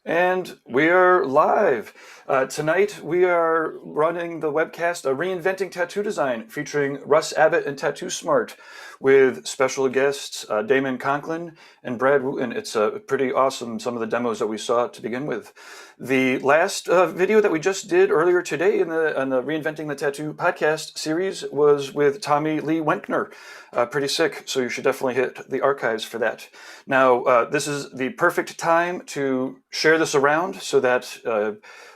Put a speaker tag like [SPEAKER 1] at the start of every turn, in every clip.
[SPEAKER 1] And we are live. Tonight we are running the webcast, Reinventing Tattoo Design, featuring Russ Abbott and Tattoo Smart, with special guests Damon Conklin and Brad Wooten. It's pretty awesome, some of the demos that we saw to begin with. The last video that we just did earlier today on the Reinventing the Tattoo podcast series was with Tommy Lee Wenkner. Pretty sick, so you should definitely hit the archives for that. Now, this is the perfect time to share this around so that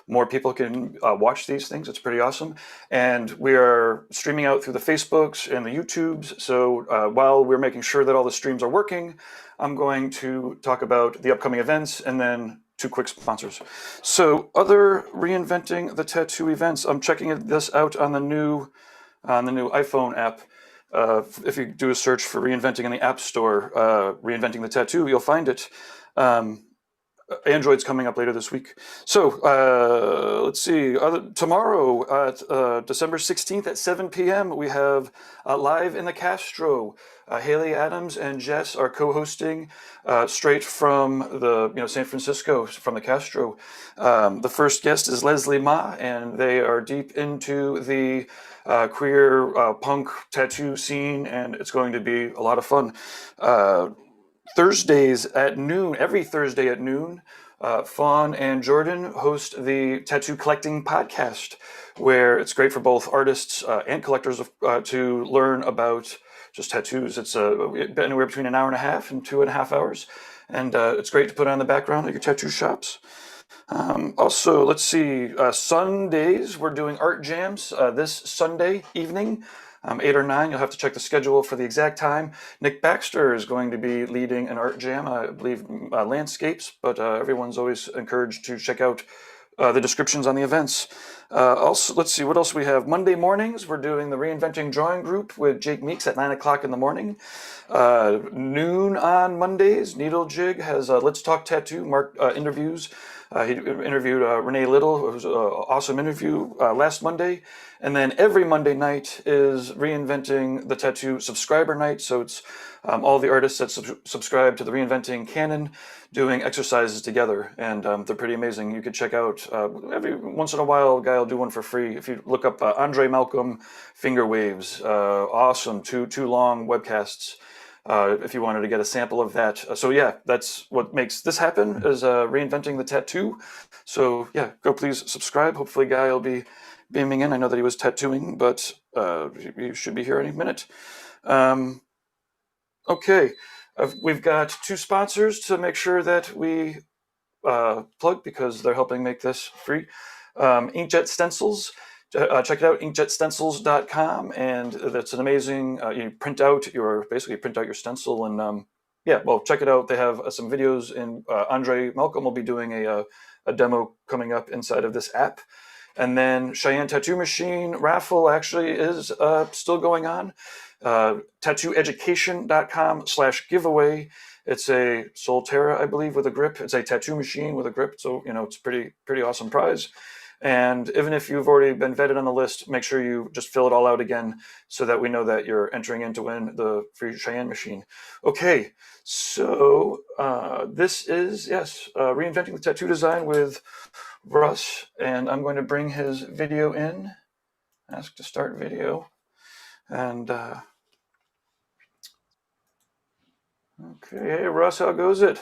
[SPEAKER 1] more people can watch these things. It's pretty awesome. And we are streaming out through the Facebooks and the YouTubes. So while we're making sure that all the streams are working, I'm going to talk about the upcoming events and then two quick sponsors. So other Reinventing the Tattoo events, I'm checking this out on the new iPhone app. If you do a search for Reinventing in the App Store, Reinventing the Tattoo, you'll find it. Android's coming up later this week. So let's see. Tomorrow, December 16th at 7 p.m., we have Live in the Castro. Haley Adams and Jess are co-hosting straight from the San Francisco, from the Castro. The first guest is Leslie Ma, and they are deep into the queer punk tattoo scene, and it's going to be a lot of fun. Thursdays at noon, every Thursday at noon, Fawn and Jordan host the Tattoo Collecting Podcast, where it's great for both artists and collectors to learn about just tattoos. It's anywhere between an hour and a half and 2.5 hours, and it's great to put on the background at your tattoo shops. Also, let's see, Sundays, we're doing art jams this Sunday evening. 8 or 9, you'll have to check the schedule for the exact time. Nick Baxter is going to be leading an art jam, I believe landscapes, but everyone's always encouraged to check out the descriptions on the events. Also, let's see, what else we have? Monday mornings, we're doing the Reinventing Drawing Group with Jake Meeks at 9 o'clock in the morning. Noon on Mondays, Needle Jig has Let's Talk Tattoo interviews. He interviewed Renee Little. It was an awesome interview last Monday. And then every Monday night is Reinventing the Tattoo subscriber night. So it's all the artists that subscribe to the Reinventing canon doing exercises together. And they're pretty amazing. You could check out, every once in a while, a guy will do one for free. If you look up Andre Malcolm Finger Waves, awesome, two long webcasts. If you wanted to get a sample of that. So yeah, that's what makes this happen, is Reinventing the Tattoo. So yeah, go please subscribe. Hopefully Guy will be beaming in. I know that he was tattooing, but he should be here any minute. Okay, we've got two sponsors to make sure that we plug, because they're helping make this free. Inkjet Stencils. Check it out, inkjetstencils.com, and that's an amazing, you print out your stencil, and yeah, well, check it out. They have some videos, and Andre Malcolm will be doing a demo coming up inside of this app. And then Cheyenne Tattoo Machine Raffle actually is still going on. tattooeducation.com/giveaway. It's a Solterra, I believe, with a grip. It's a tattoo machine with a grip, so it's pretty awesome prize. And even if you've already been vetted on the list, make sure you just fill it all out again so that we know that you're entering in to win the free Cheyenne machine. Okay, so this is, yes, Reinventing the Tattoo Design with Russ, and I'm going to bring his video in. Ask to start video. And, okay, hey, Russ, how goes it?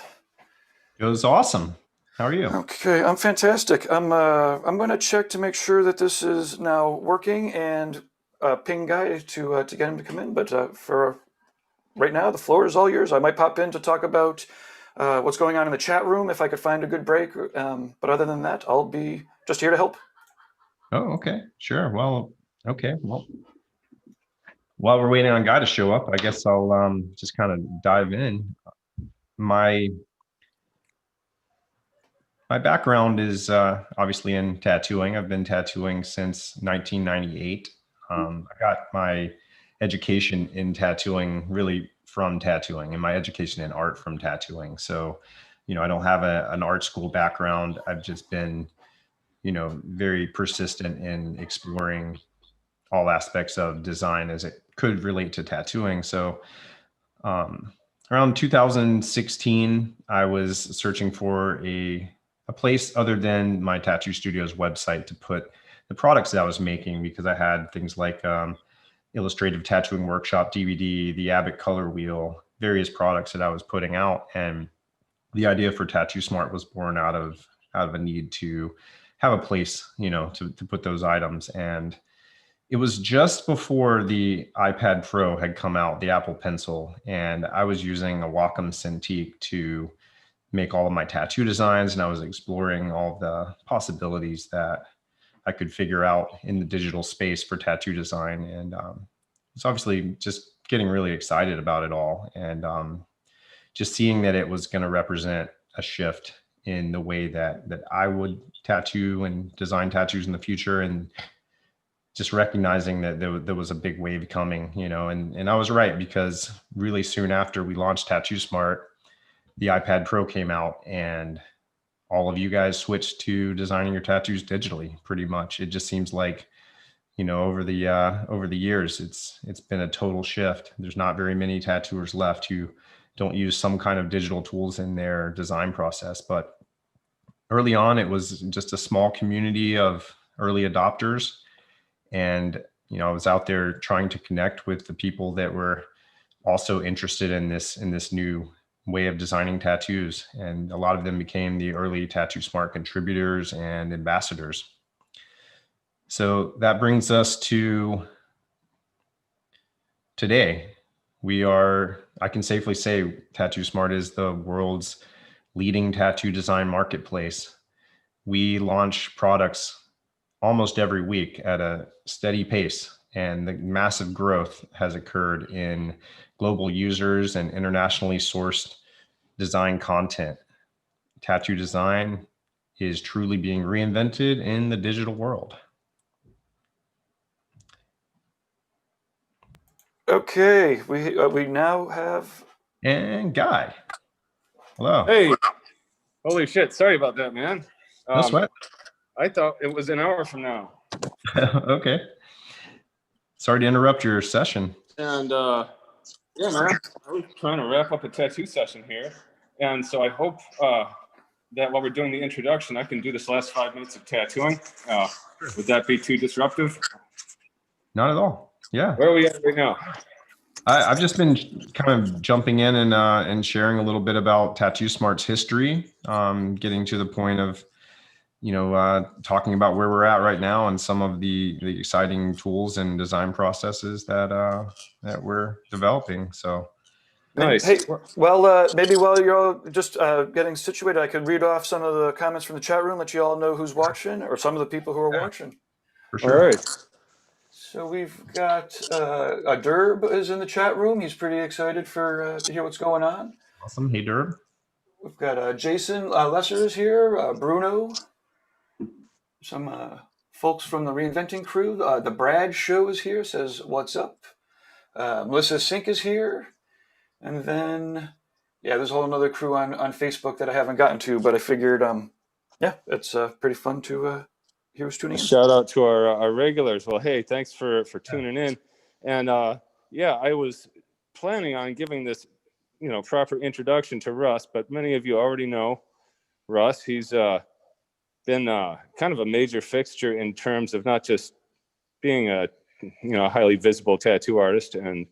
[SPEAKER 2] It was awesome. How are you?
[SPEAKER 1] Okay, I'm fantastic. I'm going to check to make sure that this is now working, and ping Guy to get him to come in. But for right now, the floor is all yours. I might pop in to talk about what's going on in the chat room if I could find a good break. But other than that, I'll be just here to help.
[SPEAKER 2] Oh, okay, sure. Well, okay. Well, while we're waiting on Guy to show up, I guess I'll just kind of dive in. My background is obviously in tattooing. I've been tattooing since 1998. I got my education in tattooing really from tattooing, and my education in art from tattooing. So, I don't have an art school background. I've just been, very persistent in exploring all aspects of design as it could relate to tattooing. So, around 2016, I was searching for a a place other than my tattoo studio's website to put the products that I was making, because I had things like Illustrative Tattooing Workshop DVD, the Abbott Color Wheel, various products that I was putting out. And the idea for Tattoo Smart was born out of a need to have a place, to put those items. And it was just before the iPad Pro had come out, the Apple Pencil, and I was using a Wacom Cintiq to make all of my tattoo designs, and I was exploring all the possibilities that I could figure out in the digital space for tattoo design. And it's obviously just getting really excited about it all, and just seeing that it was going to represent a shift in the way that I would tattoo and design tattoos in the future, and just recognizing that there was a big wave coming, and I was right, because really soon after we launched Tattoo Smart, the iPad Pro came out, and all of you guys switched to designing your tattoos digitally. Pretty much, it just seems like, over the years, it's been a total shift. There's not very many tattooers left who don't use some kind of digital tools in their design process. But early on, it was just a small community of early adopters. And, I was out there trying to connect with the people that were also interested in this new way of designing tattoos. And a lot of them became the early Tattoo Smart contributors and ambassadors. So that brings us to today. I can safely say Tattoo Smart is the world's leading tattoo design marketplace. We launch products almost every week at a steady pace, and the massive growth has occurred in global users and internationally sourced design content. Tattoo design is truly being reinvented in the digital world.
[SPEAKER 1] Okay, we now have
[SPEAKER 2] And Guy. Hello.
[SPEAKER 3] Hey, holy shit! Sorry about that, man.
[SPEAKER 2] No sweat.
[SPEAKER 3] I thought it was an hour from now.
[SPEAKER 2] Okay. Sorry to interrupt your session.
[SPEAKER 3] And yeah, man, I was trying to wrap up a tattoo session here, and so I hope that while we're doing the introduction, I can do this last 5 minutes of tattooing. Would that be too disruptive?
[SPEAKER 2] Not at all. Yeah.
[SPEAKER 3] Where are we at right now?
[SPEAKER 2] I've just been kind of jumping in and sharing a little bit about Tattoo Smart's history, getting to the point of, talking about where we're at right now and some of the exciting tools and design processes that we're developing. So
[SPEAKER 3] Nice.
[SPEAKER 1] Hey, well, maybe while you're all just getting situated, I could read off some of the comments from the chat room, let you all know who's watching, or some of the people who are watching.
[SPEAKER 2] for sure.
[SPEAKER 3] All right.
[SPEAKER 1] So we've got Derb is in the chat room. He's pretty excited to hear what's going on.
[SPEAKER 2] Awesome. Hey, Derb.
[SPEAKER 1] We've got Jason Lesser is here, Bruno, some folks from the Reinventing crew. The Brad Show is here, says, what's up? Melissa Sink is here. And then, there's a whole other crew on Facebook that I haven't gotten to, but I figured, it's pretty fun to hear who's tuning in.
[SPEAKER 3] Shout out to our regulars. Well, hey, thanks for tuning in. And I was planning on giving this, proper introduction to Russ, but many of you already know Russ. He's been kind of a major fixture in terms of not just being a highly visible tattoo artist and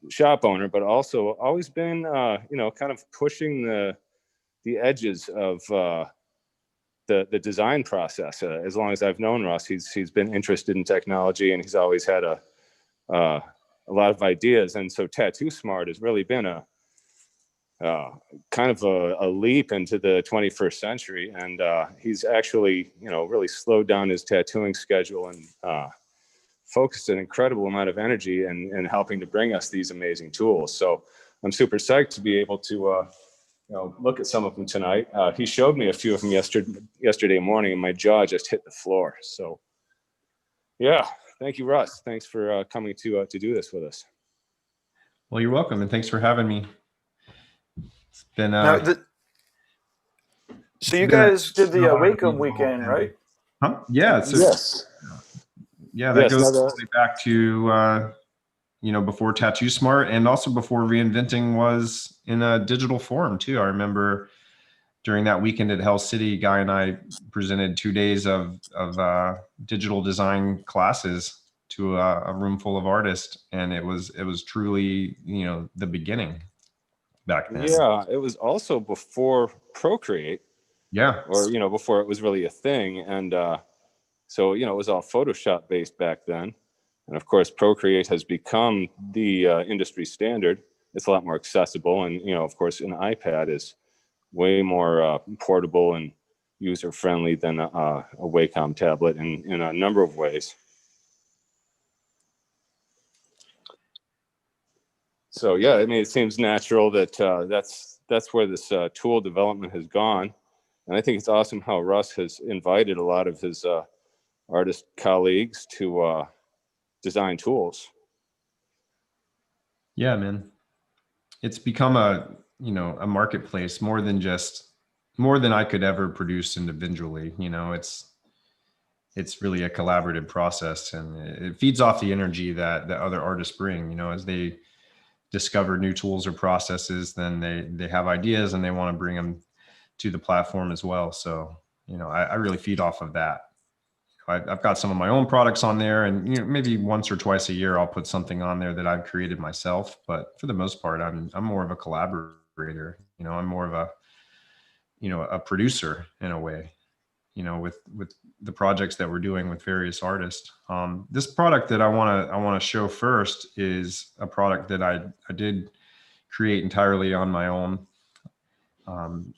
[SPEAKER 3] shop owner, but also always been kind of pushing the edges of the design process. As long as I've known Russ, he's been interested in technology, and he's always had a lot of ideas. And so Tattoo Smart has really been a kind of a leap into the 21st century. And he's actually, really slowed down his tattooing schedule and focused an incredible amount of energy in helping to bring us these amazing tools. So I'm super psyched to be able to look at some of them tonight. He showed me a few of them yesterday morning, and my jaw just hit the floor. So yeah, thank you, Russ. Thanks for coming to do this with us.
[SPEAKER 2] Well, you're welcome, and thanks for having me. It's been
[SPEAKER 1] so you guys did the Wacom weekend, right?
[SPEAKER 2] Huh? Yeah. So,
[SPEAKER 3] Yes.
[SPEAKER 2] Yeah, that goes all the way back to before Tattoo Smart, and also before Reinventing was in a digital form too. I remember during that weekend at Hell City, Guy and I presented 2 days of digital design classes to a room full of artists, and it was truly, you know, the beginning back then.
[SPEAKER 3] Yeah, it was also before Procreate.
[SPEAKER 2] Yeah.
[SPEAKER 3] Or, you know, before it was really a thing. And so, you know, it was all Photoshop based back then. And of course, Procreate has become the industry standard. It's a lot more accessible. And, you know, of course, an iPad is way more portable and user friendly than a Wacom tablet in a number of ways. So, yeah, I mean, it seems natural that that's where this tool development has gone. And I think it's awesome how Russ has invited a lot of his artist colleagues to design tools.
[SPEAKER 2] Yeah, man. It's become a, you know, a marketplace more than I could ever produce individually. You know, it's really a collaborative process, and it feeds off the energy that other artists bring, you know, as they discover new tools or processes, then they have ideas and they want to bring them to the platform as well. So, you know, I really feed off of that. I've got some of my own products on there, and, you know, maybe once or twice a year I'll put something on there that I've created myself. But for the most part, I'm more of a collaborator. You know, I'm more of a, you know, a producer in a way, you know, with the projects that we're doing with various artists. This product that I want to show first is a product that I did create entirely on my own.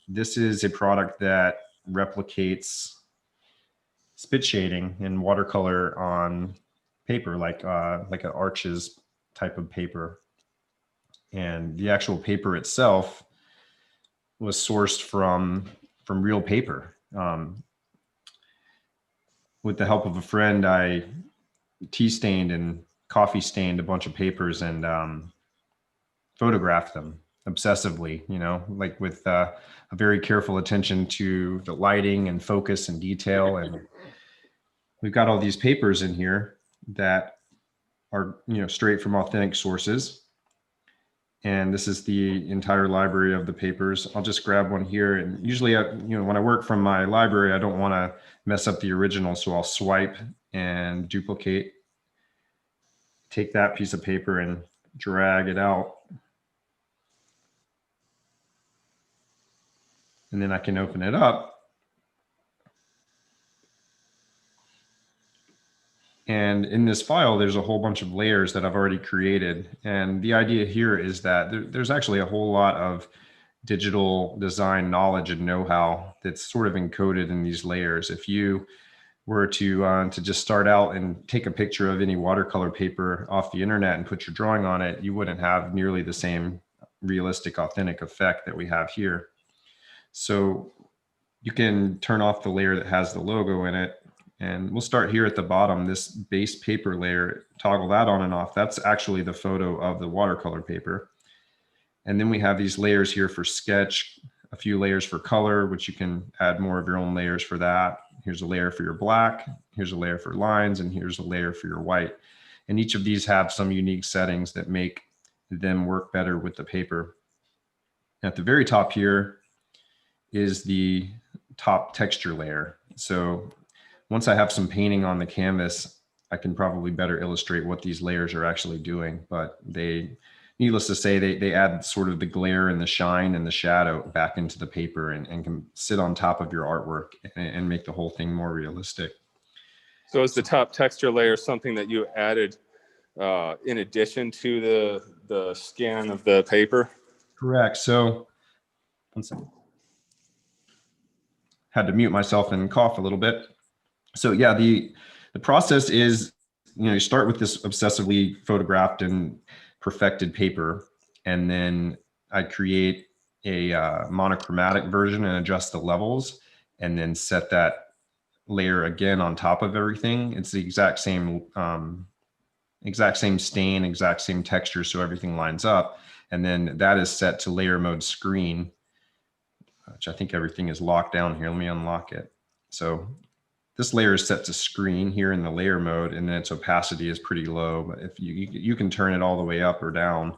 [SPEAKER 2] This is a product that replicates spit shading in watercolor on paper, like an arches type of paper. And the actual paper itself was sourced from real paper. With the help of a friend, I tea stained and coffee stained a bunch of papers and photographed them obsessively, you know, like with a very careful attention to the lighting and focus and detail. And we've got all these papers in here that are, you know, straight from authentic sources. And this is the entire library of the papers. I'll just grab one here. And usually, you know, when I work from my library, I don't want to mess up the original. So I'll swipe and duplicate, take that piece of paper and drag it out. And then I can open it up. And in this file, there's a whole bunch of layers that I've already created. And the idea here is that there's actually a whole lot of digital design knowledge and know-how that's sort of encoded in these layers. If you were to just start out and take a picture of any watercolor paper off the internet and put your drawing on it, you wouldn't have nearly the same realistic, authentic effect that we have here. So you can turn off the layer that has the logo in it. And we'll start here at the bottom, this base paper layer, toggle that on and off. That's actually the photo of the watercolor paper. And then we have these layers here for sketch, a few layers for color, which you can add more of your own layers for that. Here's a layer for your black, here's a layer for lines, and here's a layer for your white. And each of these have some unique settings that make them work better with the paper. At the very top here is the top texture layer. So once I have some painting on the canvas, I can probably better illustrate what these layers are actually doing. But they, needless to say, they add sort of the glare and the shine and the shadow back into the paper and can sit on top of your artwork and make the whole thing more realistic.
[SPEAKER 3] So is the top texture layer something that you added in addition to the scan of the paper?
[SPEAKER 2] Correct. So, one second. Had to mute myself and cough a little bit. So yeah, the process is, you know, you start with this obsessively photographed and perfected paper, and then I create a monochromatic version and adjust the levels, and then set that layer again on top of everything. It's the exact same stain, exact same texture, so everything lines up. And then that is set to layer mode screen, which I think everything is locked down here. Let me unlock it. So this layer is set to screen here in the layer mode, and then its opacity is pretty low. But if you can turn it all the way up or down,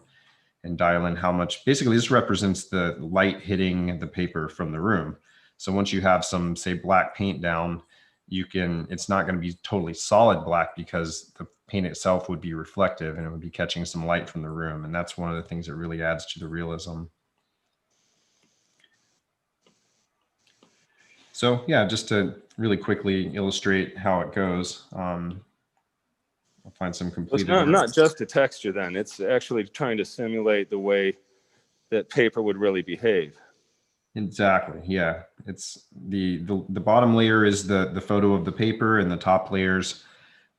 [SPEAKER 2] and dial in how much. Basically, this represents the light hitting the paper from the room. So once you have some, say, black paint down, it's not going to be totally solid black because the paint itself would be reflective and it would be catching some light from the room. And that's one of the things that really adds to the realism. So yeah, just to really quickly illustrate how it goes, I'll find some completed.
[SPEAKER 3] It's not just a texture then, it's actually trying to simulate the way that paper would really behave.
[SPEAKER 2] Exactly. Yeah. It's the bottom layer is the photo of the paper, and the top layers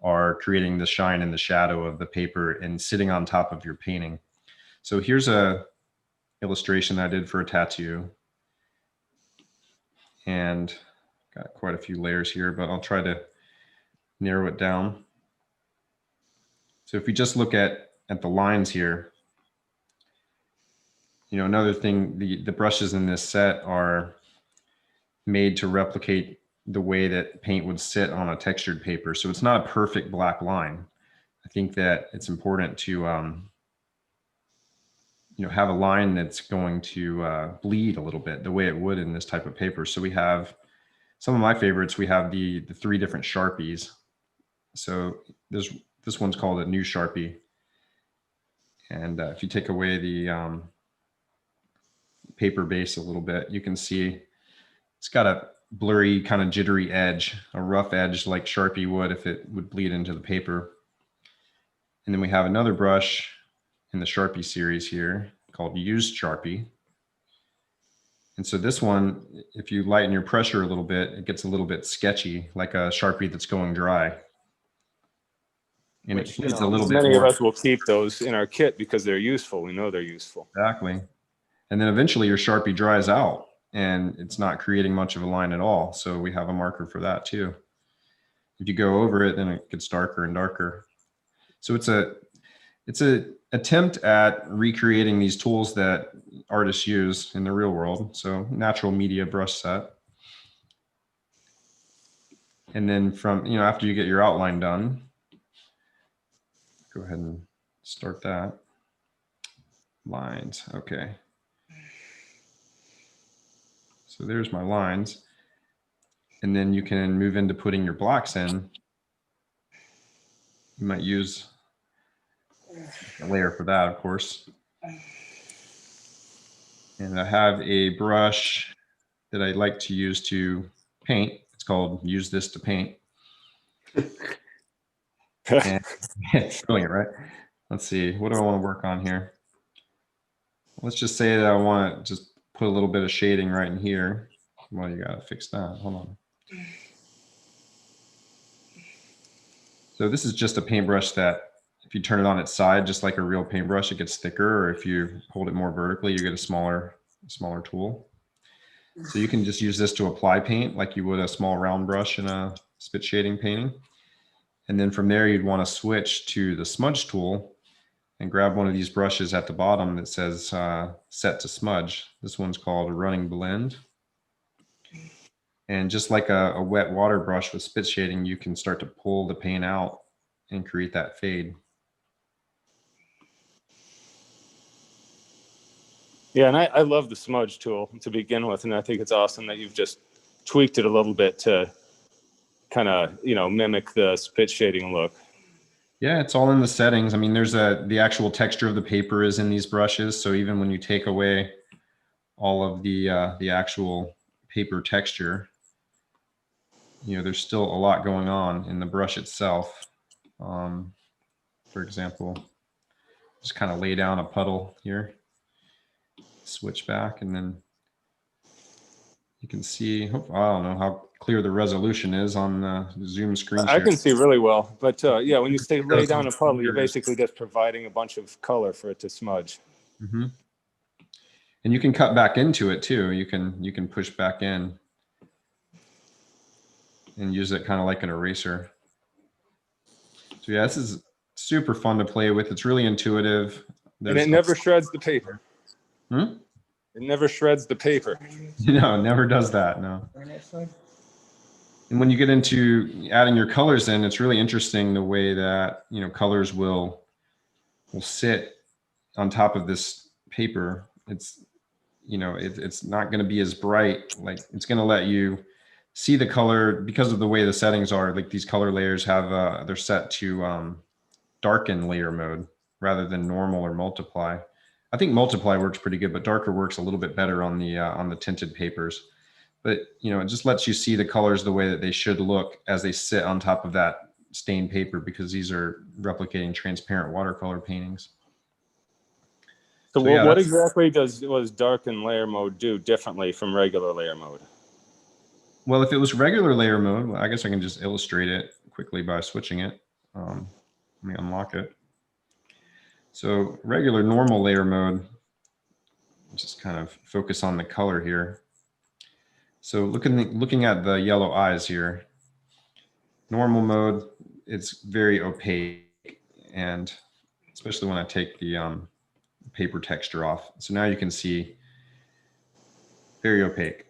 [SPEAKER 2] are creating the shine and the shadow of the paper and sitting on top of your painting. So here's a illustration I did for a tattoo, and got quite a few layers here, but I'll try to narrow it down. So if we just look at the lines here, you know, another thing, the brushes in this set are made to replicate the way that paint would sit on a textured paper. So it's not a perfect black line. I think that it's important to, you know, have a line that's going to bleed a little bit the way it would in this type of paper. So we have some of my favorites. We have the 3 different Sharpies. So this one's called a new Sharpie. And if you take away the paper base a little bit, you can see it's got a blurry, kind of jittery edge, a rough edge like Sharpie would if it would bleed into the paper. And then we have another brush in the Sharpie series here called Used Sharpie. And so this one, if you lighten your pressure a little bit, it gets a little bit sketchy, like a Sharpie that's going dry. And it feels a little bit
[SPEAKER 3] Many
[SPEAKER 2] more.
[SPEAKER 3] of us will keep those in our kit because they're useful. We know they're useful.
[SPEAKER 2] Exactly. And then eventually your Sharpie dries out and it's not creating much of a line at all. So we have a marker for that too. If you go over it, then it gets darker and darker. So it's a attempt at recreating these tools that artists use in the real world. So natural media brush set. And then from, you know, after you get your outline done, go ahead and start that. Lines, okay. So there's my lines. And then you can move into putting your blocks in. You might use a layer for that, of course. And I have a brush that I like to use to paint. It's called Use This to Paint. And it's brilliant, right? Let's see, what do I want to work on here? Let's just say that I want to just put a little bit of shading right in here. Well, you got to fix that. Hold on. So this is just a paintbrush that if you turn it on its side, just like a real paintbrush, it gets thicker. Or if you hold it more vertically, you get a smaller tool. So you can just use this to apply paint like you would a small round brush in a spit shading painting. And then from there, you'd want to switch to the smudge tool and grab one of these brushes at the bottom that says set to smudge. This one's called a running blend. And just like a wet water brush with spit shading, you can start to pull the paint out and create that fade.
[SPEAKER 3] Yeah, and I love the smudge tool to begin with, and I think it's awesome that you've just tweaked it a little bit to kind of, you know, mimic the spit shading look.
[SPEAKER 2] Yeah, it's all in the settings. I mean, there's the actual texture of the paper is in these brushes. So even when you take away all of the actual paper texture, you know, there's still a lot going on in the brush itself. For example, just kind of lay down a puddle here, switch back, and then you can see, I don't know how clear the resolution is on the Zoom screen share.
[SPEAKER 3] I can see really well, but yeah, when you say lay down a puddle, you're basically just providing a bunch of color for it to smudge.
[SPEAKER 2] Mm-hmm. And you can cut back into it too. You can push back in and use it kind of like an eraser. So yeah, this is super fun to play with. It's really intuitive.
[SPEAKER 3] And it never shreds the paper.
[SPEAKER 2] Hmm?
[SPEAKER 3] It never shreds the paper.
[SPEAKER 2] No, it never does that, no. And when you get into adding your colors in, it's really interesting the way that, you know, colors will sit on top of this paper, it's, you know, it's not going to be as bright. Like, it's going to let you see the color because of the way the settings are. Like, these color layers have, they're set to darken layer mode rather than normal or multiply. I think multiply works pretty good, but darker works a little bit better on the tinted papers. But, you know, it just lets you see the colors the way that they should look as they sit on top of that stained paper, because these are replicating transparent watercolor paintings.
[SPEAKER 3] So,
[SPEAKER 2] yeah,
[SPEAKER 3] what exactly does darken layer mode do differently from regular layer mode?
[SPEAKER 2] Well, if it was regular layer mode, I guess I can just illustrate it quickly by switching it. Let me unlock it. So regular normal layer mode, just kind of focus on the color here. So looking at the yellow eyes here, normal mode, it's very opaque, and especially when I take the paper texture off. So now you can see very opaque.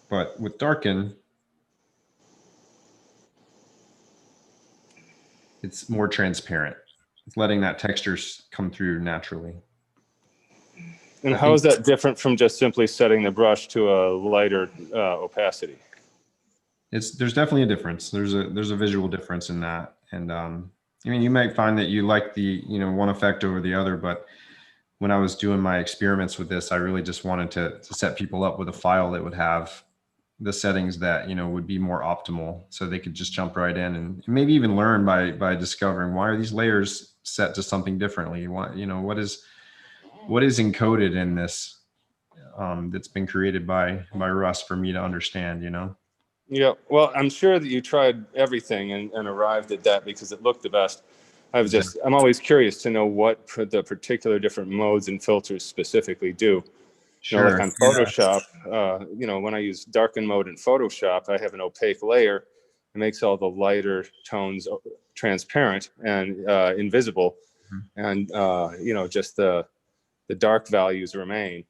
[SPEAKER 2] But with darken, it's more transparent. It's letting that texture come through naturally.
[SPEAKER 3] And how is that different from just simply setting the brush to a lighter opacity?
[SPEAKER 2] There's definitely a difference. There's a visual difference in that. And I mean, you might find that you like the, you know, one effect over the other, but when I was doing my experiments with this, I really just wanted to set people up with a file that would have the settings that, you know, would be more optimal, so they could just jump right in and maybe even learn by discovering, why are these layers set to something differently? What, you know, what is encoded in this that's been created by Russ for me to understand, you know?
[SPEAKER 3] Yeah, well, I'm sure that you tried everything and arrived at that because it looked the best. I'm always curious to know what the particular different modes and filters specifically do.
[SPEAKER 2] Sure.
[SPEAKER 3] You know, like on Photoshop, you know, when I use darken mode in Photoshop, I have an opaque layer. It makes all the lighter tones transparent and invisible. And, you know, just the dark values remain.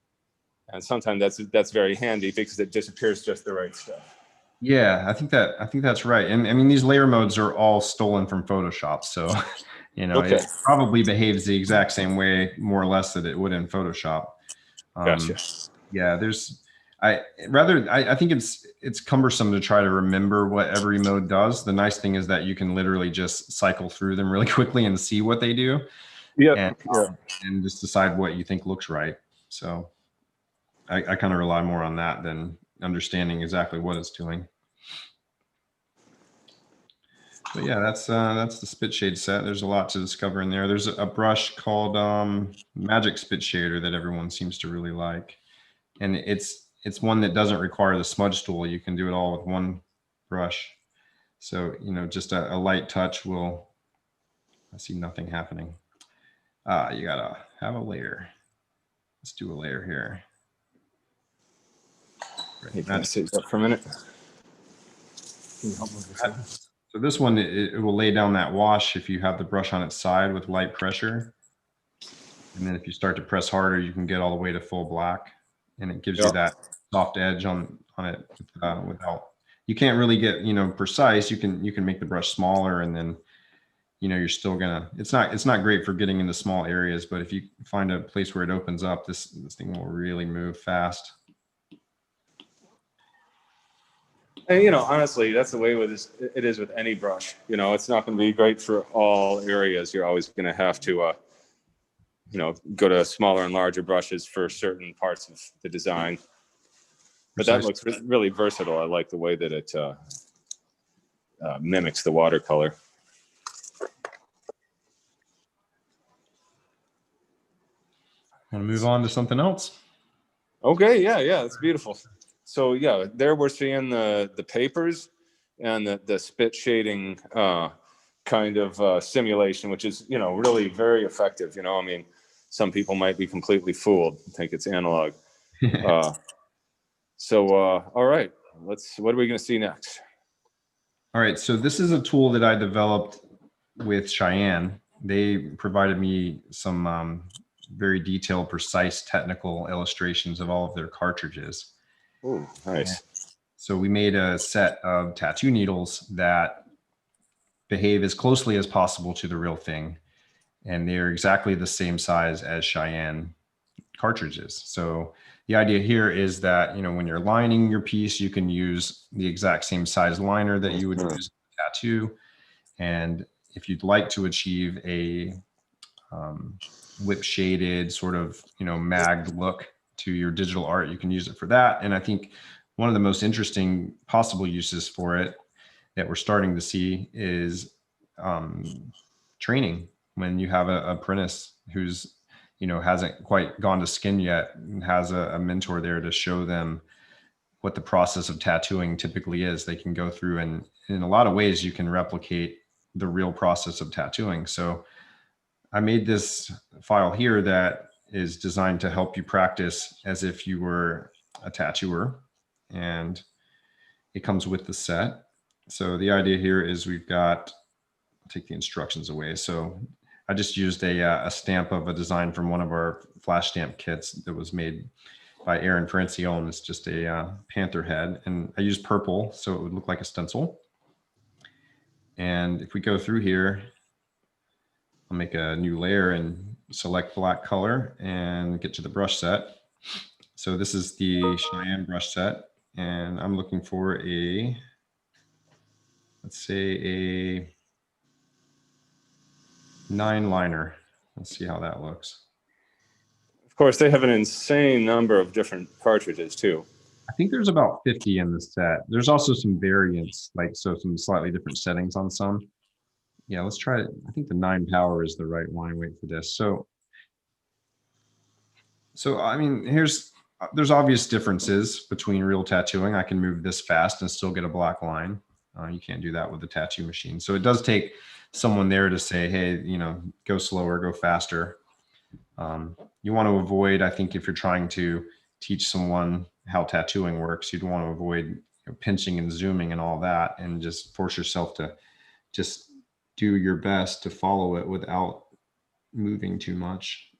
[SPEAKER 3] And sometimes that's very handy because it disappears just the right stuff.
[SPEAKER 2] Yeah, I think that's right. And I mean, these layer modes are all stolen from Photoshop. So, you know,
[SPEAKER 3] Okay.
[SPEAKER 2] It probably behaves the exact same way, more or less, that it would in Photoshop.
[SPEAKER 3] Gotcha.
[SPEAKER 2] Yeah, I think it's cumbersome to try to remember what every mode does. The nice thing is that you can literally just cycle through them really quickly and see what they do.
[SPEAKER 3] Yeah.
[SPEAKER 2] And just decide what you think looks right. So I kind of rely more on that than understanding exactly what it's doing. But yeah, that's the spit shade set. There's a lot to discover in there. There's a brush called Magic Spit Shader that everyone seems to really like, and it's one that doesn't require the smudge tool. You can do it all with one brush. So, you know, just a light touch will. I see nothing happening. You gotta have a layer. Let's do a layer here.
[SPEAKER 3] Hey, can I sit up for a minute?
[SPEAKER 2] So this one, it will lay down that wash if you have the brush on its side with light pressure. And then if you start to press harder, you can get all the way to full black, and it gives you that soft edge on it without, you can't really get, you know, precise. You can make the brush smaller, and then, you know, you're still gonna, it's not great for getting into small areas, but if you find a place where it opens up, this thing will really move fast.
[SPEAKER 3] And, you know, honestly, that's the way it is with any brush. You know, it's not going to be great for all areas. You're always going to have to, you know, go to smaller and larger brushes for certain parts of the design. But that looks really versatile. I like the way that it mimics the watercolor.
[SPEAKER 2] Want to move on to something else?
[SPEAKER 3] Okay, yeah, it's beautiful. So yeah, there we're seeing the papers and the spit shading kind of simulation, which is, you know, really very effective. You know, I mean, some people might be completely fooled, think it's analog. So all right, what are we going to see next?
[SPEAKER 2] All right, so this is a tool that I developed with Cheyenne. They provided me some very detailed, precise technical illustrations of all of their cartridges.
[SPEAKER 3] Oh, nice.
[SPEAKER 2] So we made a set of tattoo needles that behave as closely as possible to the real thing. and they're exactly the same size as Cheyenne cartridges. So the idea here is that, when you're lining your piece, you can use the exact same size liner that you would use in a tattoo. And if you'd like to achieve a whip shaded sort of, magged look to your digital art, you can use it for that. And I think one of the most interesting possible uses for it that we're starting to see is training. When you have an apprentice who's, hasn't quite gone to skin yet and has a mentor there to show them what the process of tattooing typically is, they can go through, and in a lot of ways you can replicate the real process of tattooing. So I made this file here that is designed to help you practice as if you were a tattooer, and it comes with the set. So the idea here is we've got, I'll take the instructions away. So I just used a stamp of a design from one of our flash stamp kits that was made by Aaron Francione. It's just a panther head, and I used purple so it would look like a stencil. And if we go through here, I'll make a new layer and select black color and get to the brush set. So this is the Cheyenne Brush Set, and I'm looking for a, let's say a 9 liner. Let's see how that looks.
[SPEAKER 3] Of course, they have an insane number of different cartridges too.
[SPEAKER 2] I think there's about 50 in the set. There's also some variants, so some slightly different settings on some. Yeah, let's try it. I think the 9 power is the right one. I wait for this. So I mean, there's obvious differences between real tattooing. I can move this fast and still get a black line. You can't do that with the tattoo machine. So it does take someone there to say, hey, go slower, go faster. You want to avoid, I think, if you're trying to teach someone how tattooing works, you'd want to avoid pinching and zooming and all that, and just force yourself to just do your best to follow it without moving too much.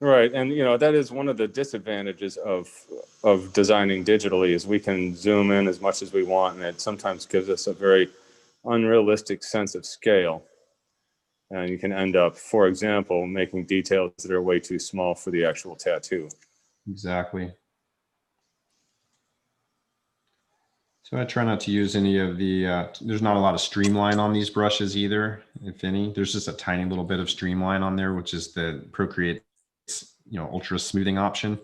[SPEAKER 3] Right, and that is one of the disadvantages of designing digitally, is we can zoom in as much as we want, and it sometimes gives us a very unrealistic sense of scale. And you can end up, for example, making details that are way too small for the actual tattoo.
[SPEAKER 2] Exactly. So I try not to use any of the, there's not a lot of streamline on these brushes either, if any. There's just a tiny little bit of streamline on there, which is the Procreate, ultra smoothing option.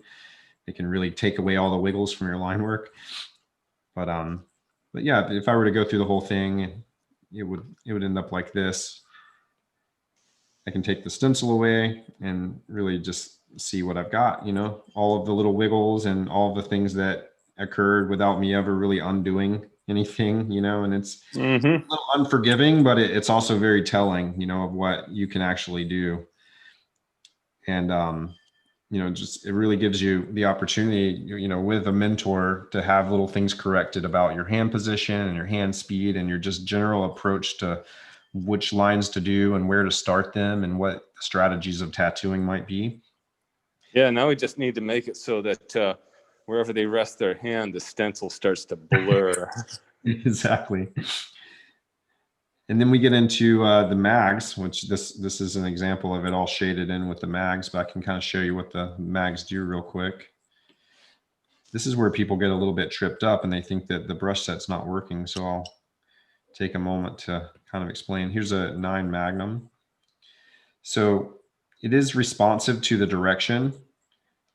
[SPEAKER 2] It can really take away all the wiggles from your line work. But yeah, if I were to go through the whole thing, it would end up like this. I can take the stencil away and really just see what I've got, all of the little wiggles and all of the things that occurred without me ever really undoing anything, and it's a little unforgiving, but it's also very telling, of what you can actually do. And, just, it really gives you the opportunity, with a mentor, to have little things corrected about your hand position and your hand speed and your just general approach to which lines to do and where to start them and what strategies of tattooing might be.
[SPEAKER 3] Yeah, now we just need to make it so that wherever they rest their hand, the stencil starts to blur.
[SPEAKER 2] Exactly. And then we get into the mags, which this is an example of it all shaded in with the mags, but I can kind of show you what the mags do real quick. This is where people get a little bit tripped up and they think that the brush set's not working. So I'll take a moment to kind of explain. Here's a 9 Magnum. So it is responsive to the direction.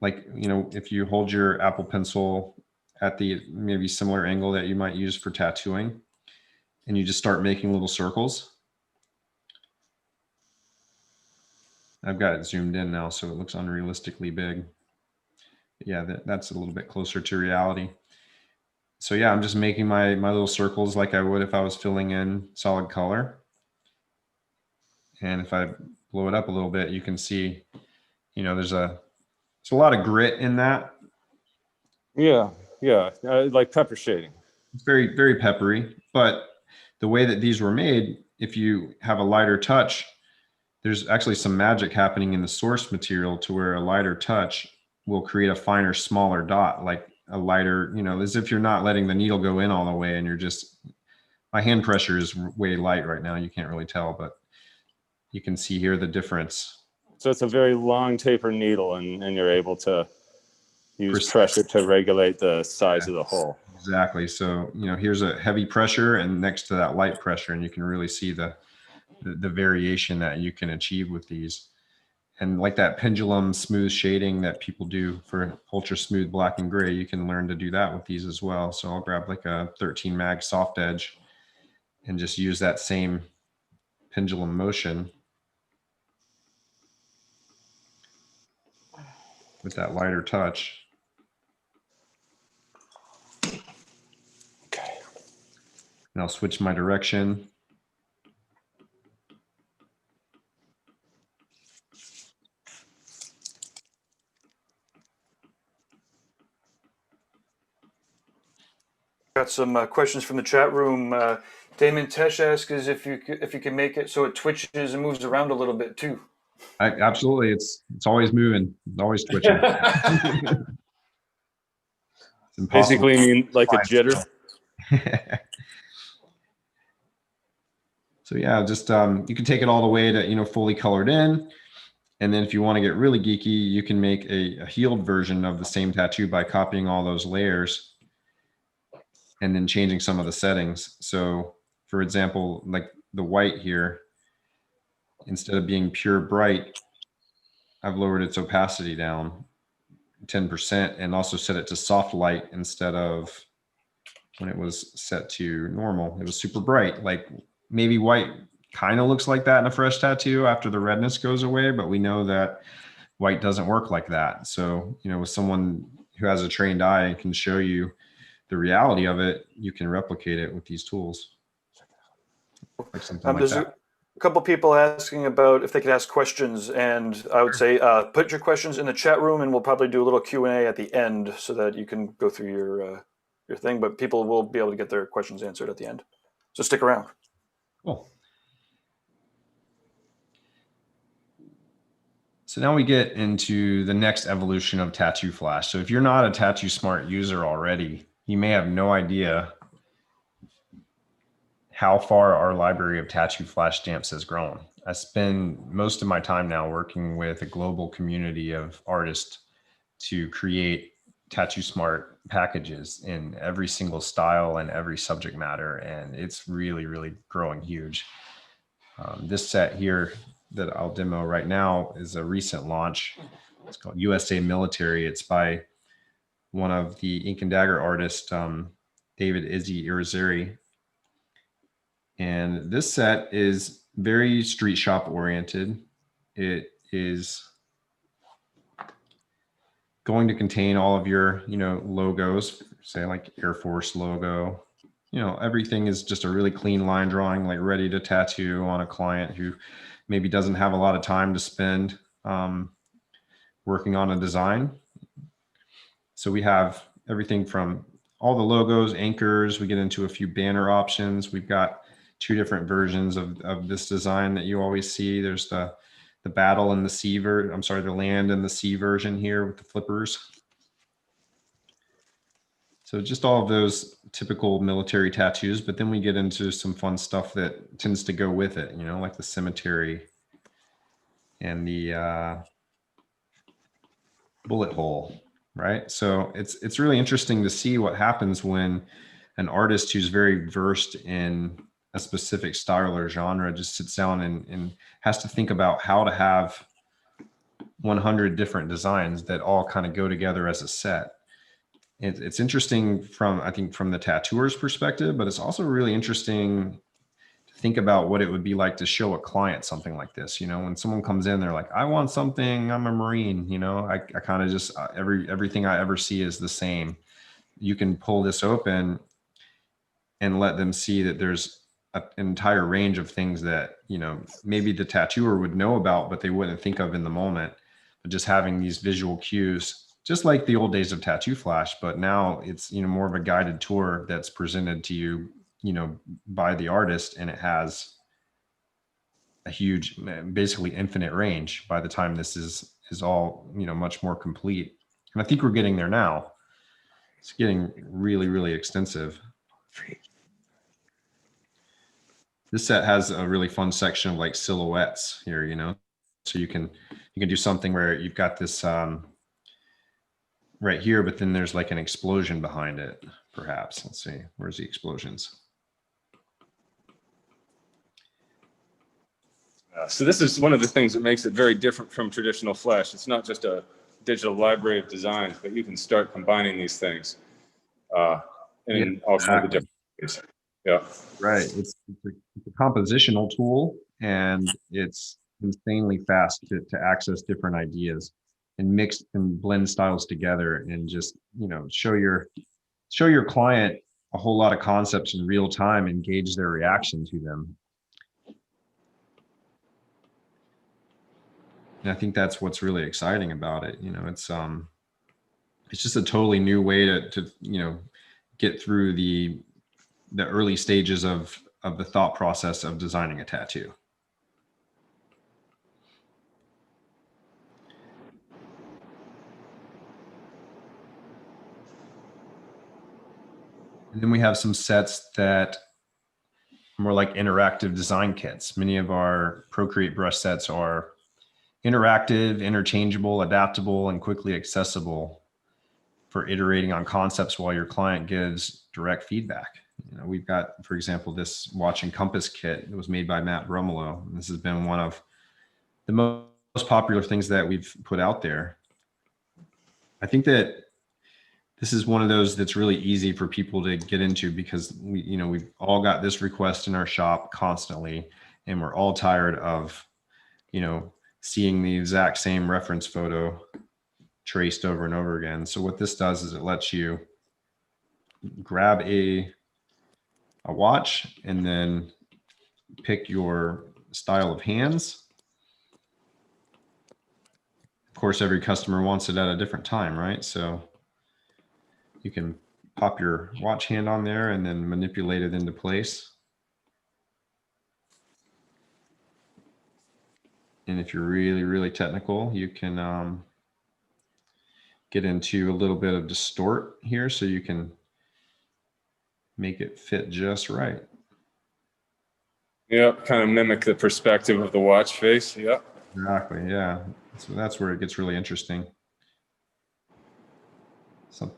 [SPEAKER 2] Like, if you hold your Apple Pencil at the maybe similar angle that you might use for tattooing, and you just start making little circles. I've got it zoomed in now, so it looks unrealistically big. But yeah, that's a little bit closer to reality. So yeah, I'm just making my little circles like I would if I was filling in solid color. And if I blow it up a little bit, you can see, there's a lot of grit in that.
[SPEAKER 3] Yeah, like pepper shading.
[SPEAKER 2] It's very, very peppery, but the way that these were made, if you have a lighter touch, there's actually some magic happening in the source material to where a lighter touch will create a finer, smaller dot, like a lighter, as if you're not letting the needle go in all the way and you're just My hand pressure is way light right now. You can't really tell, but you can see here the difference.
[SPEAKER 3] So it's a very long taper needle, and you're able to use
[SPEAKER 2] Precise.
[SPEAKER 3] pressure to regulate the size of the hole.
[SPEAKER 2] Exactly. So, you know, here's a heavy pressure and next to that light pressure, and you can really see the variation that you can achieve with these. And like that pendulum smooth shading that people do for ultra smooth black and gray, you can learn to do that with these as well. So I'll grab like a 13 mag soft edge and just use that same pendulum motion with that lighter touch.
[SPEAKER 3] Okay.
[SPEAKER 2] And I'll switch my direction.
[SPEAKER 1] Got some questions from the chat room. Damon Tesh asks is if you can make it so it twitches and moves around a little bit too.
[SPEAKER 2] Absolutely, it's always moving, it's always twitching. It's impossible.
[SPEAKER 3] Basically, you mean like a jitter?
[SPEAKER 2] So yeah, just you can take it all the way to, you know, fully colored in. And then if you want to get really geeky, you can make a healed version of the same tattoo by copying all those layers and then changing some of the settings. So for example, like the white here, instead of being pure bright, I've lowered its opacity down 10% and also set it to soft light instead of when it was set to normal. It was super bright. Like maybe white kind of looks like that in a fresh tattoo after the redness goes away, but we know that white doesn't work like that. So, you know, with someone who has a trained eye and can show you the reality of it, you can replicate it with these tools. Like something like that.
[SPEAKER 1] A couple people asking about if they could ask questions, and I would say put your questions in the chat room, and we'll probably do a little Q&A at the end so that you can go through your thing. But people will be able to get their questions answered at the end, so stick around.
[SPEAKER 2] Cool. So now we get into the next evolution of Tattoo Flash. So if you're not a Tattoo Smart user already, you may have no idea how far our library of Tattoo Flash stamps has grown. I spend most of my time now working with a global community of artists to create Tattoo Smart packages in every single style and every subject matter. And it's really, really growing huge. This set here that I'll demo right now is a recent launch. It's called USA Military. It's by one of the Ink and Dagger artists, David Izzy Irizarry. And this set is very street shop oriented. It is going to contain all of your, you know, logos, say like Air Force logo. You know, everything is just a really clean line drawing, like ready to tattoo on a client who maybe doesn't have a lot of time to spend working on a design. So we have everything from all the logos, anchors. We get into a few banner options. We've got 2 different versions of this design that you always see. There's the battle and the sea the land and the sea version here with the flippers. So just all of those typical military tattoos, but then we get into some fun stuff that tends to go with it, you know, like the cemetery and the bullet hole, right? So it's really interesting to see what happens when an artist who's very versed in a specific style or genre just sits down and has to think about how to have 100 different designs that all kind of go together as a set. It's interesting from, I think, from the tattooer's perspective, but it's also really interesting to think about what it would be like to show a client something like this. You know, when someone comes in, they're like, I want something, I'm a Marine, you know, I kind of just, everything I ever see is the same. You can pull this open and let them see that there's an entire range of things that, you know, maybe the tattooer would know about, but they wouldn't think of in the moment. But just having these visual cues, just like the old days of Tattoo Flash, but now it's, you know, more of a guided tour that's presented to you, you know, by the artist, and it has a huge, basically infinite range by the time this is all, you know, much more complete. And I think we're getting there now. It's getting really, really extensive. This set has a really fun section of like silhouettes here, you know, so you can do something where you've got this right here, but then there's like an explosion behind it, perhaps. Let's see, where's the explosions?
[SPEAKER 3] So this is one of the things that makes it very different from traditional Flash. It's not just a digital library of designs, but you can start combining these things in all kinds of different ways. Yeah.
[SPEAKER 2] Right. It's a compositional tool, and it's insanely fast to access different ideas and mix and blend styles together, and just, you know, show your client a whole lot of concepts in real time and gauge their reaction to them. And I think that's what's really exciting about it. You know, it's just a totally new way to you know, get through the early stages of the thought process of designing a tattoo. And then we have some sets that are more like interactive design kits. Many of our Procreate brush sets are interactive, interchangeable, adaptable, and quickly accessible for iterating on concepts while your client gives direct feedback. You know, we've got, for example, this watch and compass kit that was made by Matt Bromolo. This has been one of the most popular things that we've put out there. I think that this is one of those that's really easy for people to get into, because we, you know, we've all got this request in our shop constantly, and we're all tired of, you know, seeing the exact same reference photo traced over and over again. So what this does is it lets you grab a watch and then pick your style of hands. Of course, every customer wants it at a different time, right? So you can pop your watch hand on there and then manipulate it into place. And if you're really, really technical, you can get into a little bit of distort here, so you can make it fit just right.
[SPEAKER 3] Yep, kind of mimic the perspective of the watch face. Yep.
[SPEAKER 2] Exactly, yeah. So that's where it gets really interesting.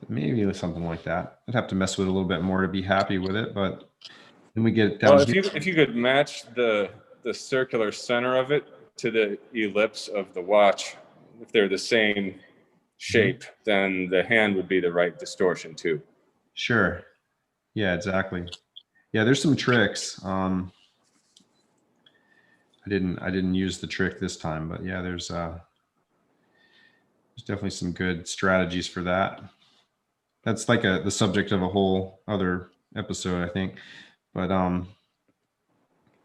[SPEAKER 2] Maybe something like that. I'd have to mess with it a little bit more to be happy with it, but then we get it down.
[SPEAKER 3] Well, if you could match the circular center of it to the ellipse of the watch, if they're the same shape, then the hand would be the right distortion too.
[SPEAKER 2] Sure. Yeah, exactly. Yeah, there's some tricks. I didn't use the trick this time, but yeah, there's definitely some good strategies for that. That's like the subject of a whole other episode, I think. But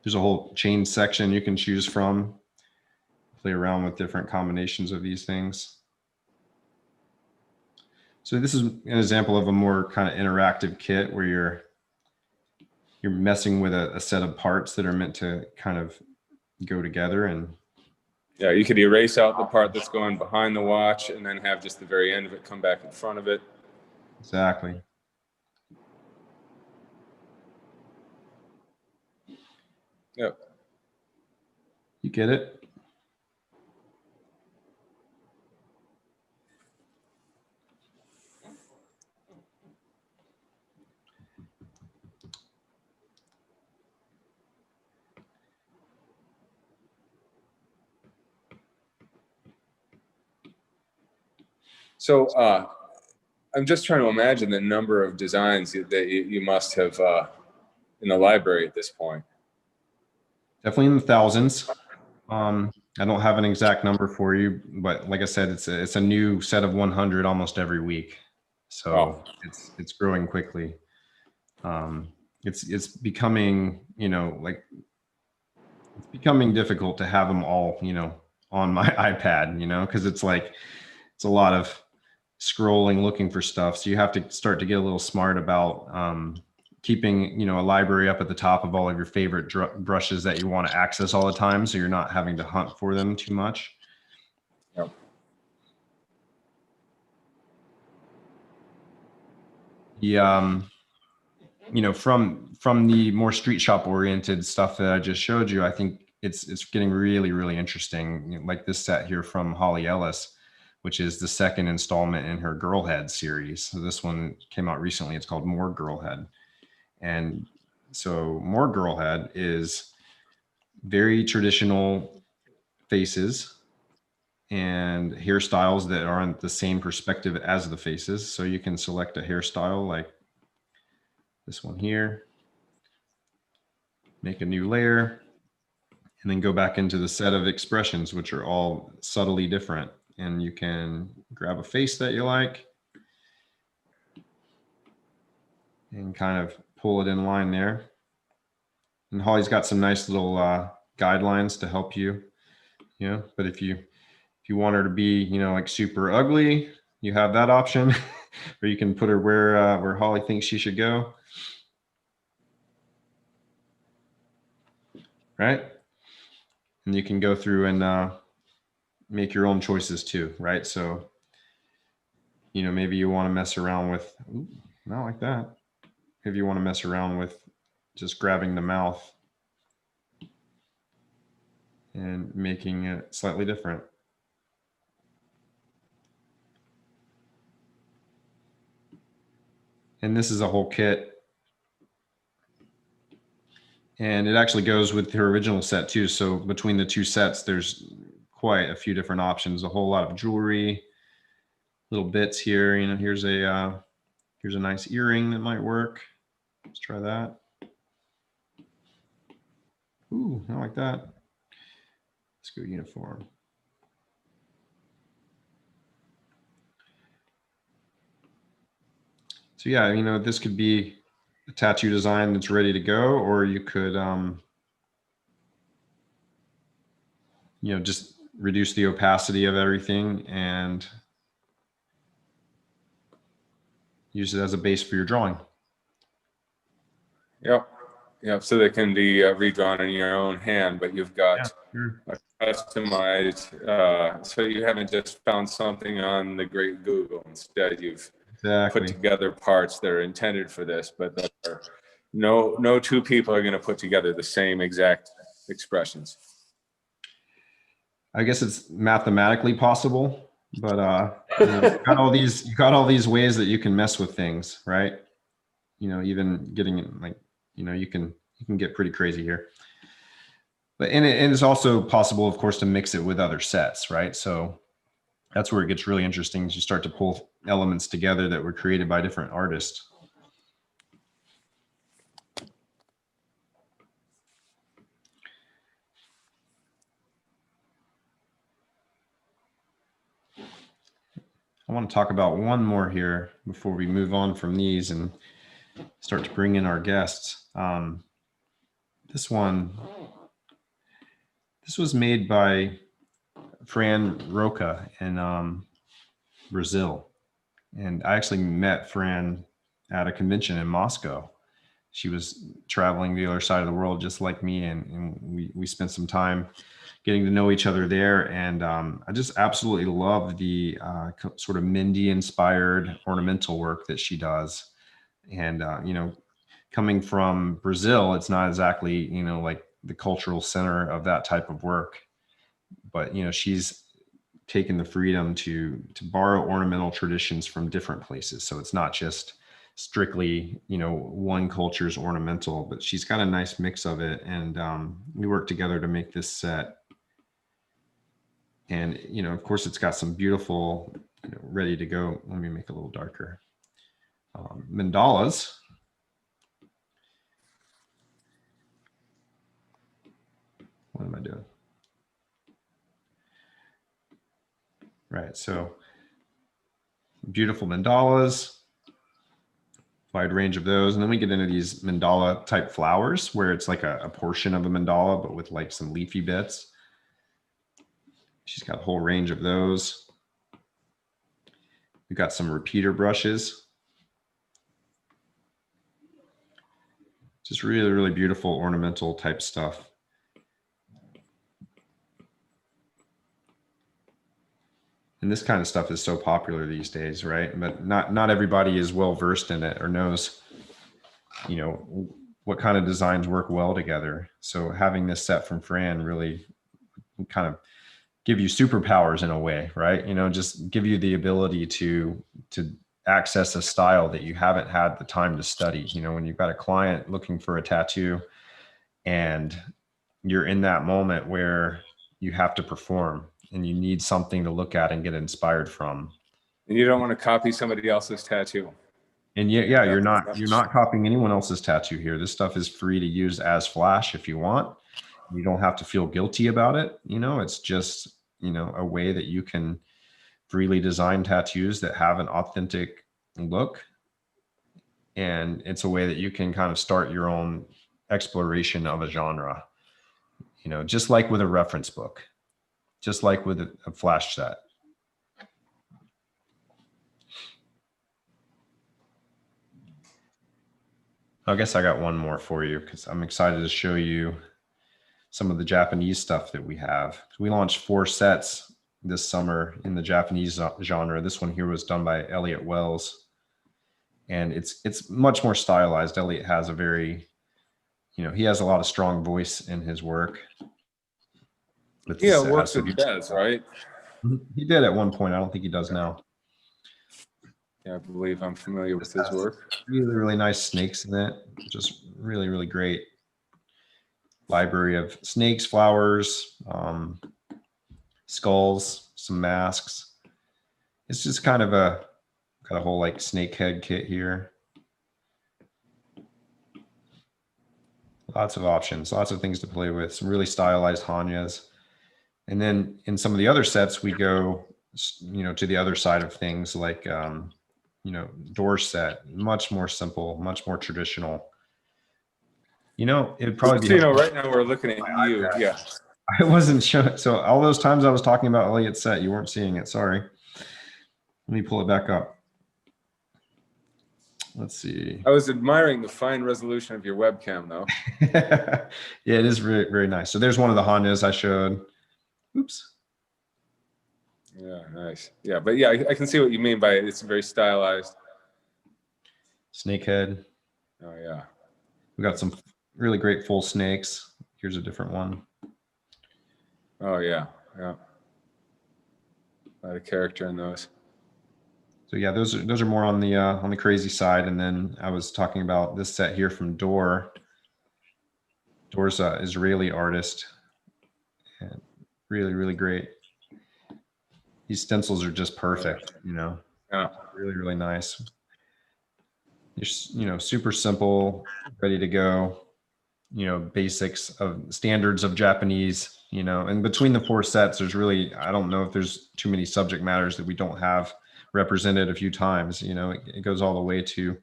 [SPEAKER 2] there's a whole chain section you can choose from. Play around with different combinations of these things. So this is an example of a more kind of interactive kit where you're messing with a set of parts that are meant to kind of go together. And
[SPEAKER 3] yeah, you could erase out the part that's going behind the watch and then have just the very end of it come back in front of it.
[SPEAKER 2] Exactly.
[SPEAKER 3] Yep.
[SPEAKER 2] You get it?
[SPEAKER 3] So I'm just trying to imagine the number of designs that you must have in the library at this point.
[SPEAKER 2] Definitely in the thousands. I don't have an exact number for you, but like I said, it's a new set of 100 almost every week. So it's growing quickly. It's becoming, you know, like it's becoming difficult to have them all, you know, on my iPad, you know, because it's like it's a lot of scrolling, looking for stuff. So you have to start to get a little smart about keeping, you know, a library up at the top of all of your favorite brushes that you want to access all the time, so you're not having to hunt for them too much.
[SPEAKER 3] Yep.
[SPEAKER 2] you know, from the more street shop oriented stuff that I just showed you, I think it's getting really, really interesting. You know, like this set here from Holly Ellis, which is the second installment in her Girl Head series. So this one came out recently. It's called More Girl Head. And so More Girl Head is very traditional faces and hairstyles that are on the same perspective as the faces. So you can select a hairstyle like this one here, make a new layer, and then go back into the set of expressions, which are all subtly different. And you can grab a face that you like and kind of pull it in line there. And Holly's got some nice little guidelines to help you, you know, but if you want her to be, you know, like super ugly, you have that option, or you can put her where Holly thinks she should go. Right? And you can go through and make your own choices too, right? So, you know, maybe you want to mess around with, ooh, not like that. If you want to mess around with just grabbing the mouth and making it slightly different. And this is a whole kit. And it actually goes with her original set too. So between the two sets, there's quite a few different options, a whole lot of jewelry, little bits here. You know, here's a nice earring that might work. Let's try that. Ooh, I like that. Let's go uniform. So yeah, you know, this could be a tattoo design that's ready to go, or you could, you know, just reduce the opacity of everything and use it as a base for your drawing.
[SPEAKER 3] Yep. Yep. So they can be redrawn in your own hand, but you've got a customized, so you haven't just found something on the great Google. Instead, you've put together parts that are intended for this, but that are, no two people are going to put together the same exact expressions.
[SPEAKER 2] I guess it's mathematically possible, but you know, you got all these ways that you can mess with things, right? You know, even getting like, you know, you can get pretty crazy here. But and it's also possible, of course, to mix it with other sets, right? So that's where it gets really interesting, as you start to pull elements together that were created by different artists. I want to talk about one more here before we move on from these and start to bring in our guests. This was made by Fran Rocca in Brazil. And I actually met Fran at a convention in Moscow. She was traveling the other side of the world just like me, and we spent some time getting to know each other there. And I just absolutely love the sort of Mindy inspired ornamental work that she does. And, you know, coming from Brazil, it's not exactly, you know, like the cultural center of that type of work, but, you know, she's taken the freedom to borrow ornamental traditions from different places. So it's not just strictly, you know, one culture's ornamental, but she's got a nice mix of it. And we worked together to make this set. And, you know, of course, it's got some beautiful, you know, ready to go. Let me make it a little darker. Mandalas. What am I doing? Right, so beautiful mandalas, wide range of those. And then we get into these mandala type flowers where it's like a portion of a mandala, but with like some leafy bits. She's got a whole range of those. We've got some repeater brushes. Just really, really beautiful ornamental type stuff. And this kind of stuff is so popular these days, right? But not everybody is well versed in it or knows you know, what kind of designs work well together. So having this set from Fran really kind of give you superpowers in a way, right? You know, just give you the ability to access a style that you haven't had the time to study. You know, when you've got a client looking for a tattoo and you're in that moment where you have to perform and you need something to look at and get inspired from.
[SPEAKER 3] And you don't want to copy somebody else's tattoo.
[SPEAKER 2] And yeah, you're not copying anyone else's tattoo here. This stuff is free to use as Flash if you want. You don't have to feel guilty about it. You know, it's just, you know, a way that you can freely design tattoos that have an authentic look. And it's a way that you can kind of start your own exploration of a genre, you know, just like with a reference book, just like with a Flash set. I guess I got one more for you because I'm excited to show you some of the Japanese stuff that we have. We launched 4 sets this summer in the Japanese genre. This one here was done by Elliot Wells, and it's much more stylized. Elliot has a very, you know, he has a lot of strong voice in his work.
[SPEAKER 3] Yeah, it works with jazz, right?
[SPEAKER 2] He did at one point. I don't think he does now.
[SPEAKER 3] Yeah, I believe I'm familiar with his work.
[SPEAKER 2] Really, really nice snakes in it. Just really, really great library of snakes, flowers, skulls, some masks. It's just kind of got a whole like snake head kit here. Lots of options, lots of things to play with, some really stylized Hanyas. And then in some of the other sets, we go, you know, to the other side of things like, you know, door set, much more simple, much more traditional. You know, it'd probably be.
[SPEAKER 3] So, you know, right now we're looking at you. Yeah.
[SPEAKER 2] I wasn't sure. So all those times I was talking about Elliot's set, you weren't seeing it. Sorry. Let me pull it back up. Let's see.
[SPEAKER 3] I was admiring the fine resolution of your webcam, though.
[SPEAKER 2] Yeah, it is very, very nice. So there's one of the Hanyas I showed. Oops.
[SPEAKER 3] Yeah, nice. Yeah, but yeah, I can see what you mean by it. It's very stylized.
[SPEAKER 2] Snakehead.
[SPEAKER 3] Oh, yeah.
[SPEAKER 2] We got some really great full snakes. Here's a different one.
[SPEAKER 3] Oh, yeah. Yeah. A lot of character in those.
[SPEAKER 2] So yeah, those are more on the crazy side. And then I was talking about this set here from Door. Door's an Israeli artist. And really, really great. These stencils are just perfect, you know.
[SPEAKER 3] Yeah.
[SPEAKER 2] Really, really nice. You know, super simple, ready to go. You know, basics of standards of Japanese, you know, and between the 4 sets, there's really, I don't know if there's too many subject matters that we don't have represented a few times. You know, it goes all the way to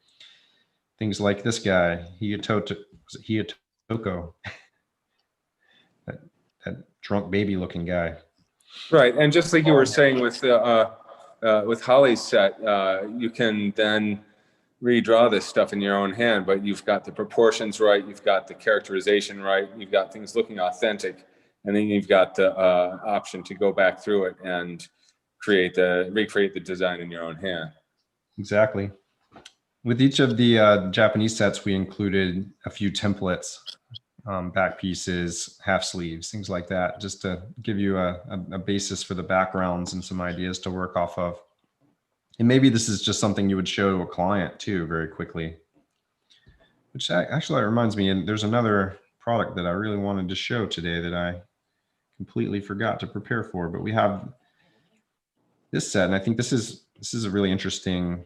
[SPEAKER 2] things like this guy, Hiyotoko, that drunk baby looking guy.
[SPEAKER 3] Right, and just like you were saying with Holly's set, you can then redraw this stuff in your own hand, but you've got the proportions right, you've got the characterization right, you've got things looking authentic, and then you've got the option to go back through it and recreate the design in your own hand.
[SPEAKER 2] Exactly. With each of the Japanese sets, we included a few templates, back pieces, half sleeves, things like that, just to give you a basis for the backgrounds and some ideas to work off of. And maybe this is just something you would show to a client too, very quickly. Which actually reminds me, and there's another product that I really wanted to show today that I completely forgot to prepare for, but we have this set, and I think this is a really interesting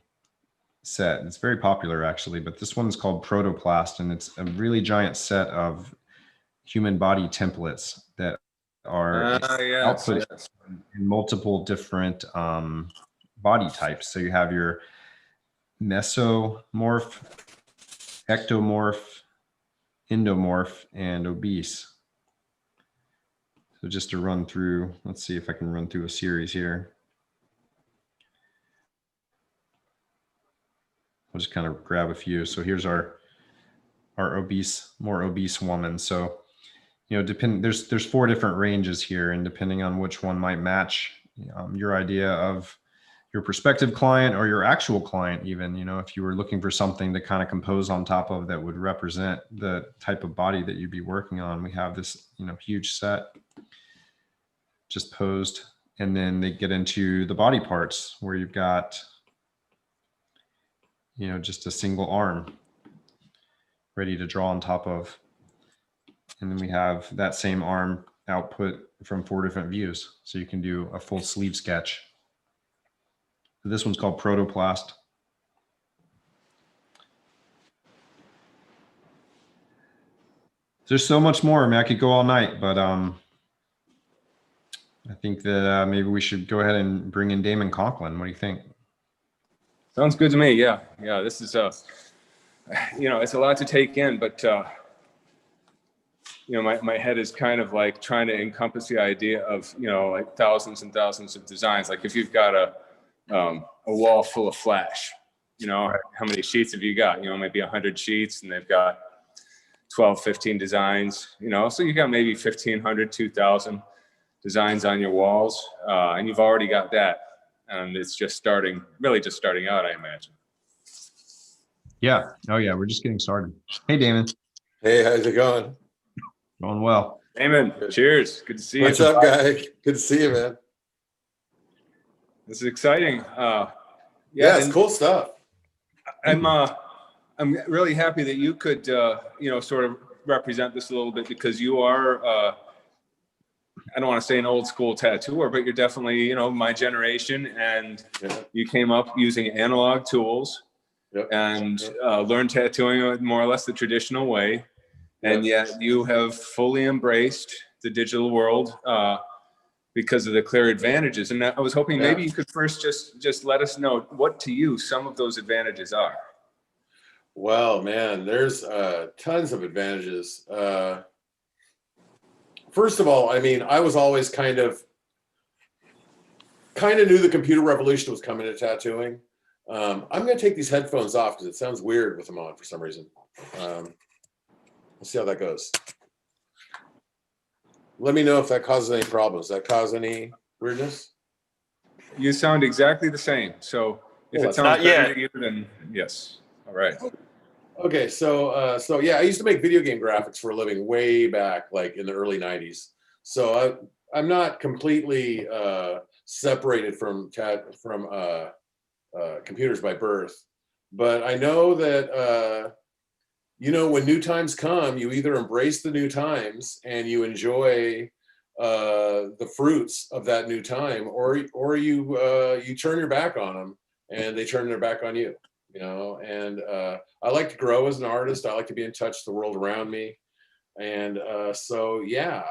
[SPEAKER 2] set. It's very popular actually, but this one's called Protoplast, and it's a really giant set of human body templates that are output in multiple different body types. So you have your mesomorph, ectomorph, endomorph, and obese. So just to run through, let's see if I can run through a series here. I'll just kind of grab a few. So here's our obese, more obese woman. So, you know, there's 4 different ranges here, and depending on which one might match your idea of your prospective client or your actual client even, if you were looking for something to kind of compose on top of that would represent the type of body that you'd be working on. We have this, huge set just posed, and then they get into the body parts where you've got, just a single arm ready to draw on top of. And then we have that same arm output from 4 different views. So you can do a full sleeve sketch. This one's called Protoplast. There's so much more. I mean, I could go all night, but I think that maybe we should go ahead and bring in Damon Conklin. What do you think?
[SPEAKER 3] Sounds good to me. Yeah. This is it's a lot to take in, but my head is kind of like trying to encompass the idea of like thousands and thousands of designs. Like if you've got a wall full of flash,
[SPEAKER 2] Right.
[SPEAKER 3] How many sheets have you got? Maybe 100 sheets, and they've got 12, 15 designs, so you got maybe 1,500, 2,000 designs on your walls, and you've already got that, and it's really just starting out, I imagine.
[SPEAKER 2] Yeah. Oh yeah. We're just getting started. Hey, Damon.
[SPEAKER 4] Hey, how's it going?
[SPEAKER 2] Going well.
[SPEAKER 3] Damon, cheers. Good to see you.
[SPEAKER 4] What's up, guy? Good to see you, man.
[SPEAKER 3] This is exciting.
[SPEAKER 4] Yeah, it's cool stuff.
[SPEAKER 3] I'm really happy that you could, sort of represent this a little bit, because you are, I don't want to say an old school tattooer, but you're definitely, my generation, and you came up using analog tools and learned tattooing more or less the traditional way. And yet you have fully embraced the digital world because of the clear advantages. And I was hoping maybe you could first just let us know what to you some of those advantages are.
[SPEAKER 4] Well, man, there's tons of advantages. First of all, I mean, I was always kind of knew the computer revolution was coming to tattooing. I'm going to take these headphones off because it sounds weird with them on for some reason. We'll see how that goes. Let me know if that causes any problems. Does that cause any weirdness?
[SPEAKER 3] You sound exactly the same. So if it sounds better to you, then yes. All right.
[SPEAKER 4] Okay, so yeah, I used to make video game graphics for a living way back, like in the early 90s. So I'm not completely separated from computers by birth, but I know that when new times come, you either embrace the new times and you enjoy the fruits of that new time, or you turn your back on them and they turn their back on you. And I like to grow as an artist. I like to be in touch with the world around me. And so, yeah,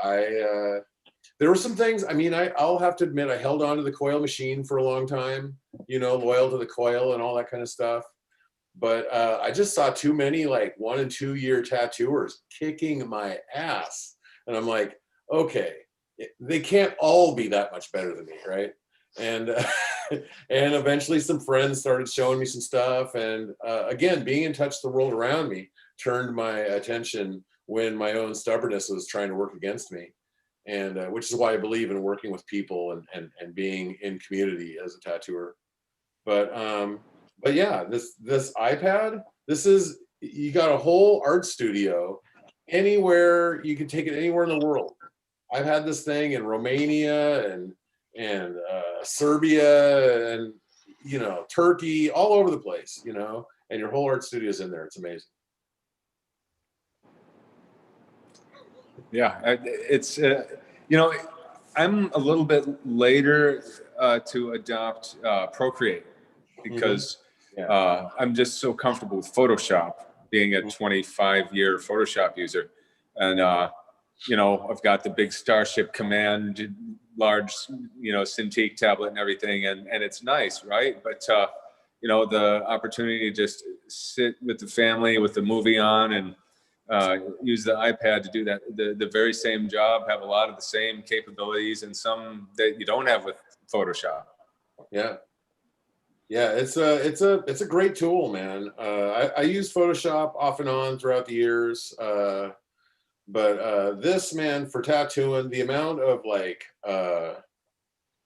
[SPEAKER 4] there were some things, I mean, I'll have to admit, I held on to the coil machine for a long time, loyal to the coil and all that kind of stuff. But I just saw too many like 1 and 2 year tattooers kicking my ass. And I'm like, okay, they can't all be that much better than me, right? And and eventually some friends started showing me some stuff. And again, being in touch with the world around me turned my attention when my own stubbornness was trying to work against me. And which is why I believe in working with people and being in community as a tattooer. But yeah, this iPad, you got a whole art studio anywhere. You can take it anywhere in the world. I've had this thing in Romania and Serbia and Turkey, all over the place, and your whole art studio is in there. It's amazing.
[SPEAKER 3] Yeah, it's I'm a little bit later to adopt Procreate because I'm just so comfortable with Photoshop, being a 25-year Photoshop user. And, I've got the big Starship Command, large, Cintiq tablet and everything. And it's nice, right? But, the opportunity to just sit with the family with the movie on and use the iPad to do that, the very same job, have a lot of the same capabilities and some that you don't have with Photoshop.
[SPEAKER 4] Yeah. Yeah, it's a great tool, man. I use Photoshop off and on throughout the years, but this, man, for tattooing, the amount of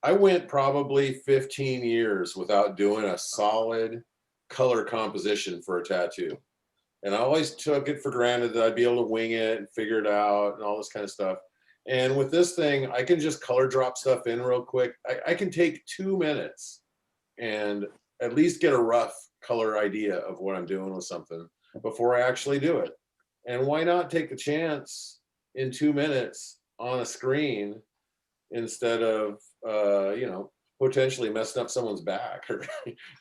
[SPEAKER 4] I went probably 15 years without doing a solid color composition for a tattoo. And I always took it for granted that I'd be able to wing it and figure it out and all this kind of stuff. And with this thing, I can just color drop stuff in real quick. I can take 2 minutes and at least get a rough color idea of what I'm doing with something before I actually do it. And why not take a chance in 2 minutes on a screen instead of, potentially messing up someone's back or,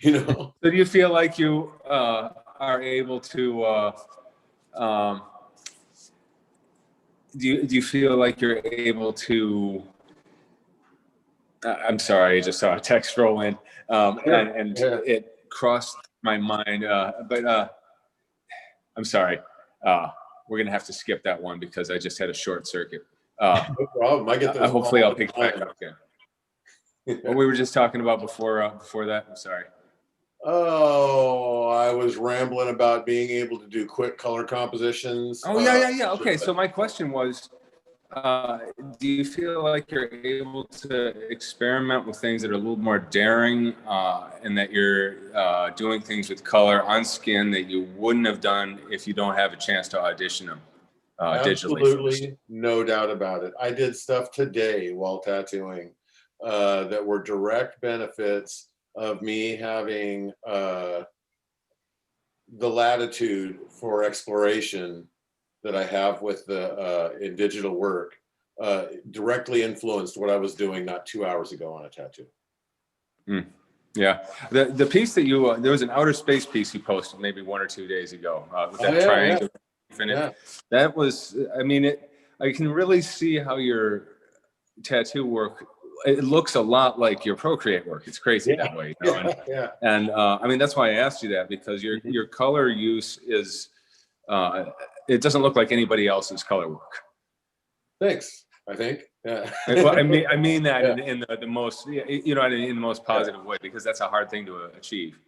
[SPEAKER 3] So do you feel like you are able to, do you feel like you're able to, I'm sorry, I just saw a text roll in, and it crossed my mind, but I'm sorry. We're going to have to skip that one because I just had a short circuit.
[SPEAKER 4] No problem. I get those.
[SPEAKER 3] Hopefully I'll pick it back up again. What we were just talking about before that, I'm sorry.
[SPEAKER 4] Oh, I was rambling about being able to do quick color compositions.
[SPEAKER 3] Oh, yeah. Okay, so my question was, do you feel like you're able to experiment with things that are a little more daring, and that you're doing things with color on skin that you wouldn't have done if you don't have a chance to audition them digitally?
[SPEAKER 4] Absolutely, no doubt about it. I did stuff today while tattooing that were direct benefits of me having the latitude for exploration that I have with the in digital work directly influenced what I was doing not 2 hours ago on a tattoo.
[SPEAKER 3] Yeah, the piece that you there was an outer space piece you posted maybe 1 or 2 days ago with that triangle finish.
[SPEAKER 4] Yeah.
[SPEAKER 3] That was, I mean, I can really see how your tattoo work, it looks a lot like your Procreate work. It's crazy that way. You know? And I mean, that's why I asked you that, because your color use is, it doesn't look like anybody else's color work.
[SPEAKER 4] Thanks, I think. Yeah.
[SPEAKER 3] Well, I mean that in the most, in the most positive way, because that's a hard thing to achieve.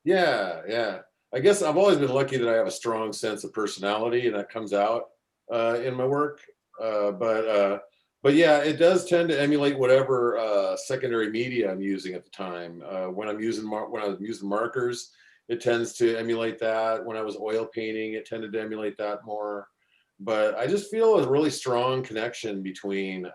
[SPEAKER 4] Yeah. I guess I've always been lucky that I have a strong sense of personality, and that comes out in my work. But yeah, it does tend to emulate whatever secondary media I'm using at the time. When I was using markers, it tends to emulate that. When I was oil painting, it tended to emulate that more. But I just feel a really strong connection between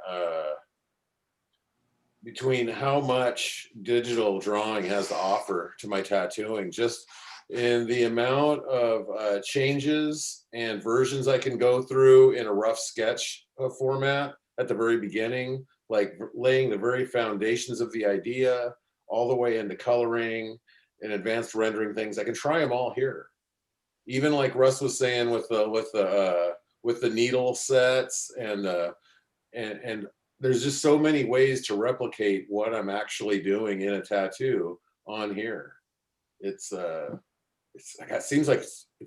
[SPEAKER 4] how much digital drawing has to offer to my tattooing, just in the amount of changes and versions I can go through in a rough sketch format at the very beginning, like laying the very foundations of the idea all the way into coloring and advanced rendering things. I can try them all here. Even like Russ was saying with the needle sets and there's just so many ways to replicate what I'm actually doing in a tattoo on here. It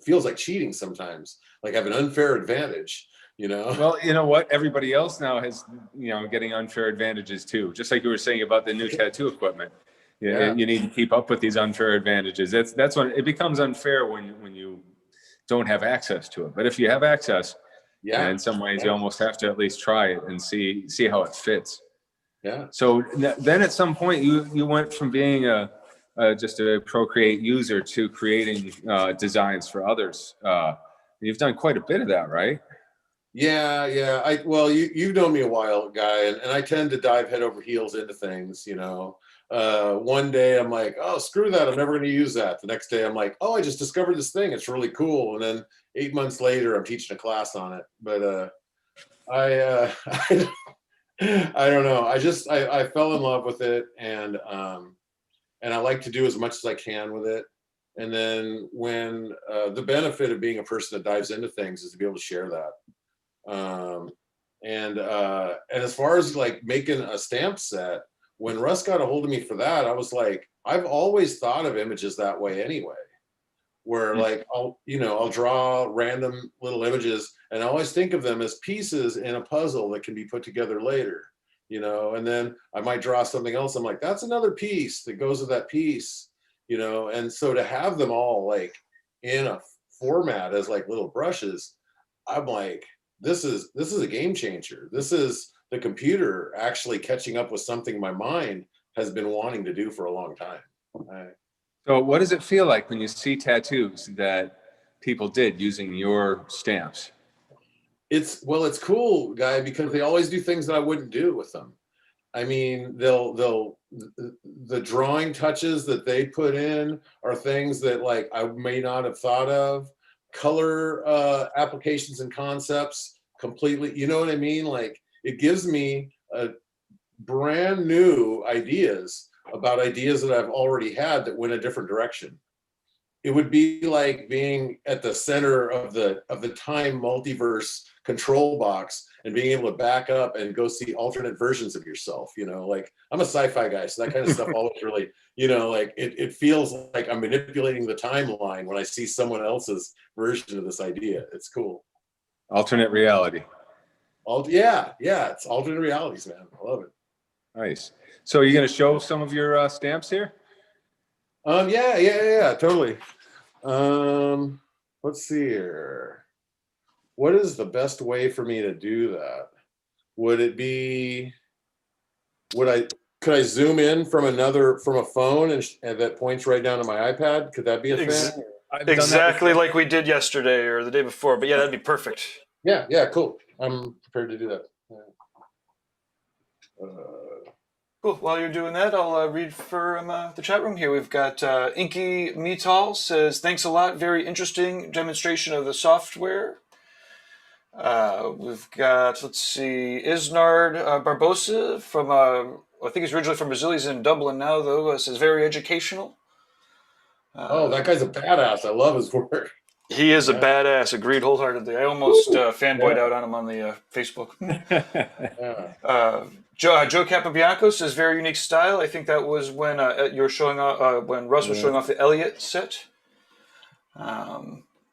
[SPEAKER 4] feels like cheating sometimes, like I have an unfair advantage,
[SPEAKER 3] Well, you know what? Everybody else now has, getting unfair advantages too. Just like you were saying about the new tattoo equipment. You need to keep up with these unfair advantages. That's when it becomes unfair, when you don't have access to it. But if you have access, in some ways you almost have to at least try it and see how it fits.
[SPEAKER 4] Yeah.
[SPEAKER 3] So then at some point you went from being just a Procreate user to creating designs for others. You've done quite a bit of that, right?
[SPEAKER 4] Yeah. You've known me a while, Guy, and I tend to dive head over heels into things. One day I'm like, oh, screw that, I'm never going to use that. The next day I'm like, oh, I just discovered this thing, it's really cool. And then 8 months later I'm teaching a class on it. But I don't know. I fell in love with it, and I like to do as much as I can with it. And then when the benefit of being a person that dives into things is to be able to share that. And as far as like making a stamp set, when Russ got a hold of me for that, I was like, I've always thought of images that way anyway, where like I'll draw random little images, and I always think of them as pieces in a puzzle that can be put together later, and then I might draw something else. I'm like, that's another piece that goes with that piece, and so to have them all like in a format as like little brushes, I'm like, this is a game changer. This is the computer actually catching up with something my mind has been wanting to do for a long time.
[SPEAKER 3] So what does it feel like when you see tattoos that people did using your stamps?
[SPEAKER 4] It's cool, Guy, because they always do things that I wouldn't do with them. I mean, the drawing touches that they put in are things that like I may not have thought of. Color applications and concepts completely, you know what I mean? Like it gives me a brand new ideas about ideas that I've already had that went a different direction. It would be like being at the center of the time multiverse control box and being able to back up and go see alternate versions of yourself. You know, like I'm a sci-fi guy, so that kind of stuff always really, you know, like it feels like I'm manipulating the timeline when I see someone else's version of this idea. It's cool.
[SPEAKER 3] Alternate reality.
[SPEAKER 4] Yeah, it's alternate realities, man. I love it.
[SPEAKER 3] Nice. So are you going to show some of your stamps here?
[SPEAKER 4] Yeah, totally. Let's see here. What is the best way for me to do that? Would it be, could I zoom in from a phone and that points right down to my iPad? Could that be a thing?
[SPEAKER 1] Exactly like we did yesterday or the day before, but yeah, that'd be perfect.
[SPEAKER 4] Yeah, cool. I'm prepared to do that.
[SPEAKER 1] Cool. While you're doing that, I'll read from the chat room here. We've got Inky Metal says, thanks a lot. Very interesting demonstration of the software. We've got, let's see, Isnard Barbosa from, I think he's originally from Brazil. He's in Dublin now, though. Says, very educational.
[SPEAKER 4] That guy's a badass. I love his work.
[SPEAKER 1] He is a badass. Agreed wholeheartedly. I almost fanboyed out on him on the Facebook. Joe Capobianco says, very unique style. I think that was when you were showing off, when Russ was showing off the Elliott set.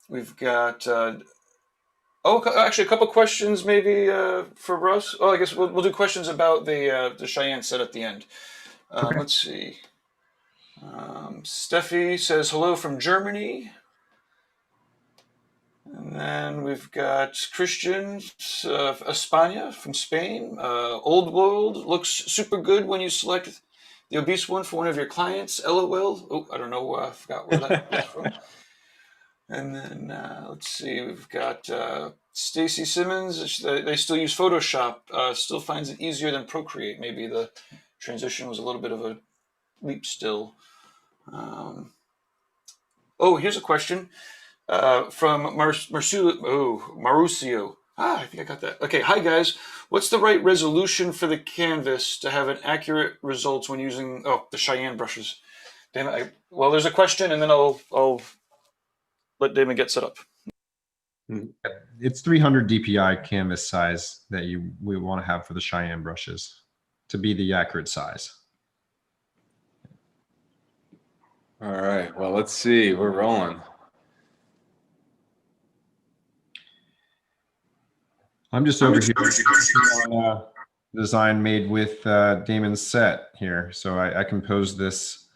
[SPEAKER 1] We've got, actually a couple questions maybe for Russ. Oh, I guess we'll do questions about the Cheyenne set at the end. Okay. Let's see. Steffi says, hello from Germany. And then we've got Christian España from Spain. Old World looks super good when you select the obese one for one of your clients. LOL. Oh, I don't know. I forgot where that was from. And then let's see. We've got Stacy Simmons. They still use Photoshop. Still finds it easier than Procreate. Maybe the transition was a little bit of a leap still. Here's a question. From Mauricio. I think I got that. Okay, hi guys. What's the right resolution for the canvas to have an accurate results when using the Cheyenne brushes? Damon, there's a question, and then I'll let Damon get set up.
[SPEAKER 2] It's 300 DPI canvas size that we want to have for the Cheyenne brushes to be the accurate size.
[SPEAKER 3] All right. Well, let's see. We're rolling.
[SPEAKER 2] I'm just over here on design made with Damon's set here. So I composed this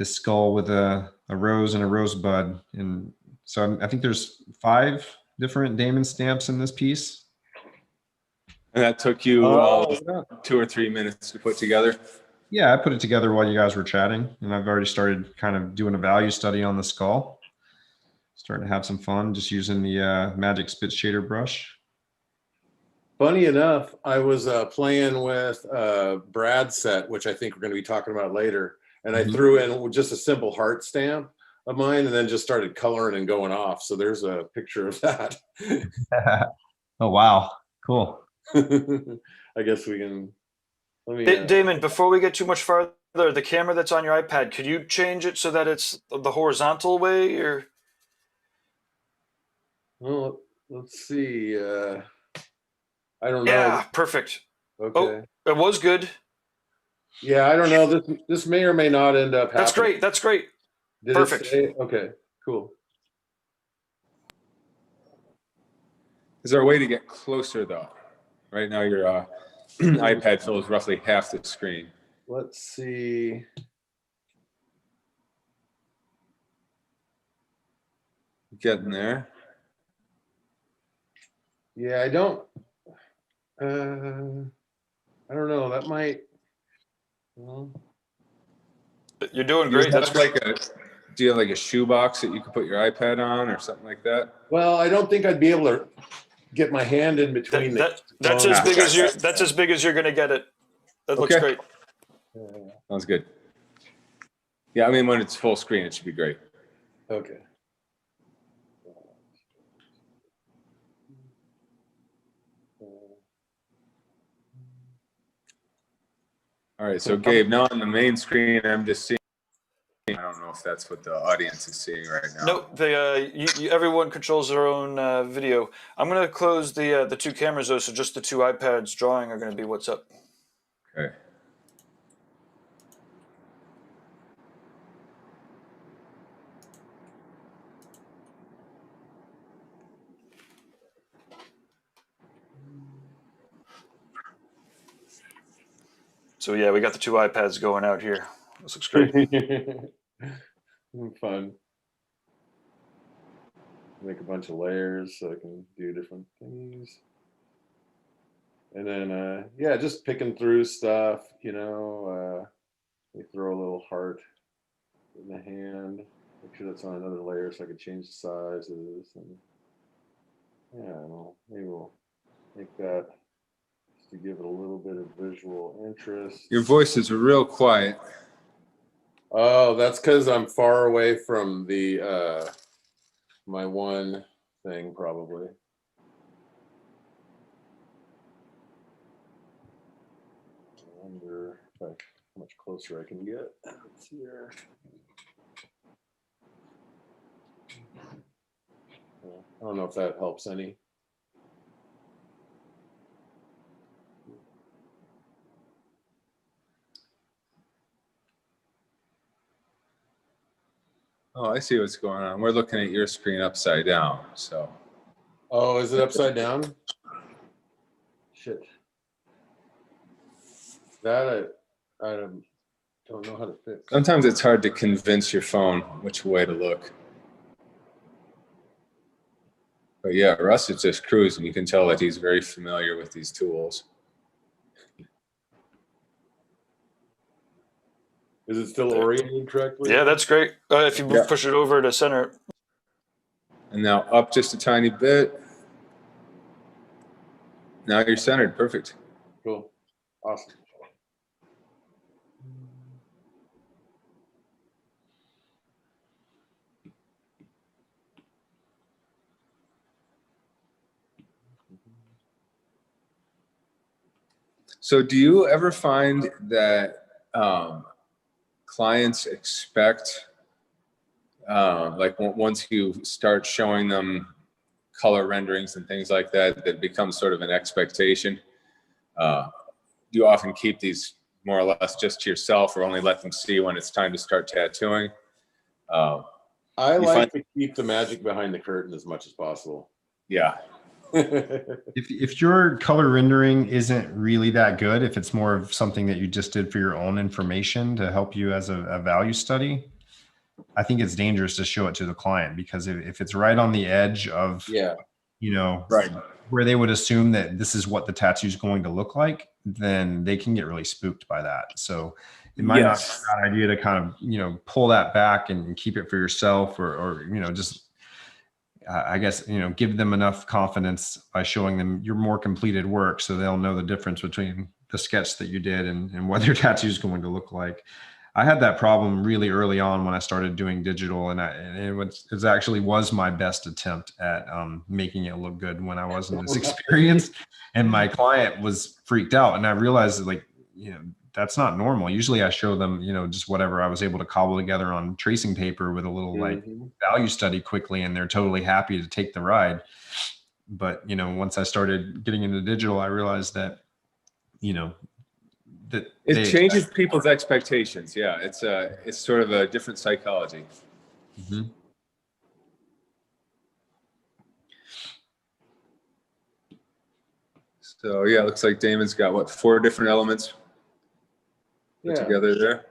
[SPEAKER 2] skull with a rose and a rosebud. And so I think there's 5 different Damon stamps in this piece.
[SPEAKER 3] And that took you 2 or 3 minutes to put together?
[SPEAKER 2] Yeah, I put it together while you guys were chatting. And I've already started kind of doing a value study on the skull. Starting to have some fun just using the Magic Spit Shader brush.
[SPEAKER 4] Funny enough, I was playing with Brad's set, which I think we're going to be talking about later, and I threw in just a simple heart stamp of mine, and then just started coloring and going off. So there's a picture of that.
[SPEAKER 2] Oh wow, cool.
[SPEAKER 4] I guess we can. Let me.
[SPEAKER 1] Damon, before we get too much farther, the camera that's on your iPad, could you change it so that it's the horizontal way, or?
[SPEAKER 4] Well, let's see. I don't know.
[SPEAKER 1] Yeah, perfect.
[SPEAKER 4] Okay.
[SPEAKER 1] Oh, it was good.
[SPEAKER 4] Yeah, I don't know. This may or may not end up happening.
[SPEAKER 1] That's great. That's great.
[SPEAKER 4] Did
[SPEAKER 1] perfect.
[SPEAKER 4] It say? Okay, cool.
[SPEAKER 3] Is there a way to get closer though? Right now your iPad fills roughly half the screen.
[SPEAKER 4] Let's see.
[SPEAKER 3] Getting there.
[SPEAKER 4] Yeah, I I don't know. That might. Well,
[SPEAKER 1] You're doing
[SPEAKER 3] Do you
[SPEAKER 1] great. That's
[SPEAKER 3] have
[SPEAKER 1] great.
[SPEAKER 3] do you have like a shoebox that you could put your iPad on or something like that?
[SPEAKER 4] well, I don't think I'd be able to get my hand in between
[SPEAKER 1] That's
[SPEAKER 4] the
[SPEAKER 1] as
[SPEAKER 3] Ah,
[SPEAKER 1] big as
[SPEAKER 3] gotcha.
[SPEAKER 1] that's as big as you're gonna get it. That looks
[SPEAKER 3] Okay.
[SPEAKER 1] great.
[SPEAKER 3] Sounds good. Yeah, I mean, when it's full screen, it should be great.
[SPEAKER 4] Okay.
[SPEAKER 3] All right, so Gabe, now on the main screen, I'm just seeing, I don't know if that's what the audience is seeing right now.
[SPEAKER 1] No, everyone controls their own video. I'm gonna close the two cameras though, so just the two iPads drawing are gonna be what's up.
[SPEAKER 3] Okay.
[SPEAKER 1] So yeah, we got the two iPads going out here. This looks great.
[SPEAKER 4] Fun. Make a bunch of layers so I can do different things. And then, yeah, just picking through stuff, you know, we throw a little heart in the hand, make sure that's on another layer so I can change the sizes. And yeah, maybe we'll make that just to give it a little bit of visual interest.
[SPEAKER 3] Your voice is real quiet.
[SPEAKER 4] Oh, that's because I'm far away from the my one thing, probably. I wonder how much closer I can get. Let's see here. I don't know if that helps any.
[SPEAKER 3] Oh, I see what's going on. We're looking at your screen upside down, so.
[SPEAKER 4] Oh, is it upside down? Shit. That I don't know how to fix.
[SPEAKER 3] Sometimes it's hard to convince your phone which way to look. But yeah, Russ is just cruising. You can tell that he's very familiar with these tools.
[SPEAKER 4] Is it still oriented correctly?
[SPEAKER 1] Yeah, that's great. If you
[SPEAKER 3] Yeah.
[SPEAKER 1] push it over to center.
[SPEAKER 3] And now up just a tiny bit. Now you're centered, perfect.
[SPEAKER 4] Cool. Awesome.
[SPEAKER 3] So do you ever find that clients expect, like once you start showing them color renderings and things like that, that becomes sort of an expectation? Do you often keep these more or less just to yourself, or only let them see when it's time to start tattooing?
[SPEAKER 4] I like to keep the magic behind the curtain as much as possible.
[SPEAKER 3] Yeah.
[SPEAKER 2] If your color rendering isn't really that good, if it's more of something that you just did for your own information to help you as a value study, I think it's dangerous to show it to the client, because if it's right on the edge of,
[SPEAKER 4] Yeah.
[SPEAKER 2] you know,
[SPEAKER 3] Right.
[SPEAKER 2] where they would assume that this is what the tattoo is going to look like, then they can get really spooked by that. So it might not be a bad idea to kind of, you know, pull that back and keep it for yourself, or you know, just I guess, you know, give them enough confidence by showing them your more completed work, so they'll know the difference between the sketch that you did and what their tattoo is going to look like. I had that problem really early on when I started doing digital, and it actually was my best attempt at making it look good when I wasn't as experienced, and my client was freaked out, and I realized that, like, you know, that's not normal. Usually I show them, you know, just whatever I was able to cobble together on tracing paper with a little like value study quickly, and they're totally happy to take the ride. But, you know, once I started getting into digital, I realized that, you know, that
[SPEAKER 3] It changes people's expectations. Yeah, it's sort of a different psychology.
[SPEAKER 2] Mm-hmm.
[SPEAKER 3] So yeah, it looks like Damon's got what, 4 different elements put together there.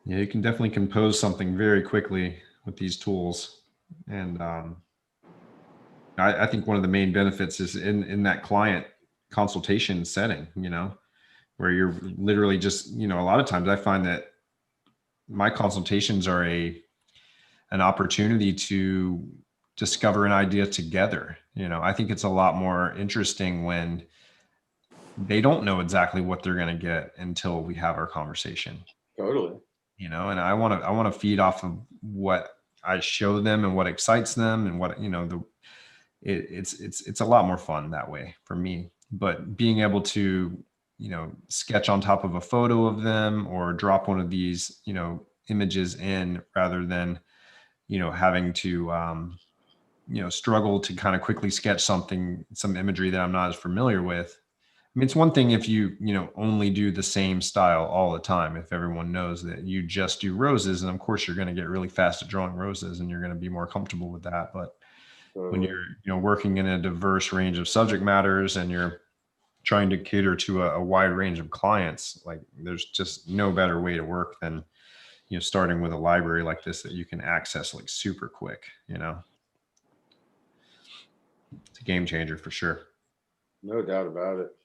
[SPEAKER 2] Yeah, you can definitely compose something very quickly with these tools. And I think one of the main benefits is in that client consultation setting, you know, where you're literally just, you know, a lot of times I find that my consultations are an opportunity to discover an idea together. You know, I think it's a lot more interesting when they don't know exactly what they're going to get until we have our conversation.
[SPEAKER 4] Totally.
[SPEAKER 2] You know, and I want to feed off of what I show them and what excites them and what, you know, it's a lot more fun that way for me. But being able to, you know, sketch on top of a photo of them or drop one of these, you know, images in rather than, you know, having to, you know, struggle to kind of quickly sketch some imagery that I'm not as familiar with. I mean, it's one thing if you know, only do the same style all the time, if everyone knows that you just do roses, and of course you're going to get really fast at drawing roses and you're going to be more comfortable with that. But when you're, you know, working in a diverse range of subject matters and you're trying to cater to a wide range of clients, like there's just no better way to work than, you know, starting with a library like this that you can access like super quick, you know. It's a game changer for sure.
[SPEAKER 4] No doubt about it.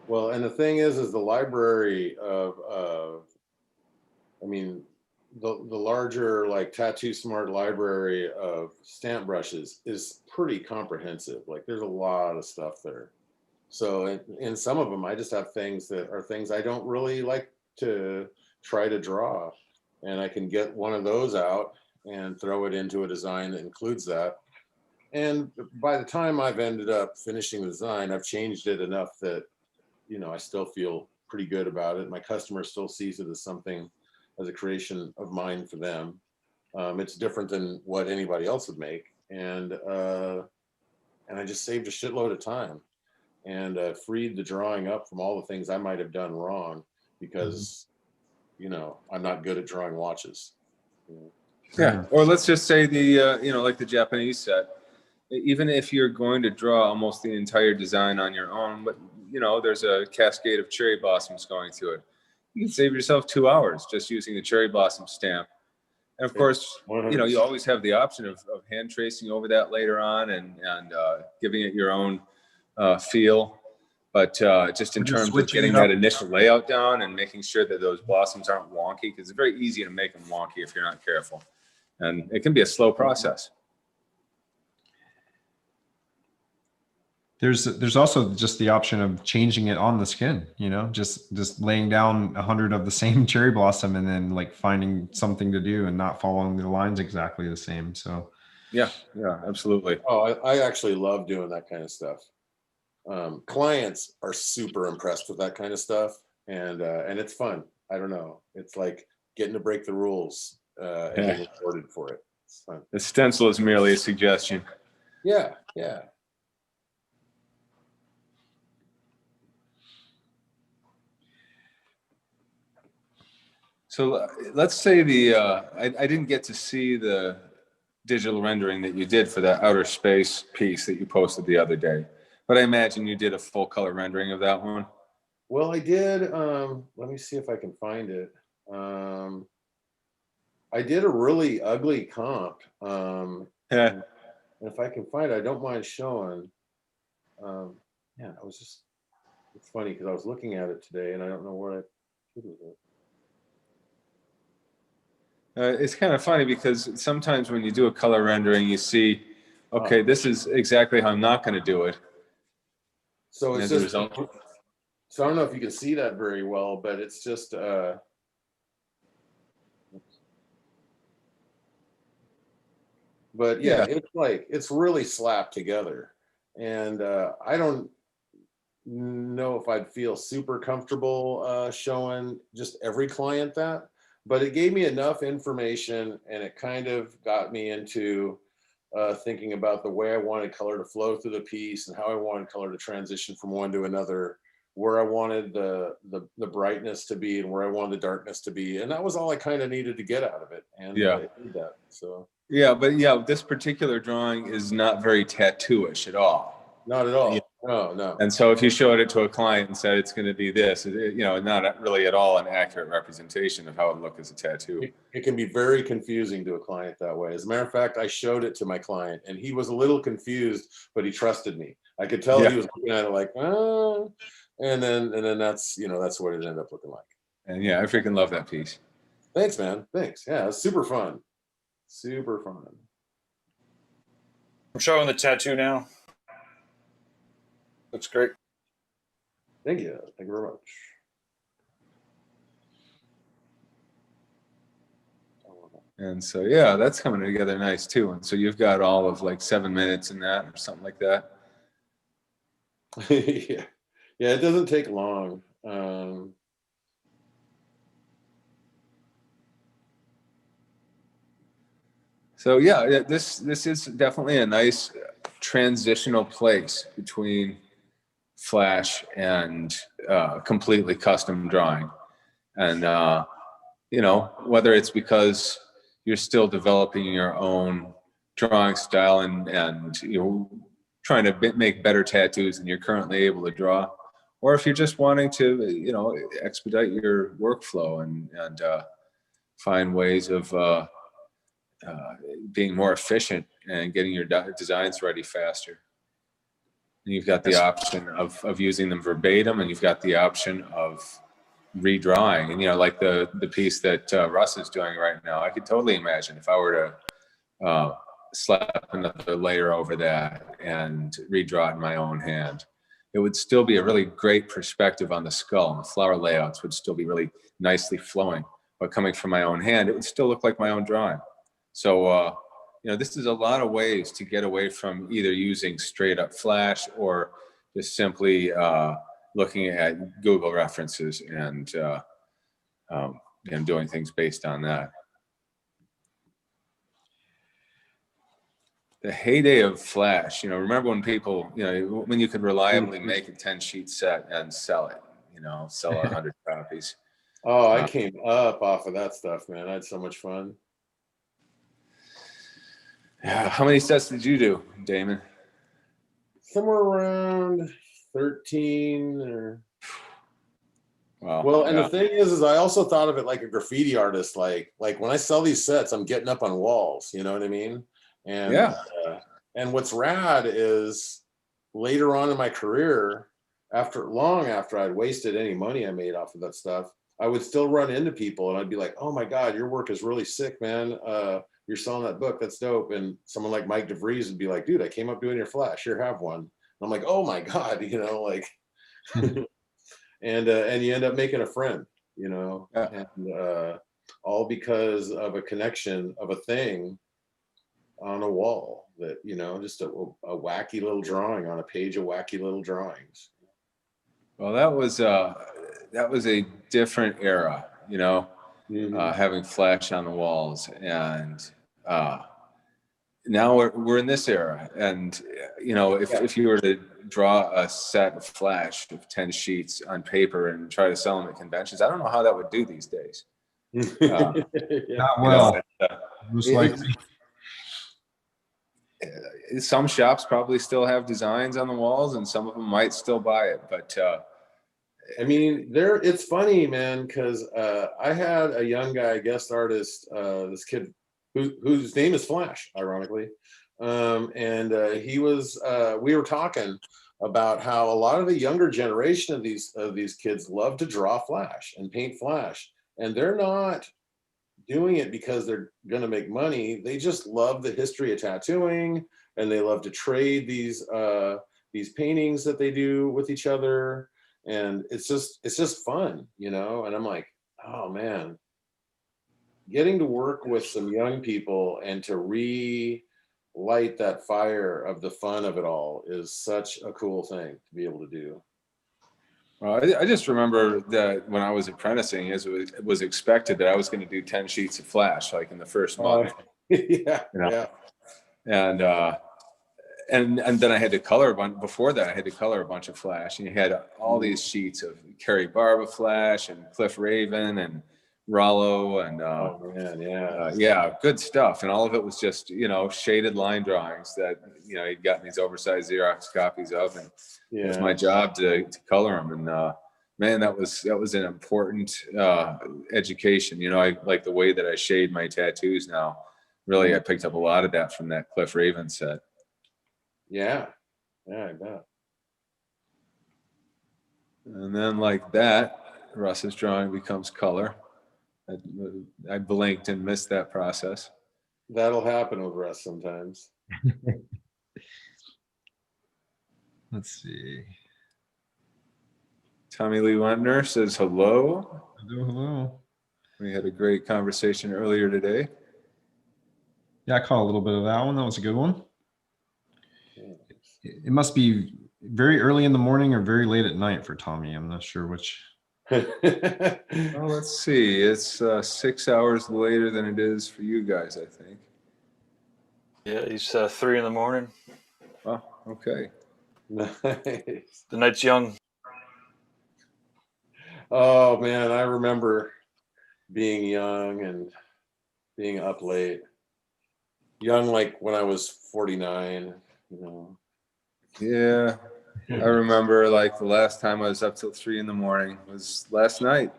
[SPEAKER 4] Well, and the thing is the library of I mean, the larger like Tattoo Smart library of stamp brushes is pretty comprehensive. Like there's a lot of stuff there. So in some of them, I just have things that are things I don't really like to try to draw. And I can get one of those out and throw it into a design that includes that. And by the time I've ended up finishing the design, I've changed it enough that, you know, I still feel pretty good about it. My customer still sees it as something, as a creation of mine for them. It's different than what anybody else would make. And I just saved a shitload of time and freed the drawing up from all the things I might have done wrong because, you know, I'm not good at drawing watches.
[SPEAKER 3] Yeah, or let's just say the, you know, like the Japanese set, even if you're going to draw almost the entire design on your own, but, you know, there's a cascade of cherry blossoms going through it. You can save yourself 2 hours just using the cherry blossom stamp. And of course,
[SPEAKER 4] 100%.
[SPEAKER 3] you know, you always have the option of hand tracing over that later on and giving it your own feel. But just in terms of getting that initial layout down and making sure that those blossoms aren't wonky, because it's very easy to make them wonky if you're not careful. And it can be a slow process.
[SPEAKER 2] There's also just the option of changing it on the skin, you know, just laying down 100 of the same cherry blossom and then like finding something to do and not following the lines exactly the same. So
[SPEAKER 3] yeah, absolutely.
[SPEAKER 4] Oh, I actually love doing that kind of stuff. Clients are super impressed with that kind of stuff, and it's fun. I don't know. It's like getting to break the rules and getting rewarded for it. It's fun.
[SPEAKER 3] The stencil is merely a suggestion.
[SPEAKER 4] Yeah.
[SPEAKER 3] So let's say I didn't get to see the digital rendering that you did for that outer space piece that you posted the other day, but I imagine you did a full color rendering of that one.
[SPEAKER 4] Well, I did. Let me see if I can find it. I did a really ugly comp. And if I can find it, I don't mind showing. Yeah, I was just, it's funny because I was looking at it today and I don't know where I put it.
[SPEAKER 3] It's kind of funny because sometimes when you do a color rendering, you see, okay, this is exactly how I'm not going to do it.
[SPEAKER 4] So it's just, so I don't know if you can see that very well, but it's just, but yeah, it's like, it's really slapped together. And I don't know if I'd feel super comfortable showing just every client that. But it gave me enough information and it kind of got me into thinking about the way I wanted color to flow through the piece and how I wanted color to transition from one to another, where I wanted the brightness to be and where I wanted the darkness to be. And that was all I kind of needed to get out of it. And I did that. So
[SPEAKER 3] yeah, but yeah, this particular drawing is not very tattooish at all.
[SPEAKER 4] Not at all. Oh, no.
[SPEAKER 3] And so if you showed it to a client and said it's going to be this, not really at all an accurate representation of how it would look as a tattoo.
[SPEAKER 4] It can be very confusing to a client that way. As a matter of fact, I showed it to my client and he was a little confused, but he trusted me. I could tell he was looking at it like, and then that's, that's what it ended up looking like.
[SPEAKER 3] And yeah, I freaking love that piece.
[SPEAKER 4] Thanks, man. Thanks. Yeah, it's super fun. Super fun.
[SPEAKER 1] I'm showing the tattoo now. Looks great.
[SPEAKER 4] Thank you. Thank you very much.
[SPEAKER 3] And so, yeah, that's coming together nice too. And so you've got all of like 7 minutes in that or something like that.
[SPEAKER 4] Yeah. Yeah, it doesn't take long.
[SPEAKER 3] So yeah, this is definitely a nice transitional place between Flash and completely custom drawing. And whether it's because you're still developing your own drawing style and you're trying to make better tattoos than you're currently able to draw, or if you're just wanting to expedite your workflow and find ways of being more efficient and getting your designs ready faster. And you've got the option of using them verbatim, and you've got the option of redrawing. And like the piece that Russ is doing right now, I could totally imagine if I were to slap another layer over that and redraw it in my own hand, it would still be a really great perspective on the skull, and the flower layouts would still be really nicely flowing. But coming from my own hand, it would still look like my own drawing. So, this is a lot of ways to get away from either using straight up Flash or just simply looking at Google references and doing things based on that. The heyday of Flash, remember when people, when you could reliably make a 10-sheet set and sell it, sell 100 copies.
[SPEAKER 4] Oh, I came up off of that stuff, man. I had so much fun.
[SPEAKER 3] Yeah. How many sets did you do, Damon?
[SPEAKER 4] Somewhere around 13 or.
[SPEAKER 3] Wow.
[SPEAKER 4] Well, and the thing is I also thought of it like a graffiti artist. Like when I sell these sets, I'm getting up on walls. You know what I mean? And and what's rad is later on in my career, long after I'd wasted any money I made off of that stuff, I would still run into people and I'd be like, "Oh my God, your work is really sick, man. You're selling that book. That's dope." And someone like Mike DeVries would be like, "Dude, I came up doing your Flash. Here, have one." And I'm like, "Oh my God," and you end up making a friend, and all because of a connection of a thing on a wall that, just a wacky little drawing on a page of wacky little drawings.
[SPEAKER 3] Well, that was a different era, having Flash on the walls, and now we're in this era. And if you were to draw a set of Flash of 10 sheets on paper and try to sell them at conventions, I don't know how that would do these days.
[SPEAKER 2] Not well. Most likely.
[SPEAKER 3] Some shops probably still have designs on the walls, and some of them might still buy it. But
[SPEAKER 4] I mean, it's funny, man, because I had a young guy, guest artist, this kid whose name is Flash, ironically, and he was. We were talking about how a lot of the younger generation of these kids love to draw Flash and paint Flash, and they're not doing it because they're going to make money. They just love the history of tattooing, and they love to trade these paintings that they do with each other, and it's just fun, and I'm like, oh man, getting to work with some young people and to relight that fire of the fun of it all is such a cool thing to be able to do.
[SPEAKER 3] Well, I just remember that when I was apprenticing, it was expected that I was going to do 10 sheets of Flash, like in the first month.
[SPEAKER 4] Yeah.
[SPEAKER 3] And then I had to color a bunch. Before that, I had to color a bunch of Flash, and you had all these sheets of Kerry Barba Flash and Cliff Raven and
[SPEAKER 5] Rollo and
[SPEAKER 4] Oh man, yeah.
[SPEAKER 5] yeah, good stuff. And all of it was just, you know, shaded line drawings that, you know, he'd gotten these oversized Xerox copies of, and it was my job to color them. And man, that was an important education. You know, I like the way that I shade my tattoos now. Really, I picked up a lot of that from that Cliff Raven set.
[SPEAKER 4] Yeah, I bet.
[SPEAKER 5] And then like that, Russ's drawing becomes color. I blinked and missed that process.
[SPEAKER 4] That'll happen with Russ sometimes.
[SPEAKER 2] Let's see.
[SPEAKER 5] Tommy Lee Wentner says hello.
[SPEAKER 2] Hello.
[SPEAKER 5] We had a great conversation earlier today.
[SPEAKER 2] Yeah, I caught a little bit of that one. That was a good one. It must be very early in the morning or very late at night for Tommy. I'm not sure which.
[SPEAKER 5] Well, let's see. It's 6 hours later than it is for you guys, I think.
[SPEAKER 1] Yeah, he's 3 in the morning.
[SPEAKER 5] Oh, okay.
[SPEAKER 4] Nice.
[SPEAKER 1] The night's young.
[SPEAKER 4] Oh man, I remember being young and being up late. Young, like when I was 49, you know.
[SPEAKER 5] Yeah, I remember like the last time I was up till 3 in the morning was last night,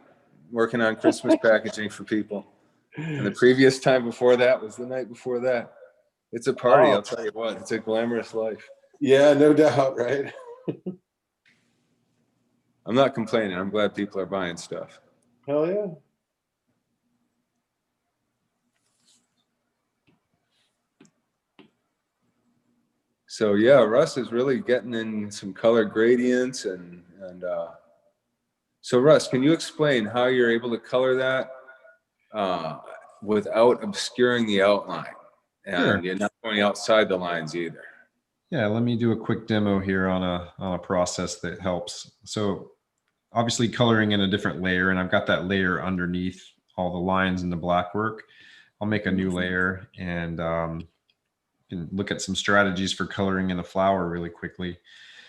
[SPEAKER 5] working on Christmas packaging for people. And the previous time before that was the night before that. It's a party, I'll tell you what. It's a glamorous life.
[SPEAKER 4] Yeah, no doubt, right?
[SPEAKER 5] I'm not complaining. I'm glad people are buying stuff.
[SPEAKER 4] Hell yeah.
[SPEAKER 5] So yeah, Russ is really getting in some color gradients and so Russ, can you explain how you're able to color that without obscuring the outline? And
[SPEAKER 2] Sure.
[SPEAKER 5] You're not going outside the lines either.
[SPEAKER 2] Yeah, let me do a quick demo here on a process that helps. So obviously coloring in a different layer, and I've got that layer underneath all the lines and the black work. I'll make a new layer and can look at some strategies for coloring in a flower really quickly.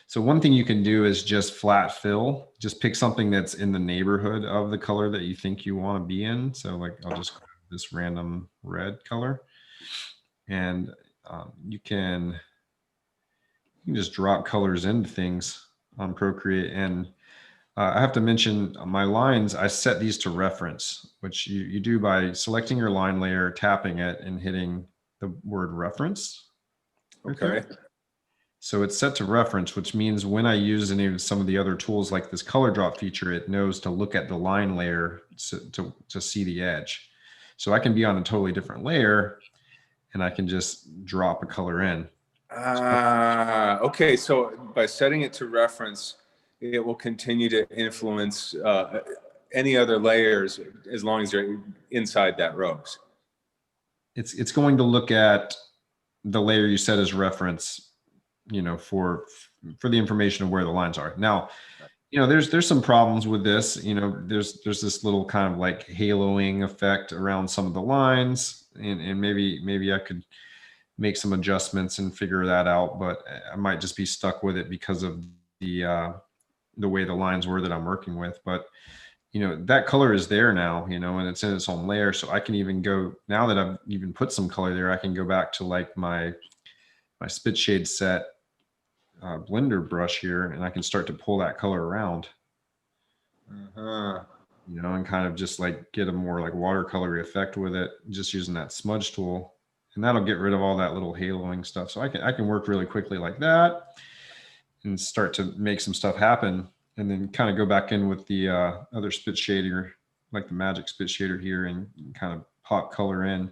[SPEAKER 2] So one thing you can do is just flat fill. Just pick something that's in the neighborhood of the color that you think you want to be in. So like I'll just grab this random red color, and you can just drop colors into things on Procreate. And I have to mention my lines, I set these to reference, which you do by selecting your line layer, tapping it, and hitting the word reference.
[SPEAKER 5] Okay.
[SPEAKER 2] So it's set to reference, which means when I use any of some of the other tools like this color drop feature, it knows to look at the line layer to see the edge. So I can be on a totally different layer and I can just drop a color in.
[SPEAKER 5] Okay, so by setting it to reference, it will continue to influence any other layers as long as they're inside that rose.
[SPEAKER 2] It's going to look at the layer you set as reference, you know, for the information of where the lines are. Now, you know, there's some problems with this. You know, there's this little kind of like haloing effect around some of the lines, and maybe I could make some adjustments and figure that out, but I might just be stuck with it because of the way the lines were that I'm working with. But you know, that color is there now, you know, and it's in its own layer. So I can even go, now that I've even put some color there, I can go back to like my spit shade set blender brush here, and I can start to pull that color around, you know, and kind of just like get a more like watercolory effect with it, just using that smudge tool. And that'll get rid of all that little haloing stuff. So I can work really quickly like that and start to make some stuff happen, and then kind of go back in with the other spit shader, like the magic spit shader here, and kind of pop color in.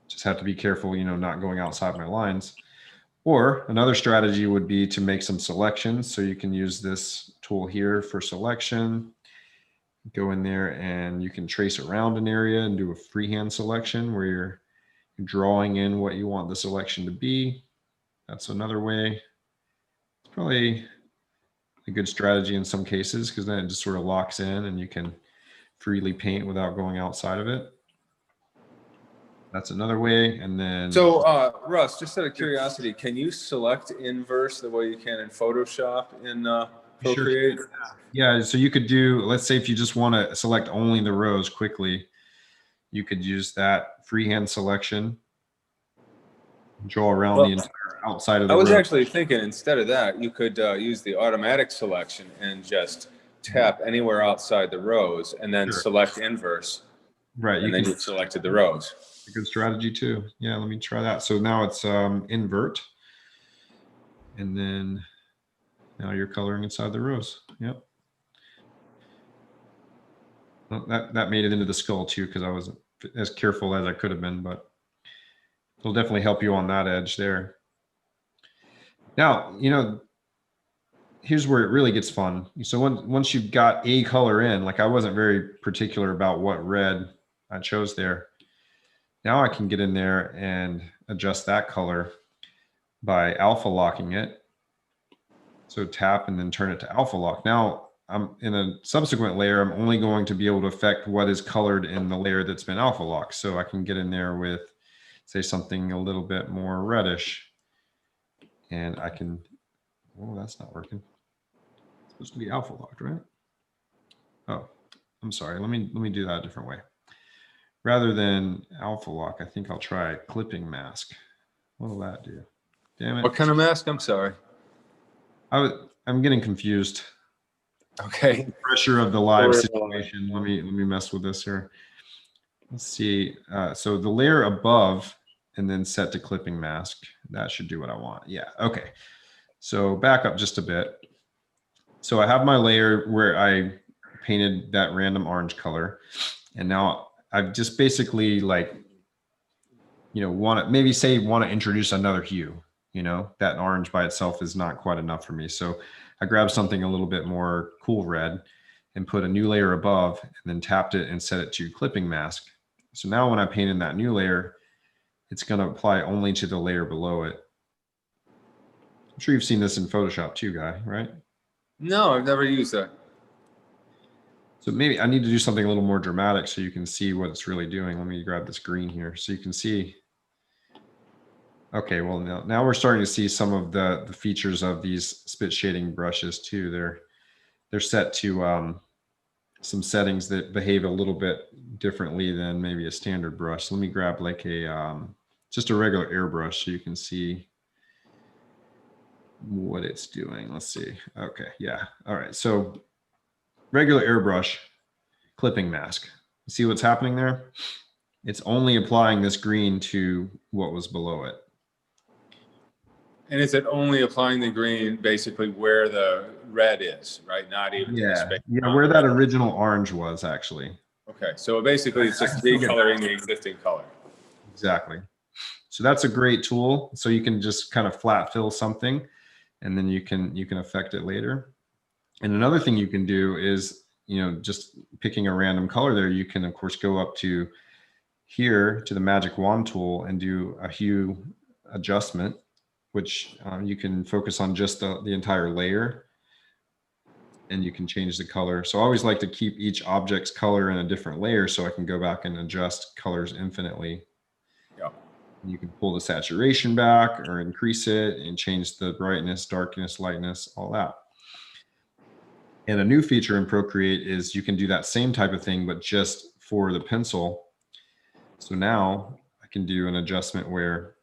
[SPEAKER 2] Just have to be careful, you know, not going outside my lines. Or another strategy would be to make some selections. So you can use this tool here for selection. Go in there and you can trace around an area and do a freehand selection where you're drawing in what you want the selection to be. That's another way. It's probably a good strategy in some cases, because then it just sort of locks in and you can freely paint without going outside of it. That's another way. And then
[SPEAKER 5] So Russ, just out of curiosity, can you select inverse the way you can in Photoshop in
[SPEAKER 2] You sure
[SPEAKER 5] Procreate?
[SPEAKER 2] can. Yeah, so you could do, let's say if you just want to select only the rows quickly, you could use that freehand selection, draw around
[SPEAKER 5] Well,
[SPEAKER 2] the entire outside of
[SPEAKER 5] I
[SPEAKER 2] the
[SPEAKER 5] was
[SPEAKER 2] row.
[SPEAKER 5] actually thinking instead of that, you could use the automatic selection and just tap anywhere outside the rows and then
[SPEAKER 2] Sure.
[SPEAKER 5] select inverse.
[SPEAKER 2] Right, you
[SPEAKER 5] And then
[SPEAKER 2] can,
[SPEAKER 5] you've selected the rows.
[SPEAKER 2] a good strategy too. Yeah, let me try that. So now it's invert. And then now you're coloring inside the rows. Yep. Well, that made it into the skull too, because I wasn't as careful as I could have been, but it'll definitely help you on that edge there. Now, you know, here's where it really gets fun. So once you've got a color in, like I wasn't very particular about what red I chose there. Now I can get in there and adjust that color by alpha locking it. So tap and then turn it to alpha lock. Now I'm in a subsequent layer, I'm only going to be able to affect what is colored in the layer that's been alpha locked. So I can get in there with, say, something a little bit more reddish. And I can, oh, that's not working. It's supposed to be alpha locked, right? Oh, I'm sorry. Let me do that a different way. Rather than alpha lock, I think I'll try clipping mask. What will that do? Damn it.
[SPEAKER 5] What kind of mask? I'm sorry.
[SPEAKER 2] I'm getting confused.
[SPEAKER 5] Okay.
[SPEAKER 2] Pressure of the live situation. Let me mess with this here. Let's see. So the layer above and then set to clipping mask. That should do what I want. Yeah. Okay. So back up just a bit. So I have my layer where I painted that random orange color. And now I've just basically, like, you know, want to introduce another hue. You know, that orange by itself is not quite enough for me. So I grabbed something a little bit more cool red and put a new layer above and then tapped it and set it to clipping mask. So now when I paint in that new layer, it's going to apply only to the layer below it. I'm sure you've seen this in Photoshop too, Guy, right?
[SPEAKER 5] No, I've never used that.
[SPEAKER 2] So maybe I need to do something a little more dramatic so you can see what it's really doing. Let me grab this green here so you can see. Okay, well, now we're starting to see some of the features of these spit shading brushes too. They're set to some settings that behave a little bit differently than maybe a standard brush. So let me grab like a just a regular airbrush so you can see what it's doing. Let's see. Okay, yeah. All right, so regular airbrush, clipping mask. You see what's happening there? It's only applying this green to what was below it.
[SPEAKER 5] And is it only applying the green basically where the red is, right? Not even in the space.
[SPEAKER 2] Yeah, where that original orange was actually.
[SPEAKER 5] Okay, so basically it's just decoloring the existing color.
[SPEAKER 2] Exactly. So that's a great tool. So you can just kind of flat fill something and then you can affect it later. And another thing you can do is, you know, just picking a random color there, you can of course go up to here to the magic wand tool and do a hue adjustment, which you can focus on just the entire layer and you can change the color. So I always like to keep each object's color in a different layer so I can go back and adjust colors infinitely.
[SPEAKER 5] Yeah.
[SPEAKER 2] You can pull the saturation back or increase it and change the brightness, darkness, lightness, all that. And a new feature in Procreate is you can do that same type of thing, but just for the pencil. So now I can do an adjustment where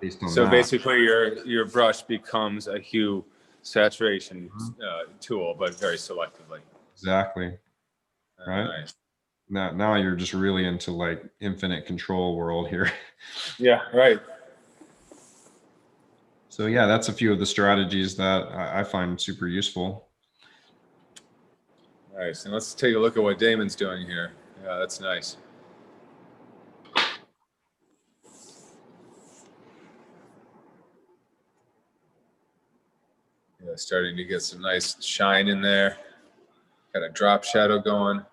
[SPEAKER 2] based on
[SPEAKER 5] so
[SPEAKER 2] that.
[SPEAKER 5] basically your brush becomes a hue saturation tool, but very selectively.
[SPEAKER 2] Exactly. Right.
[SPEAKER 5] Nice.
[SPEAKER 2] Now you're just really into like infinite control world here.
[SPEAKER 5] Yeah, right.
[SPEAKER 2] So yeah, that's a few of the strategies that I find super useful.
[SPEAKER 5] Nice. And let's take a look at what Damon's doing here. Yeah, that's nice. Yeah, starting to get some nice shine in there. Got a drop shadow going.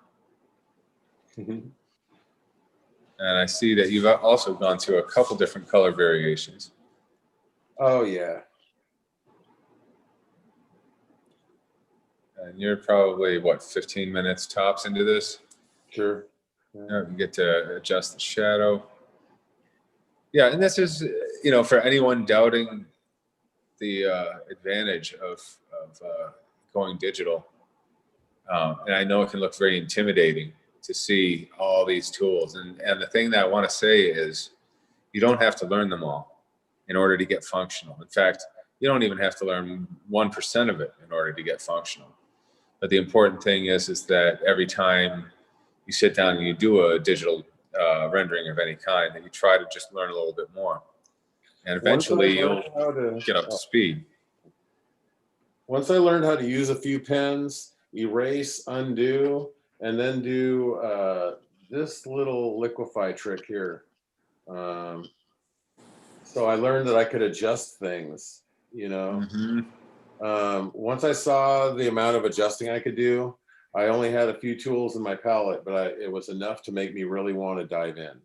[SPEAKER 5] And I see that you've also gone through a couple different color variations.
[SPEAKER 4] Oh yeah.
[SPEAKER 5] And you're probably, what, 15 minutes tops into this?
[SPEAKER 4] Sure.
[SPEAKER 5] Yeah, you get to adjust the shadow. Yeah, and this is, you know, for anyone doubting the advantage of going digital. And I know it can look very intimidating to see all these tools. And the thing that I want to say is you don't have to learn them all in order to get functional. In fact, you don't even have to learn 1% of it in order to get functional. But the important thing is that every time you sit down and you do a digital rendering of any kind, that you try to just learn a little bit more. And eventually you'll get up to speed.
[SPEAKER 4] Once I learned how to use a few pens, erase, undo, and then do this little liquefy trick here. So I learned that I could adjust things, you know. Once I saw the amount of adjusting I could do, I only had a few tools in my palette, but it was enough to make me really want to dive in.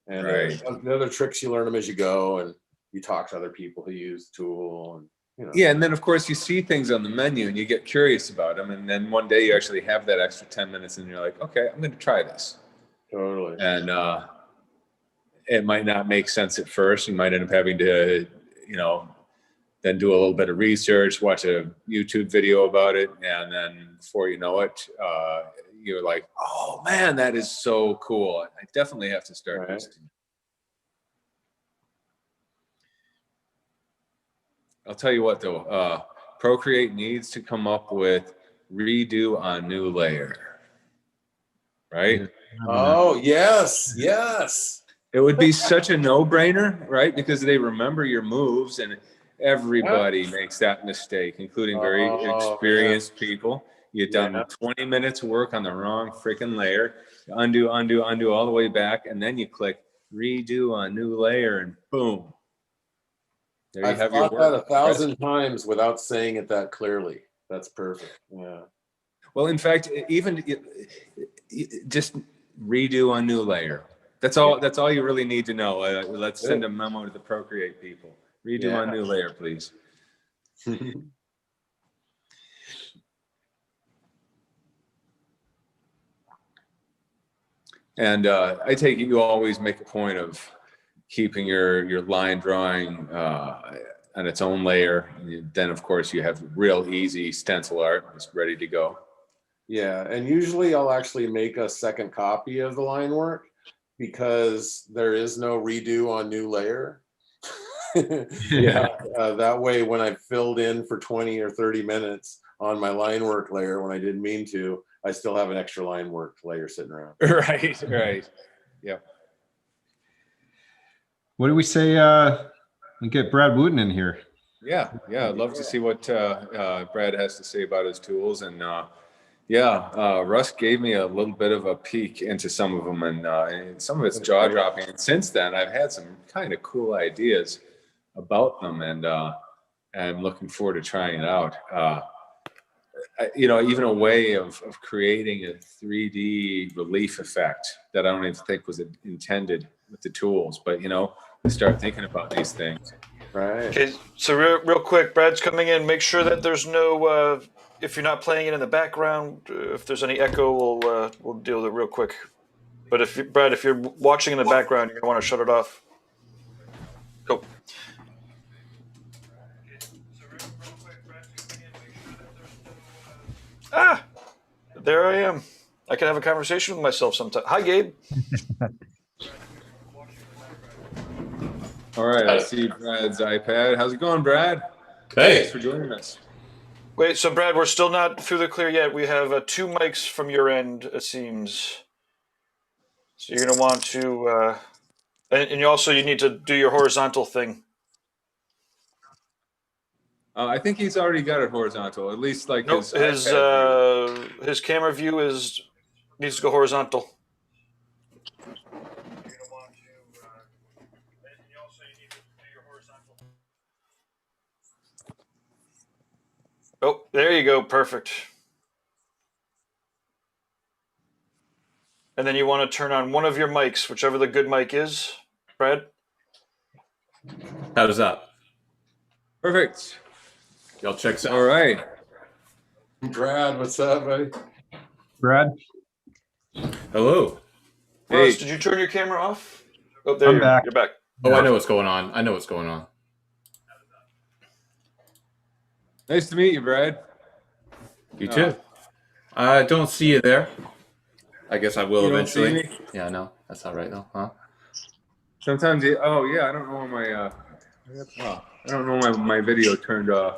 [SPEAKER 4] And the other tricks, you learn them as you go, and you talk to other people who use the tool, and you know.
[SPEAKER 5] Yeah, and then of course you see things on the menu and you get curious about them, and then one day you actually have that extra 10 minutes and you're like, okay, I'm going to try this.
[SPEAKER 4] Totally.
[SPEAKER 5] And it might not make sense at first. You might end up having to, you know, then do a little bit of research, watch a YouTube video about it, and then before you know it, you're like, oh man, that is so cool. I definitely have to start using it. I'll tell you what though, Procreate needs to come up with redo on new layer, right?
[SPEAKER 4] Oh, yes, yes.
[SPEAKER 5] It would be such a no-brainer, right? Because they remember your moves, and everybody makes that mistake, including very experienced people. You've done 20 minutes work on the wrong freaking layer, undo, undo, undo all the way back, and then you click redo on new layer, and boom. There you have your work.
[SPEAKER 4] I've thought that 1,000 times without saying it that clearly. That's perfect. Yeah.
[SPEAKER 5] Well, in fact, even just redo on new layer. That's all. That's all you really need to know. Let's send a memo to the Procreate people. Redo on new layer, please. And I take it you always make a point of keeping your line drawing on its own layer. Then, of course, you have real easy stencil art that's ready to go.
[SPEAKER 4] Yeah, and usually I'll actually make a second copy of the line work because there is no redo on new layer. That way, when I filled in for 20 or 30 minutes on my line work layer when I didn't mean to, I still have an extra line work layer sitting around.
[SPEAKER 5] Right. Yep.
[SPEAKER 2] What do we say? We get Brad Wooten in here.
[SPEAKER 5] Yeah. I'd love to see what Brad has to say about his tools. And Russ gave me a little bit of a peek into some of them, and some of it's jaw dropping. And since then, I've had some kind of cool ideas about them, and I'm looking forward to trying it out. Even a way of creating a 3D relief effect that I don't even think was intended with the tools, but start thinking about these things.
[SPEAKER 4] Right.
[SPEAKER 1] Okay, so real quick, Brad's coming in. Make sure that there's no, if you're not playing it in the background, if there's any echo, we'll deal with it real quick. But Brad, if you're watching in the background, you're gonna want to shut it off. Cool. There I am. I can have a conversation with myself sometime. Hi, Gabe.
[SPEAKER 5] All right, I see Brad's iPad. How's it going, Brad?
[SPEAKER 6] Hey.
[SPEAKER 5] Thanks for joining us.
[SPEAKER 1] Wait, so Brad, we're still not through the clear yet. We have 2 mics from your end, it seems. So you're going to want to, and you need to do your horizontal thing.
[SPEAKER 5] I think he's already got it horizontal, at least like
[SPEAKER 1] Nope, his camera view needs to go horizontal. Oh, there you go. Perfect. And then you want to turn on one of your mics, whichever the good mic is. Brad?
[SPEAKER 6] How does that?
[SPEAKER 5] Perfect.
[SPEAKER 6] Y'all check this out.
[SPEAKER 5] All right.
[SPEAKER 4] Brad, what's up, buddy?
[SPEAKER 2] Brad?
[SPEAKER 6] Hello.
[SPEAKER 1] Russ,
[SPEAKER 5] Hey.
[SPEAKER 1] did you turn your camera off? Oh, there
[SPEAKER 2] I'm back.
[SPEAKER 1] You're back.
[SPEAKER 6] Oh, I know what's going on.
[SPEAKER 3] Nice to meet you, Brad.
[SPEAKER 6] You too. I don't see you there. I guess I will
[SPEAKER 3] You don't see
[SPEAKER 6] eventually.
[SPEAKER 3] me?
[SPEAKER 6] Yeah, no, that's all right though, huh?
[SPEAKER 3] Sometimes you, oh yeah, I don't know my I don't know my video turned off.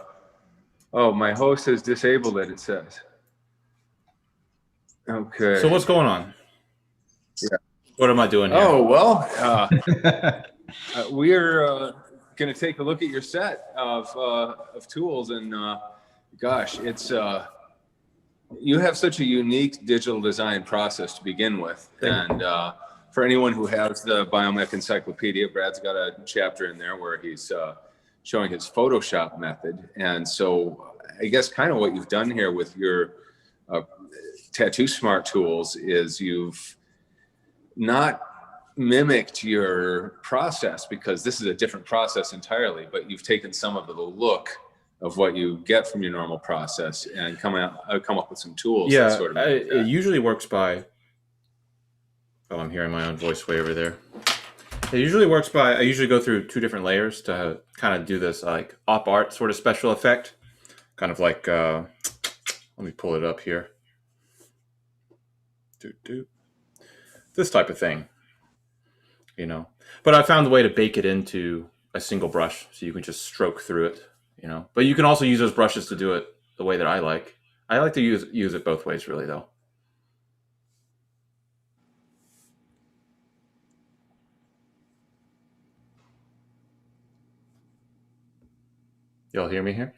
[SPEAKER 3] Oh, my host has disabled it, it says. Okay.
[SPEAKER 6] So what's going on?
[SPEAKER 3] Yeah.
[SPEAKER 6] What am I doing here?
[SPEAKER 3] Oh, well, we're going to take a look at your set of tools, and gosh, it's you have such a unique digital design process to begin with. And for anyone who has the Biomech Encyclopedia, Brad's got a chapter in there where he's showing his Photoshop method. And so I guess kind of what you've done here with your Tattoo Smart tools is you've not mimicked your process, because this is a different process entirely, but you've taken some of the look of what you get from your normal process and come up with some tools.
[SPEAKER 6] Yeah,
[SPEAKER 3] that sort of
[SPEAKER 6] it usually works by, oh, I'm hearing my own voice way over there. It usually works by, I usually go through 2 different layers to kind of do this like op art sort of special effect. Kind of like, let me pull it up here. This type of thing, you know. But I found a way to bake it into a single brush so you can just stroke through it, you know. But you can also use those brushes to do it the way that I like. I like to use it both ways, really, though. Y'all hear me here?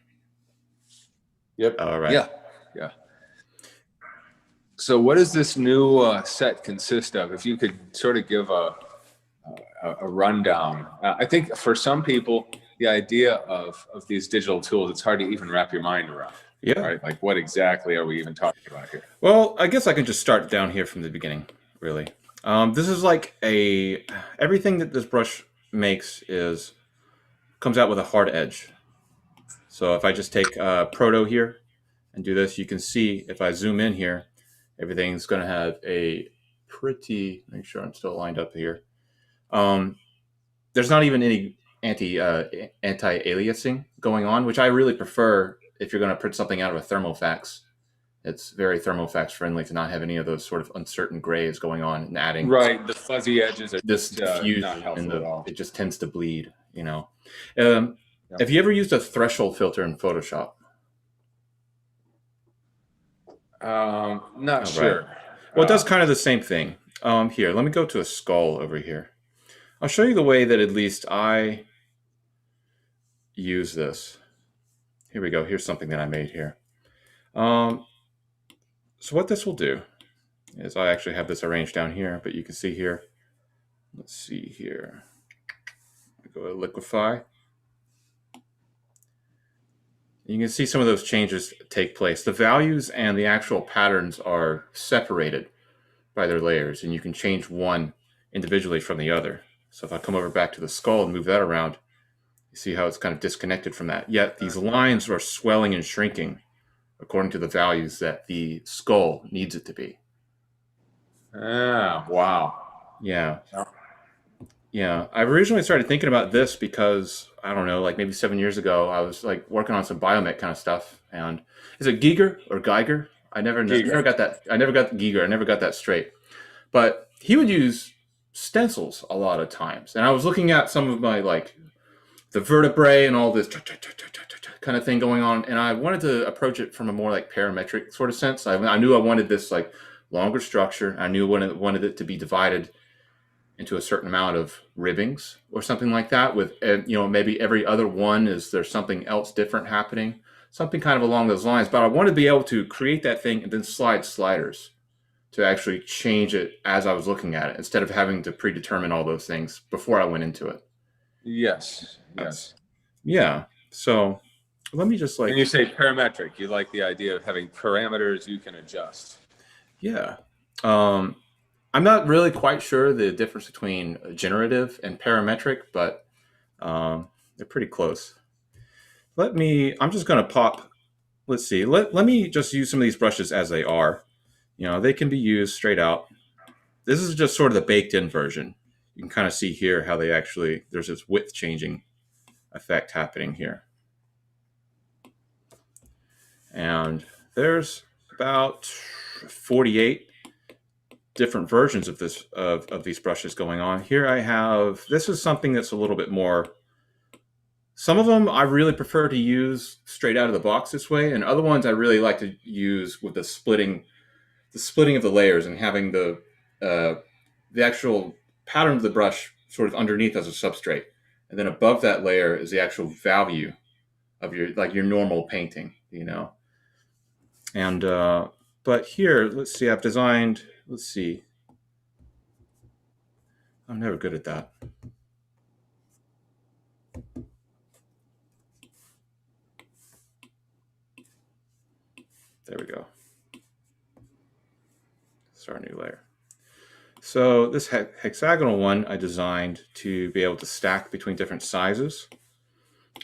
[SPEAKER 4] Yep.
[SPEAKER 6] All right.
[SPEAKER 3] Yeah. So what does this new set consist of? If you could sort of give a rundown. I think for some people, the idea of these digital tools, it's hard to even wrap your mind around.
[SPEAKER 6] Yeah.
[SPEAKER 3] Right? Like, what exactly are we even talking about here?
[SPEAKER 6] Well, I guess I can just start down here from the beginning, really. This is like everything that this brush makes comes out with a hard edge. So if I just take Proto here and do this, you can see if I zoom in here, everything's going to have a pretty, make sure I'm still lined up here. There's not even any anti-aliasing going on, which I really prefer if you're going to print something out of a thermofax. It's very thermofax friendly to not have any of those sort of uncertain grays going on and adding.
[SPEAKER 3] Right, the fuzzy edges are
[SPEAKER 6] this diffusion
[SPEAKER 3] not helpful at all.
[SPEAKER 6] it just tends to bleed, you know. Have you ever used a threshold filter in Photoshop?
[SPEAKER 3] Not sure.
[SPEAKER 6] Right. Well, it does kind of the same thing. Here, let me go to a skull over here. I'll show you the way that at least I use this. Here we go. Here's something that I made here. So what this will do is I actually have this arranged down here, but you can see here. Let's see here. Go to liquify. You can see some of those changes take place. The values and the actual patterns are separated by their layers, and you can change one individually from the other. So if I come over back to the skull and move that around, you see how it's kind of disconnected from that. Yet these lines are swelling and shrinking according to the values that the skull needs it to be.
[SPEAKER 3] Ah, wow.
[SPEAKER 6] Yeah. Yeah. I originally started thinking about this because, I don't know, like maybe 7 years ago, I was like working on some Biomech kind of stuff. And is it Giger or Geiger? I never got that. I never got Giger. I never got that straight. But he would use stencils a lot of times. And I was looking at some of my, like, the vertebrae and all this kind of thing going on. And I wanted to approach it from a more like parametric sort of sense. I knew I wanted this like longer structure. I knew I wanted it to be divided into a certain amount of ribbings or something like that with, you know, maybe every other one is there's something else different happening, something kind of along those lines. But I wanted to be able to create that thing and then slide sliders to actually change it as I was looking at it instead of having to predetermine all those things before I went into it.
[SPEAKER 3] Yes.
[SPEAKER 6] Yeah. So let me just like.
[SPEAKER 3] When you say parametric, you like the idea of having parameters you can adjust.
[SPEAKER 6] Yeah. I'm not really quite sure the difference between generative and parametric, but they're pretty close. I'm just going to pop. Let's see. Let me just use some of these brushes as they are. You know, they can be used straight out. This is just sort of the baked in version. You can kind of see here how they actually, there's this width changing effect happening here. And there's about 48 different versions of this of these brushes going on. Here I have, this is something that's a little bit more, some of them I really prefer to use straight out of the box this way, and other ones I really like to use with the splitting of the layers and having the actual pattern of the brush sort of underneath as a substrate, and then above that layer is the actual value of your normal painting, you know. And but here, let's see, I've designed, let's see, I'm never good at that. There we go. Start a new layer. So this hexagonal one I designed to be able to stack between different sizes.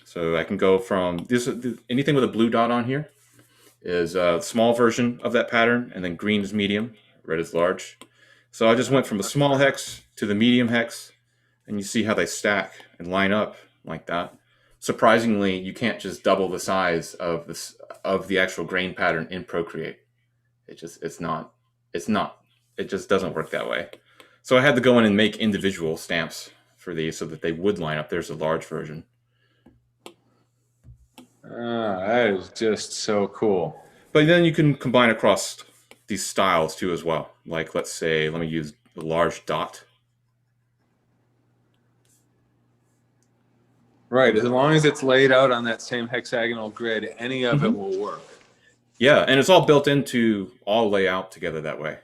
[SPEAKER 6] So I can go from this, anything with a blue dot on here is a small version of that pattern, and then green is medium, red is large. So I just went from a small hex to the medium hex, and you see how they stack and line up like that. Surprisingly, you can't just double the size of the actual grain pattern in Procreate. It just doesn't work that way. So I had to go in and make individual stamps for these so that they would line up. There's a large version.
[SPEAKER 5] That is just so cool.
[SPEAKER 6] But then you can combine across these styles too as well. Like, let's say, let me use the large dot.
[SPEAKER 5] Right, as long as it's laid out on that same hexagonal grid, any of it will work.
[SPEAKER 6] Yeah, and it's all built into, all layout together that way.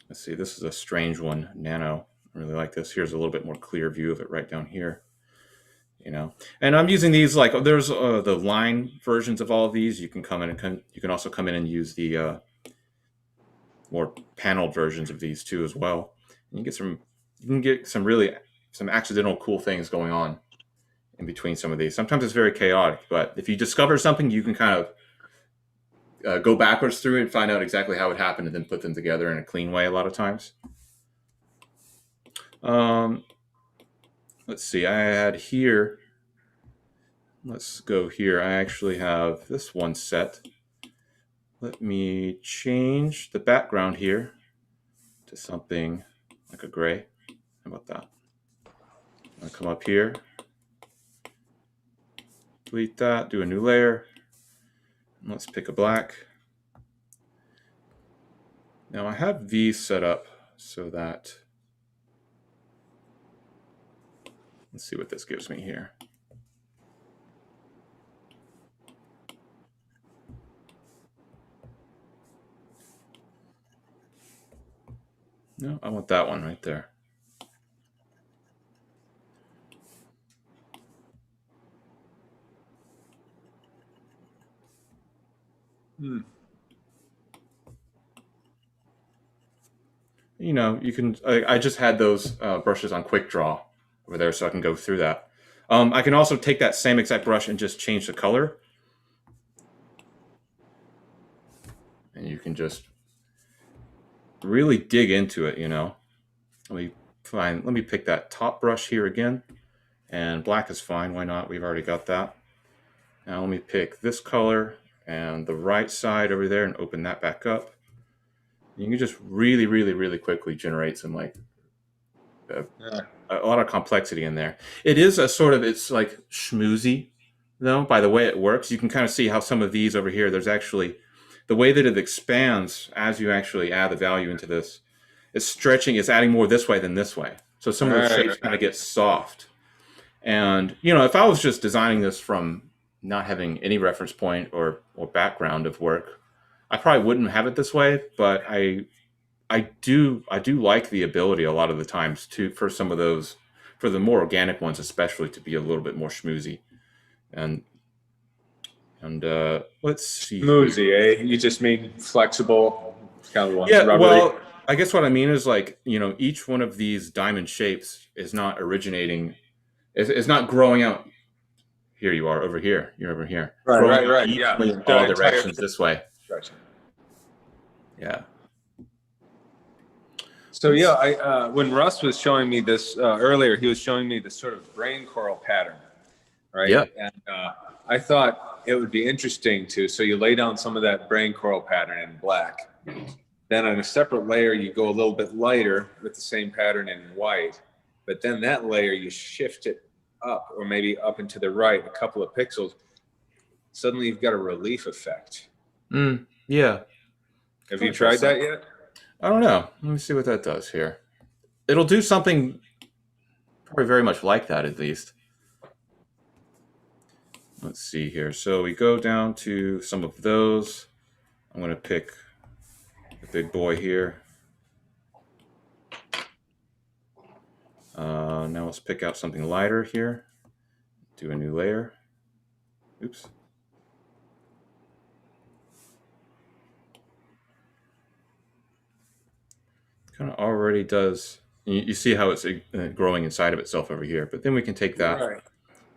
[SPEAKER 6] Let's see, this is a strange one, Nano. I really like this. Here's a little bit more clear view of it right down here. You know, and I'm using these, like, there's the line versions of all of these. You can come in and you can also come in and use the more paneled versions of these too as well. And you can get some accidental cool things going on in between some of these. Sometimes it's very chaotic, but if you discover something, you can kind of go backwards through it and find out exactly how it happened, and then put them together in a clean way a lot of times. Let's see, I had here, let's go here. I actually have this one set. Let me change the background here to something like a gray. How about that? I'll come up here, delete that, do a new layer. And let's pick a black. Now I have these set up so that, let's see what this gives me here. No, I want that one right there. You know, you can, I just had those brushes on quick draw over there, so I can go through that. I can also take that same exact brush and just change the color. And you can just really dig into it, you know. Let me pick that top brush here again, and black is fine, why not? We've already got that. Now let me pick this color and the right side over there and open that back up. You can just really, really, really quickly generate some, like, a lot of complexity in there. It is a sort of, it's like schmoozy, though, by the way it works. You can kind of see how some of these over here, there's actually, the way that it expands as you actually add the value into this, it's stretching, it's adding more this way than this way. So some of the shapes kind of get soft. And, you know, if I was just designing this from not having any reference point or background of work, I probably wouldn't have it this way, but I do like the ability a lot of the times for some of those, for the more organic ones especially, to be a little bit more schmoozy. And let's see.
[SPEAKER 5] Schmoozy, eh? You just mean flexible, kind of one.
[SPEAKER 6] Yeah,
[SPEAKER 5] rubbery.
[SPEAKER 6] well, I guess what I mean is, like, you know, each one of these diamond shapes is not originating, it's not growing out. Here you are, over here, you're over here.
[SPEAKER 5] Right, yeah.
[SPEAKER 6] In all directions this way.
[SPEAKER 5] Right.
[SPEAKER 6] Yeah.
[SPEAKER 5] So yeah, when Russ was showing me this earlier, he was showing me this sort of brain coral pattern, right?
[SPEAKER 6] Yeah.
[SPEAKER 5] And I thought it would be interesting to, so you lay down some of that brain coral pattern in black. Then on a separate layer, you go a little bit lighter with the same pattern in white. But then that layer, you shift it up, or maybe up and to the right a couple of pixels. Suddenly you've got a relief effect.
[SPEAKER 6] Yeah.
[SPEAKER 5] Have you tried that yet?
[SPEAKER 6] I don't know. Let me see what that does here. It'll do something probably very much like that, at least. Let's see here. So we go down to some of those. I'm going to pick the big boy here. Now let's pick out something lighter here. Do a new layer. Oops. Kind of already does. You see how it's growing inside of itself over here. But then we can take that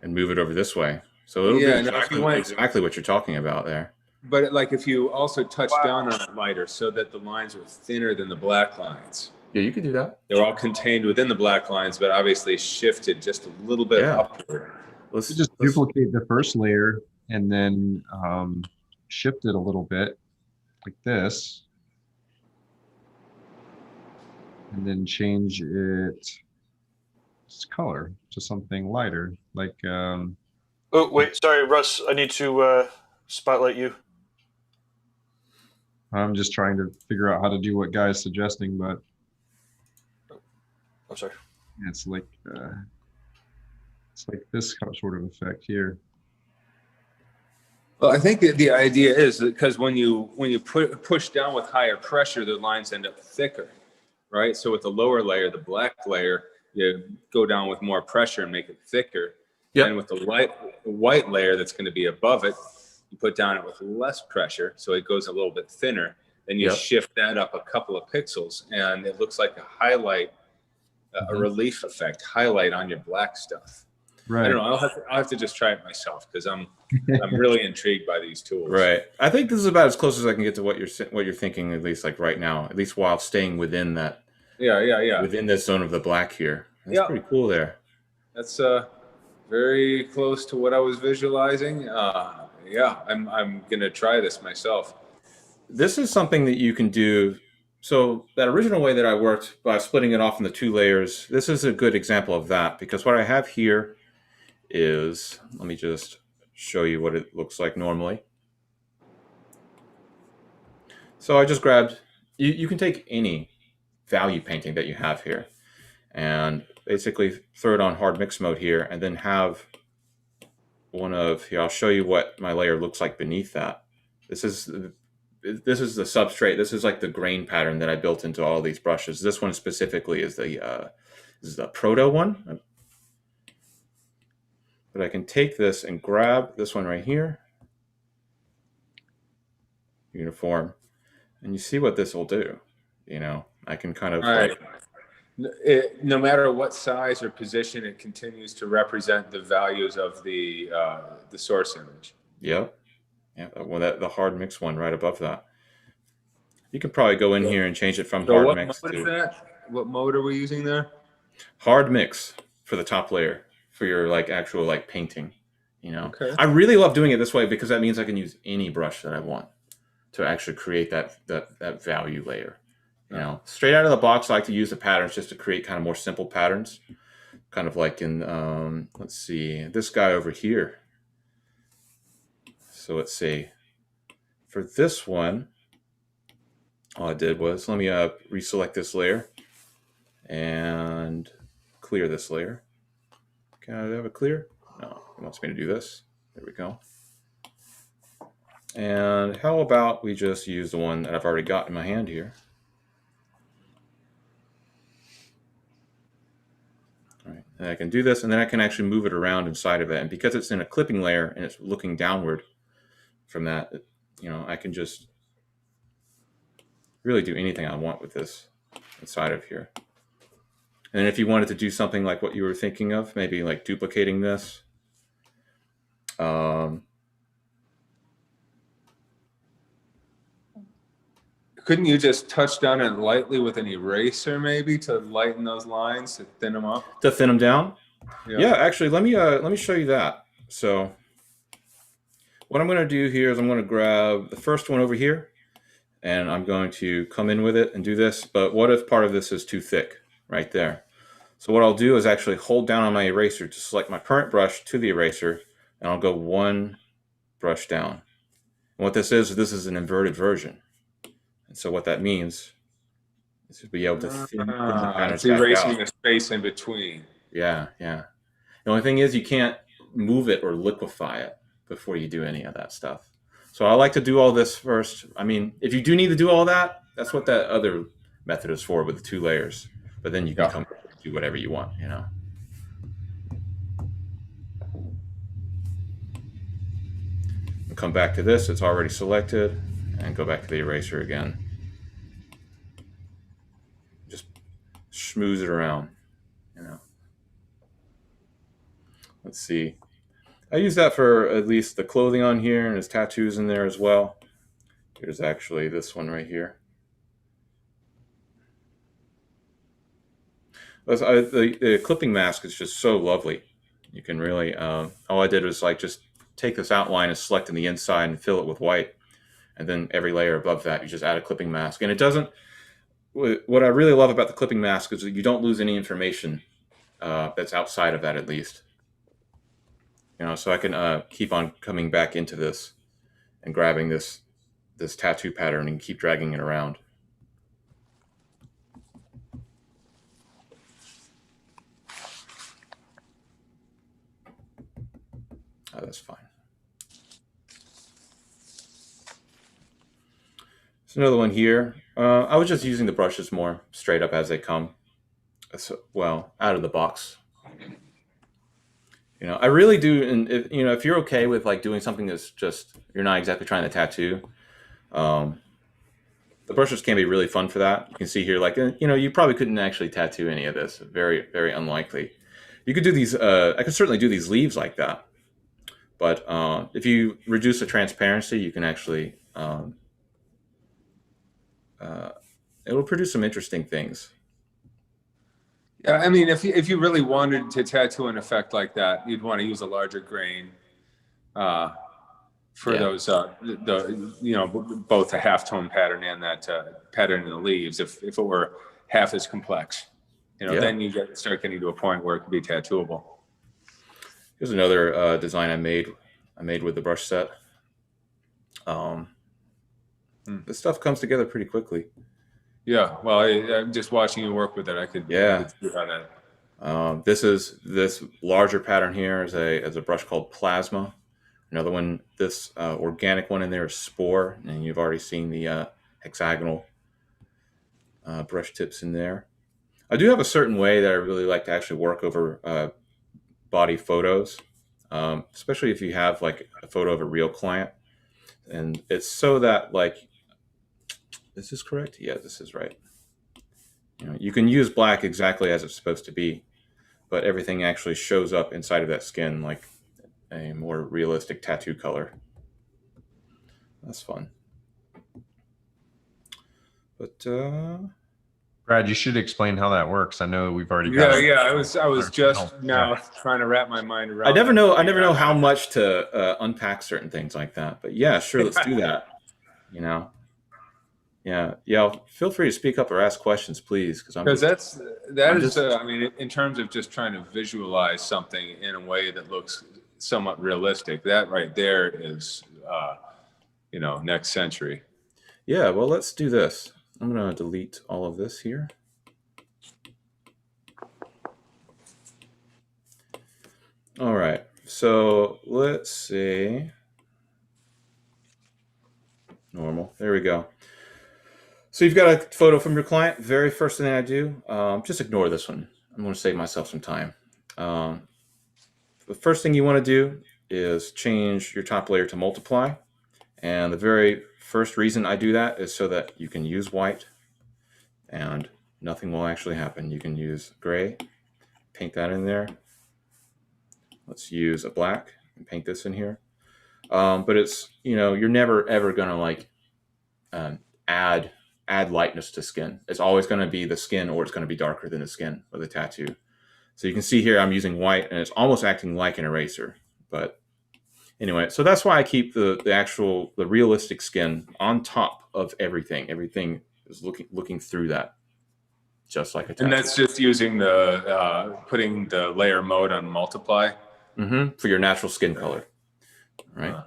[SPEAKER 6] and move it over this way. So it'll do exactly what you're talking about there.
[SPEAKER 5] But like if you also touch down on it lighter so that the lines are thinner than the black lines.
[SPEAKER 6] Yeah, you could do that.
[SPEAKER 5] They're all contained within the black lines, but obviously shifted just a little bit upward.
[SPEAKER 2] Let's just duplicate the first layer and then shift it a little bit like this. And then change its color to something lighter, like.
[SPEAKER 1] Oh, wait, sorry, Russ. I need to spotlight you.
[SPEAKER 2] I'm just trying to figure out how to do what Guy's suggesting, but.
[SPEAKER 1] I'm sorry.
[SPEAKER 2] It's like this sort of effect here.
[SPEAKER 5] Well, I think that the idea is that because when you push down with higher pressure, the lines end up thicker, right? So with the lower layer, the black layer, you go down with more pressure and make it thicker. Yep. And with the white layer that's going to be above it, you put down it with less pressure, so it goes a little bit thinner. Then you shift that up a couple of pixels, and it looks like a highlight. A relief effect, highlight on your black stuff. Right. I don't know. I'll have to just try it myself because I'm really intrigued by these tools.
[SPEAKER 6] Right. I think this is about as close as I can get to what you're thinking, at least like right now. At least while staying within that.
[SPEAKER 5] Yeah.
[SPEAKER 6] Within this zone of the black here. That's pretty cool there.
[SPEAKER 5] That's very close to what I was visualizing. I'm gonna try this myself.
[SPEAKER 6] This is something that you can do. So that original way that I worked by splitting it off into 2 layers, this is a good example of that, because what I have here is, let me just show you what it looks like normally. So I just grabbed, you can take any value painting that you have here and basically throw it on hard mix mode here and then have here, I'll show you what my layer looks like beneath that. This is the substrate. This is like the grain pattern that I built into all these brushes. This one specifically is the proto one. But I can take this and grab this one right here, uniform, and you see what this will do. You know, I can kind of
[SPEAKER 5] no matter what size or position, it continues to represent the values of the source image.
[SPEAKER 6] Yep. Yeah, well, the hard mix one right above that. You can probably go in here and change it from hard mix to.
[SPEAKER 5] What is that? What mode are we using there?
[SPEAKER 6] Hard mix for the top layer for your actual painting. You know,
[SPEAKER 5] okay.
[SPEAKER 6] I really love doing it this way because that means I can use any brush that I want to actually create that value layer. You know, straight out of the box, I like to use the patterns just to create kind of more simple patterns, kind of like in let's see, this guy over here. So let's see, for this one, all I did was, let me reselect this layer and clear this layer. Can I have it clear? No, it wants me to do this. There we go. And how about we just use the one that I've already got in my hand here. All right, and I can do this, and then I can actually move it around inside of it. And because it's in a clipping layer and it's looking downward, from that, you know, I can just really do anything I want with this inside of here. And if you wanted to do something like what you were thinking of, maybe like duplicating this,
[SPEAKER 5] couldn't you just touch down it lightly with an eraser maybe to lighten those lines, to thin them up?
[SPEAKER 6] To thin them down? Yeah, actually, let me show you that. So what I'm going to do here is I'm going to grab the first one over here, and I'm going to come in with it and do this. But what if part of this is too thick right there? So what I'll do is actually hold down on my eraser to select my current brush to the eraser, and I'll go one brush down. And what this is an inverted version. And so what that means is to be able to thin the patterns back
[SPEAKER 5] erasing
[SPEAKER 6] out.
[SPEAKER 5] the space in between.
[SPEAKER 6] Yeah, yeah. The only thing is you can't move it or liquefy it before you do any of that stuff. So I like to do all this first. I mean, if you do need to do all that, that's what that other method is for with the 2 layers. But then you can come do whatever you want, you know. And come back to this, it's already selected, and go back to the eraser again. Just schmooze it around, you know. Let's see. I use that for at least the clothing on here, and there's tattoos in there as well. Here's actually this one right here. The clipping mask is just so lovely. You can really, all I did was like just take this outline and select in the inside and fill it with white. And then every layer above that, you just add a clipping mask. And it doesn't, what I really love about the clipping mask is that you don't lose any information that's outside of that at least. You know, so I can keep on coming back into this and grabbing this tattoo pattern and keep dragging it around. Oh, that's fine. There's another one here. I was just using the brushes more straight up as they come. So, well, out of the box. You know, I really do, and if you're okay with like doing something that's just, you're not exactly trying to tattoo, the brushes can be really fun for that. You can see here, like, you probably couldn't actually tattoo any of this. Very, very unlikely. You could do these, I could certainly do these leaves like that. But if you reduce the transparency, you can actually, it'll produce some interesting things.
[SPEAKER 5] Yeah, I mean, if you really wanted to tattoo an effect like that, you'd want to use a larger grain for those, both the halftone pattern and that pattern in the leaves. If it were half as complex, then you start getting to a point where it could be tattooable.
[SPEAKER 6] Here's another design I made with the brush set. This stuff comes together pretty quickly.
[SPEAKER 5] Yeah, well, I'm just watching you work with it. I could see how that.
[SPEAKER 6] This larger pattern here is a brush called Plasma. Another one, this organic one in there is Spore, and you've already seen the hexagonal brush tips in there. I do have a certain way that I really like to actually work over body photos, especially if you have like a photo of a real client, and it's so that like. Is this correct? Yeah, this is right. You can use black exactly as it's supposed to be, but everything actually shows up inside of that skin like a more realistic tattoo color. That's fun. But
[SPEAKER 2] Brad, you should explain how that works. I know we've already got
[SPEAKER 5] I was just now trying to wrrap my mind around.
[SPEAKER 6] I never know how much to unpack certain things like that. But yeah, sure, let's do that. Yeah. Feel free to speak up or ask questions, please, because
[SPEAKER 5] that is I mean, in terms of just trying to visualize something in a way that looks somewhat realistic, that right there is, next century.
[SPEAKER 6] Yeah. Well, let's do this. I'm going to delete all of this here. All right. So let's see. Normal. There we go. So you've got a photo from your client. Very first thing I do, just ignore this one. I'm going to save myself some time. The first thing you want to do is change your top layer to multiply. And the very first reason I do that is so that you can use white and nothing will actually happen. You can use gray, paint that in there. Let's use a black and paint this in here. But it's, you're never ever going to like add lightness to skin. It's always going to be the skin, or it's going to be darker than the skin with a tattoo. So you can see here I'm using white, and it's almost acting like an eraser. But Anyway, so that's why I keep the realistic skin on top of everything. Everything is looking through that, just like a tattoo.
[SPEAKER 5] And that's just using the putting the layer mode on multiply.
[SPEAKER 6] For your natural skin color, right?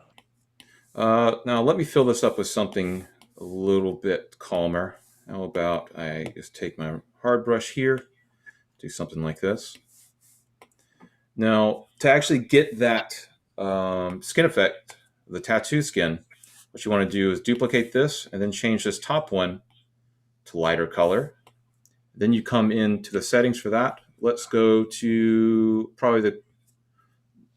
[SPEAKER 6] Now let me fill this up with something a little bit calmer. How about I just take my hard brush here, do something like this. Now, to actually get that skin effect, the tattoo skin, what you want to do is duplicate this and then change this top one to lighter color. Then you come into the settings for that. Let's go to probably the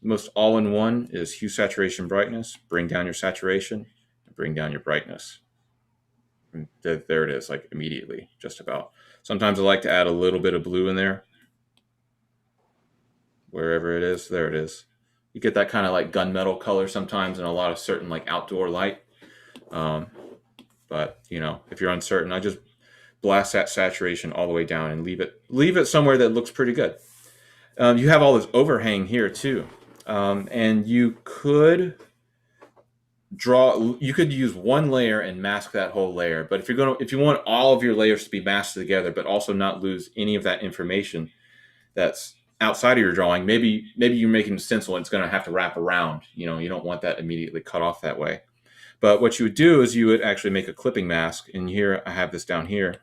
[SPEAKER 6] most all-in-one is hue, saturation, brightness. Bring down your saturation and bring down your brightness. And there it is, like immediately, just about. Sometimes I like to add a little bit of blue in there. Wherever it is, there it is. You get that kind of like gunmetal color sometimes in a lot of certain like outdoor light. But you know, if you're uncertain, I just blast that saturation all the way down and leave it somewhere that looks pretty good. You have all this overhang here too. And you could use one layer and mask that whole layer. But if you want all of your layers to be masked together, but also not lose any of that information that's outside of your drawing, maybe you're making a stencil and it's going to have to wrap around. You know, you don't want that immediately cut off that way. But what you would do is you would actually make a clipping mask. And here I have this down here.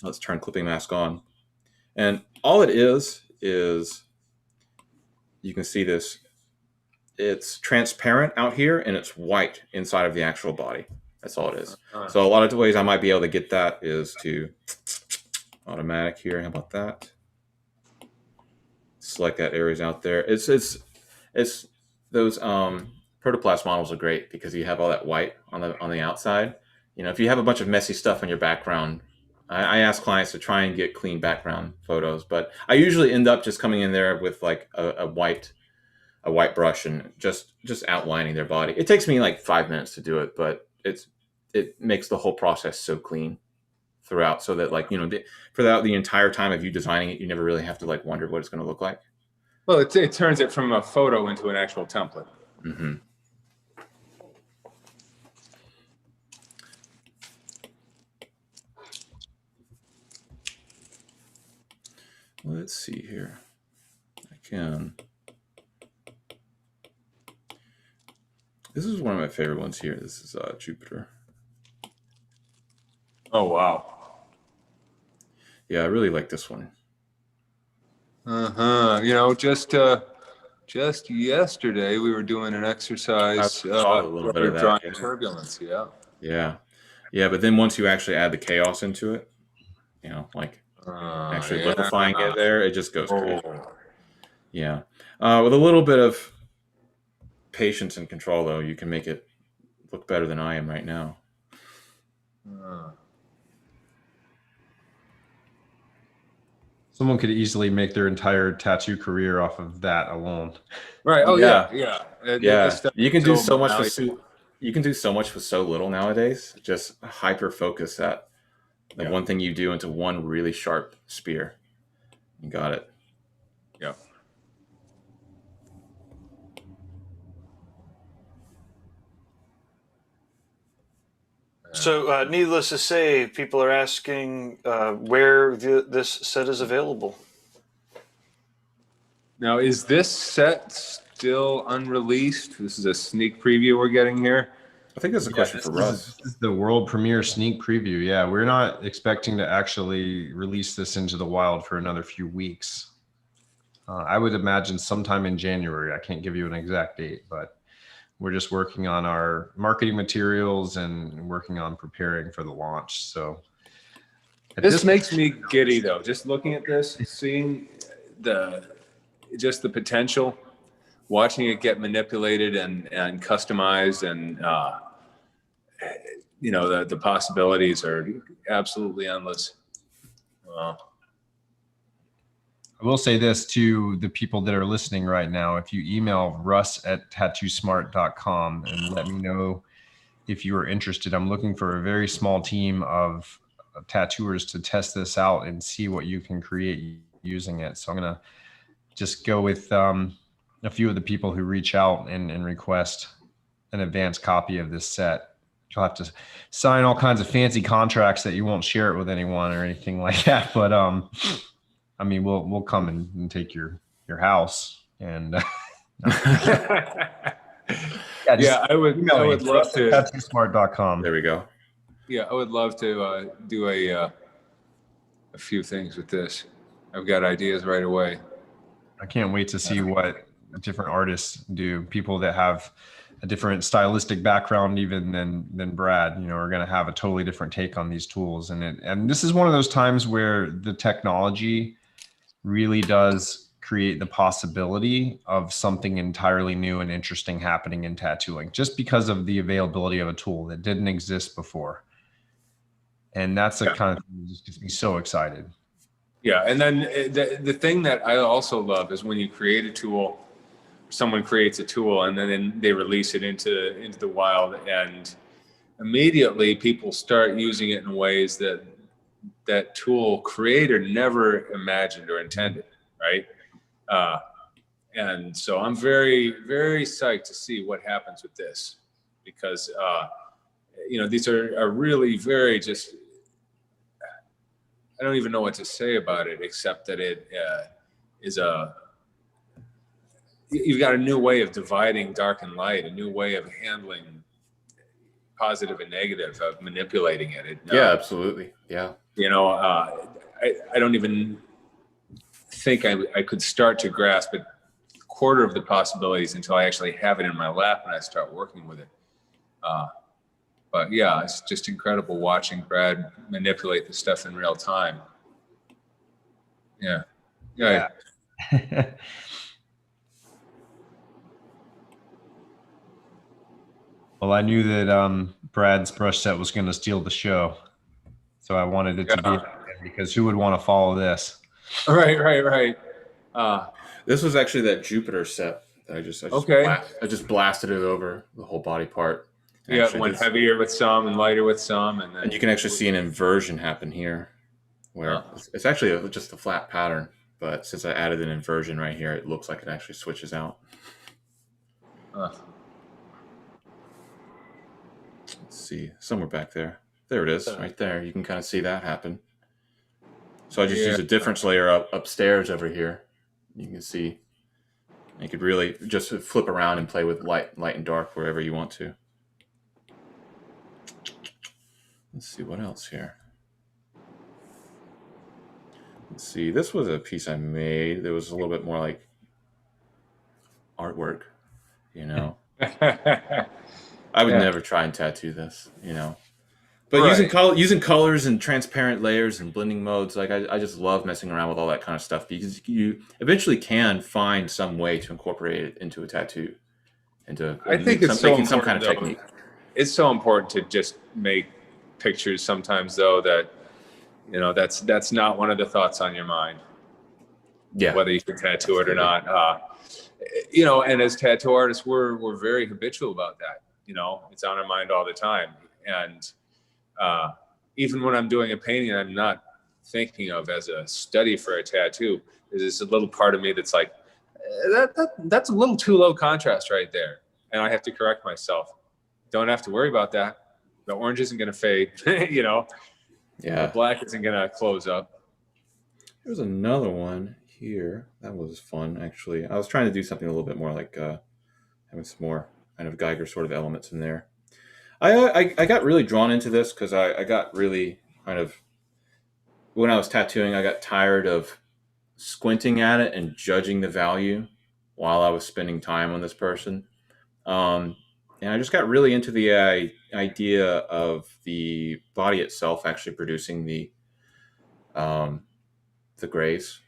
[SPEAKER 6] Let's turn clipping mask on. And all it is you can see this. It's transparent out here and it's white inside of the actual body. That's all it is. So a lot of the ways I might be able to get that is to automatic here. How about that? Select that areas out there. It's those protoplast models are great because you have all that white on the outside. You know, if you have a bunch of messy stuff on your background, I ask clients to try and get clean background photos, but I usually end up just coming in there with like a white brush and just outlining their body. It takes me like 5 minutes to do it, but it makes the whole process so clean throughout, so that like, you know, throughout the entire time of you designing it, you never really have to like wonder what it's going to look like.
[SPEAKER 5] Well, it turns it from a photo into an actual template.
[SPEAKER 6] Mm-hmm. Let's see here. This is one of my favorite ones here. This is Jupiter.
[SPEAKER 5] Oh, wow.
[SPEAKER 6] Yeah, I really like this one.
[SPEAKER 5] You know, just yesterday we were doing an exercise.
[SPEAKER 6] A little bit of that,
[SPEAKER 5] drawing
[SPEAKER 6] yeah.
[SPEAKER 5] turbulence.
[SPEAKER 6] Yeah. But then once you actually add the chaos into it, you know, like actually liquefying it there, it just goes crazy. Yeah. With a little bit of patience and control, though, you can make it look better than I am right now.
[SPEAKER 2] Someone could easily make their entire tattoo career off of that alone.
[SPEAKER 5] Right. Oh yeah.
[SPEAKER 6] You can do so much with so little nowadays. Just hyper focus that one thing you do into one really sharp spear. You got it.
[SPEAKER 5] Yeah.
[SPEAKER 1] So, needless to say, people are asking where this set is available.
[SPEAKER 5] Now, is this set still unreleased? This is a sneak preview we're getting here.
[SPEAKER 6] I think that's a question for Russ.
[SPEAKER 2] This is the world premiere sneak preview. Yeah, we're not expecting to actually release this into the wild for another few weeks. I would imagine sometime in January. I can't give you an exact date, but we're just working on our marketing materials and working on preparing for the launch. So
[SPEAKER 5] this makes me giddy, though. Just looking at this, seeing the potential, watching it get manipulated and customized, and you know, the possibilities are absolutely endless.
[SPEAKER 2] I will say this to the people that are listening right now. If you email russ@tattoosmart.com and let me know if you are interested, I'm looking for a very small team of tattooers to test this out and see what you can create using it. So I'm going to just go with a few of the people who reach out and request an advanced copy of this set. You'll have to sign all kinds of fancy contracts that you won't share it with anyone or anything like that. But I mean, we'll come and take your house and
[SPEAKER 3] Yeah, I would love to.
[SPEAKER 2] Tattoosmart.com.
[SPEAKER 5] There we go. Yeah, I would love to do a few things with this. I've got ideas right away.
[SPEAKER 2] I can't wait to see what different artists do. People that have a different stylistic background even than Brad, are going to have a totally different take on these tools. And this is one of those times where the technology really does create the possibility of something entirely new and interesting happening in tattooing, just because of the availability of a tool that didn't exist before. And that's the kind of thing that just gets me so excited.
[SPEAKER 5] Yeah, and then the thing that I also love is when you create a tool, someone creates a tool, and then they release it into the wild, and immediately people start using it in ways that tool creator never imagined or intended, right? And so I'm very, very psyched to see what happens with this, because these are really very just, I don't even know what to say about it, except that it is you've got a new way of dividing dark and light, a new way of handling positive and negative, of manipulating it.
[SPEAKER 6] Yeah, absolutely. Yeah.
[SPEAKER 5] I don't even think I could start to grasp a quarter of the possibilities until I actually have it in my lap and I start working with it. But yeah, it's just incredible watching Brad manipulate the stuff in real time. Yeah. Yeah.
[SPEAKER 2] Well, I knew that Brad's brush set was going to steal the show, so I wanted it to be, because who would want to follow this?
[SPEAKER 5] Right.
[SPEAKER 6] This was actually that Jupiter set. I just blasted it over the whole body part.
[SPEAKER 5] Yeah, it went heavier with some and lighter with some, and
[SPEAKER 6] you can actually see an inversion happen here, where it's actually just a flat pattern, but since I added an inversion right here, it looks like it actually switches out. Let's see, somewhere back there. There it is, right there. You can kind of see that happen. So I just use a difference layer upstairs over here. You can see you could really just flip around and play with light and dark wherever you want to. Let's see what else here. Let's see. This was a piece I made. There was a little bit more like artwork, I would never try and tattoo this, But using colors and transparent layers and blending modes, like I just love messing around with all that kind of stuff, because you eventually can find some way to incorporate it into a tattoo,
[SPEAKER 5] I think it's so important, some kind of technique. It's so important to just make pictures sometimes, though, that that's not one of the thoughts on your mind.
[SPEAKER 6] Yeah,
[SPEAKER 5] whether you can tattoo it or not. And as tattoo artists, we're very habitual about that. It's on our mind all the time, and even when I'm doing a painting, I'm not thinking of as a study for a tattoo. There's a little part of me that's like, that's a little too low contrast right there, and I have to correct myself. Don't have to worry about that. The orange isn't going to fade, Yeah. The black isn't going to close up.
[SPEAKER 6] There's another one here. That was fun, actually. I was trying to do something a little bit more like having some more kind of Geiger sort of elements in there. I got really drawn into this because I got really kind of, when I was tattooing, I got tired of squinting at it and judging the value while I was spending time on this person. And I just got really into the idea of the body itself actually producing the grays.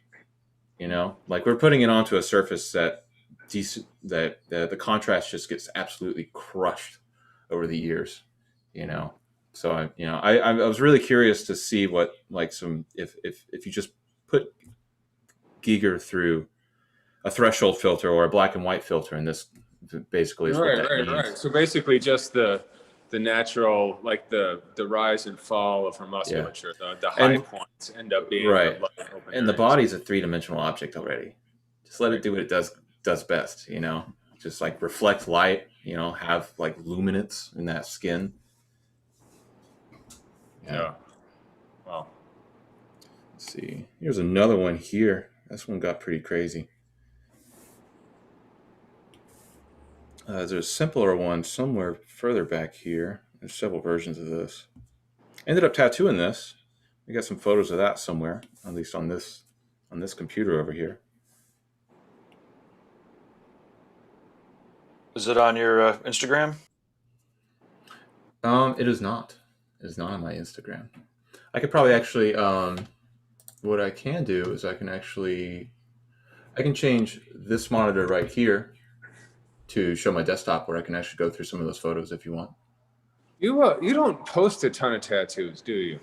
[SPEAKER 6] Like we're putting it onto a surface that the contrast just gets absolutely crushed over the years. So I was really curious to see what if you just put Geiger through a threshold filter or a black and white filter, and this basically is what that means.
[SPEAKER 5] Right. So basically just the natural, like the rise and fall of her musculature, the high points end up being
[SPEAKER 6] right. And the body's a three-dimensional object already. Just let it do what it does does best, you know, just like reflect light, you know, have like luminance in that skin.
[SPEAKER 3] Yeah. Wow.
[SPEAKER 6] Let's see. Here's another one here. This one got pretty crazy. There's a simpler one somewhere further back here. There's several versions of this. Ended up tattooing this. We got some photos of that somewhere, at least on this computer over here.
[SPEAKER 1] Is it on your Instagram?
[SPEAKER 6] It is not. It is not on my Instagram. I could probably actually, what I can do is I can change this monitor right here to show my desktop, where I can actually go through some of those photos if you want.
[SPEAKER 3] You don't post a ton of tattoos, do you?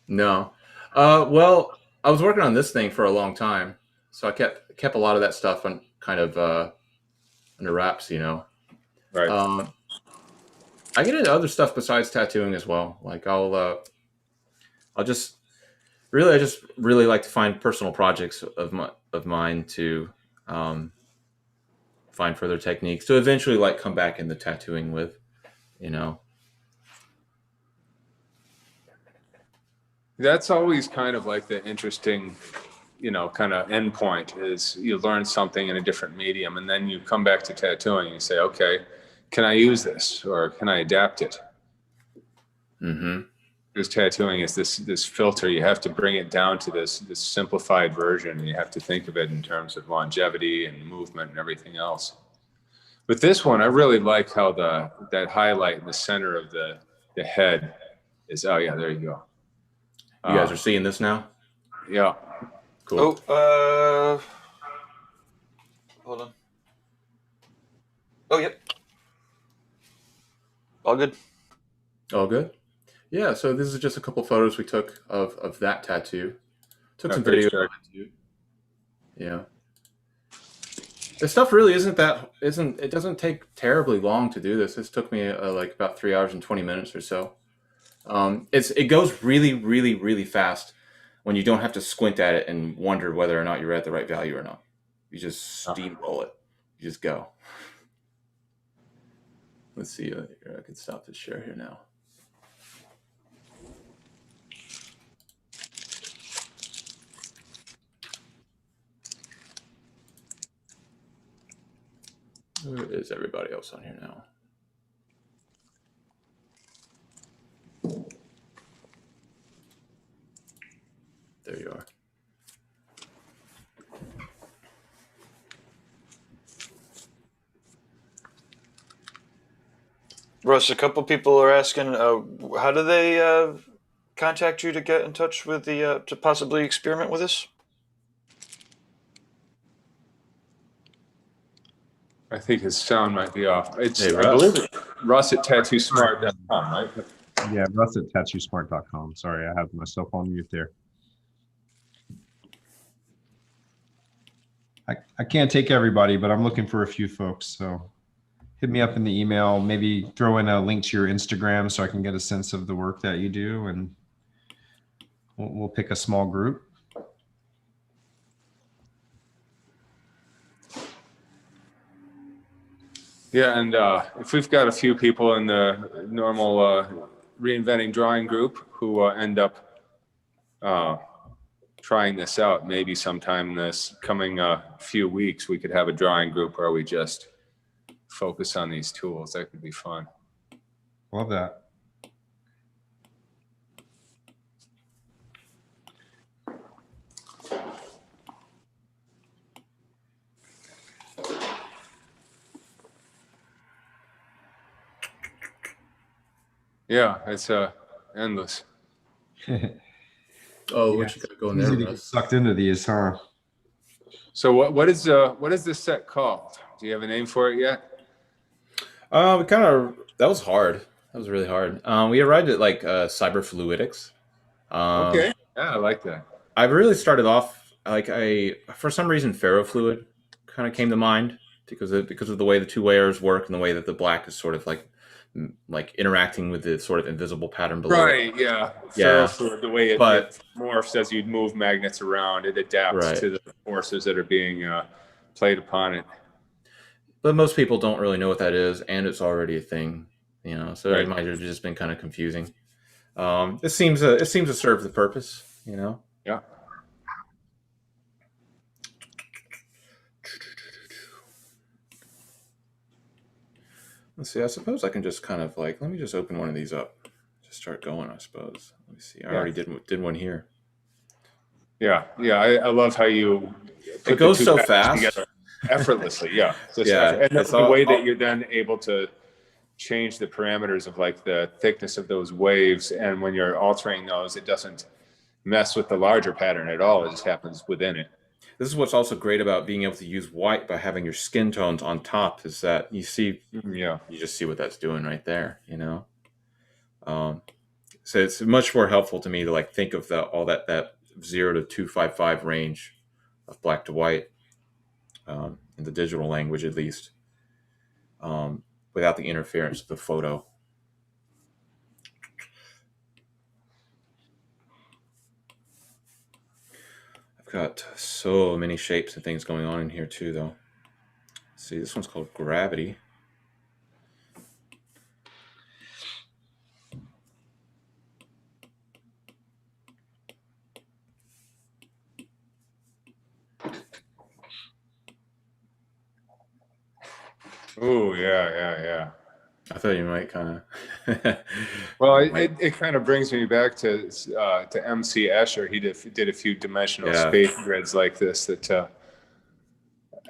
[SPEAKER 6] No. Well, I was working on this thing for a long time, so I kept a lot of that stuff on kind of under wraps, you know.
[SPEAKER 3] Right.
[SPEAKER 6] I get into other stuff besides tattooing as well. Like I just really like to find personal projects of mine to find further techniques to eventually like come back into tattooing with, you know.
[SPEAKER 3] That's always kind of like the interesting, you know, kind of end point is you learn something in a different medium and then you come back to tattooing and you say, okay, can I use this or can I adapt it?
[SPEAKER 6] Mm-hmm.
[SPEAKER 3] Because tattooing is this filter. You have to bring it down to this simplified version, and you have to think of it in terms of longevity and movement and everything else. With this one, I really like how that highlight in the center of the head is. Oh yeah, there you go.
[SPEAKER 6] You guys are seeing this now?
[SPEAKER 3] Yeah.
[SPEAKER 6] Cool.
[SPEAKER 1] Oh, hold on. Oh, yep. All good.
[SPEAKER 6] All good. Yeah, so this is just a couple photos we took of that tattoo. Took some video of it too. Yeah. The stuff really it doesn't take terribly long to do this. This took me like about 3 hours and 20 minutes or so. It goes really, really, really fast when you don't have to squint at it and wonder whether or not you're at the right value or not. You just steamroll it. You just go. Let's see. I can stop the share here now. Where is everybody else on here now? There you are.
[SPEAKER 1] Russ, a couple people are asking, how do they contact you to get in touch with to possibly experiment with this?
[SPEAKER 3] I think his sound might be off. It's
[SPEAKER 6] Hey,
[SPEAKER 3] I
[SPEAKER 6] Russ.
[SPEAKER 3] believe it. Russ at tattoosmart.com, right?
[SPEAKER 2] Yeah, Russ at tattoosmart.com. Sorry, I have myself on mute there. I can't take everybody, but I'm looking for a few folks. So hit me up in the email, maybe throw in a link to your Instagram so I can get a sense of the work that you do, and we'll pick a small group.
[SPEAKER 3] Yeah, and if we've got a few people in the normal reinventing drawing group who end up trying this out, maybe sometime this coming few weeks, we could have a drawing group where we just focus on these tools. That could be fun.
[SPEAKER 2] Love that.
[SPEAKER 3] Yeah, it's endless.
[SPEAKER 6] Oh, what you got going there,
[SPEAKER 2] Easy to get
[SPEAKER 6] Russ?
[SPEAKER 2] sucked into these, huh?
[SPEAKER 3] So what is this set called? Do you have a name for it yet?
[SPEAKER 6] That was hard. That was really hard. We arrived at like Cyberfluidics.
[SPEAKER 3] Okay. Yeah, I like that.
[SPEAKER 6] I really started off like for some reason ferrofluid kind of came to mind because of the way the two layers work and the way that the black is sort of like interacting with the sort of invisible pattern below.
[SPEAKER 3] Right, yeah.
[SPEAKER 6] Yeah.
[SPEAKER 3] Ferrofluid, the way it morphs as you move magnets around, it adapts
[SPEAKER 6] Right.
[SPEAKER 3] to the forces that are being
[SPEAKER 5] played upon it.
[SPEAKER 6] But most people don't really know what that is, and it's already a thing, you know. So
[SPEAKER 5] Right.
[SPEAKER 6] it might have just been kind of confusing. It seems to serve the purpose, you know.
[SPEAKER 5] Yeah.
[SPEAKER 6] Let's see. I suppose I can just kind of like, let me just open one of these up, just start going. I suppose. Let me see. I already did one here.
[SPEAKER 5] Yeah, yeah. I love how you.
[SPEAKER 6] It goes so fast.
[SPEAKER 5] Effortlessly, yeah.
[SPEAKER 6] Yeah,
[SPEAKER 5] And the way that you're then able to change the parameters of like the thickness of those waves, and when you're altering those, it doesn't mess with the larger pattern at all. It just happens within it.
[SPEAKER 6] This is what's also great about being able to use white by having your skin tones on top, is that you see,
[SPEAKER 5] Yeah,
[SPEAKER 6] you just see what that's doing right there, you know. So it's much more helpful to me to like think of all that 0 to 255 range of black to white, in the digital language at least, without the interference of the photo. I've got so many shapes and things going on in here too, though. Let's see, this one's called Gravity.
[SPEAKER 5] oh yeah.
[SPEAKER 6] I thought you might kind of.
[SPEAKER 5] Well, it kind of brings me back to MC Escher. He did a few dimensional space grids like this that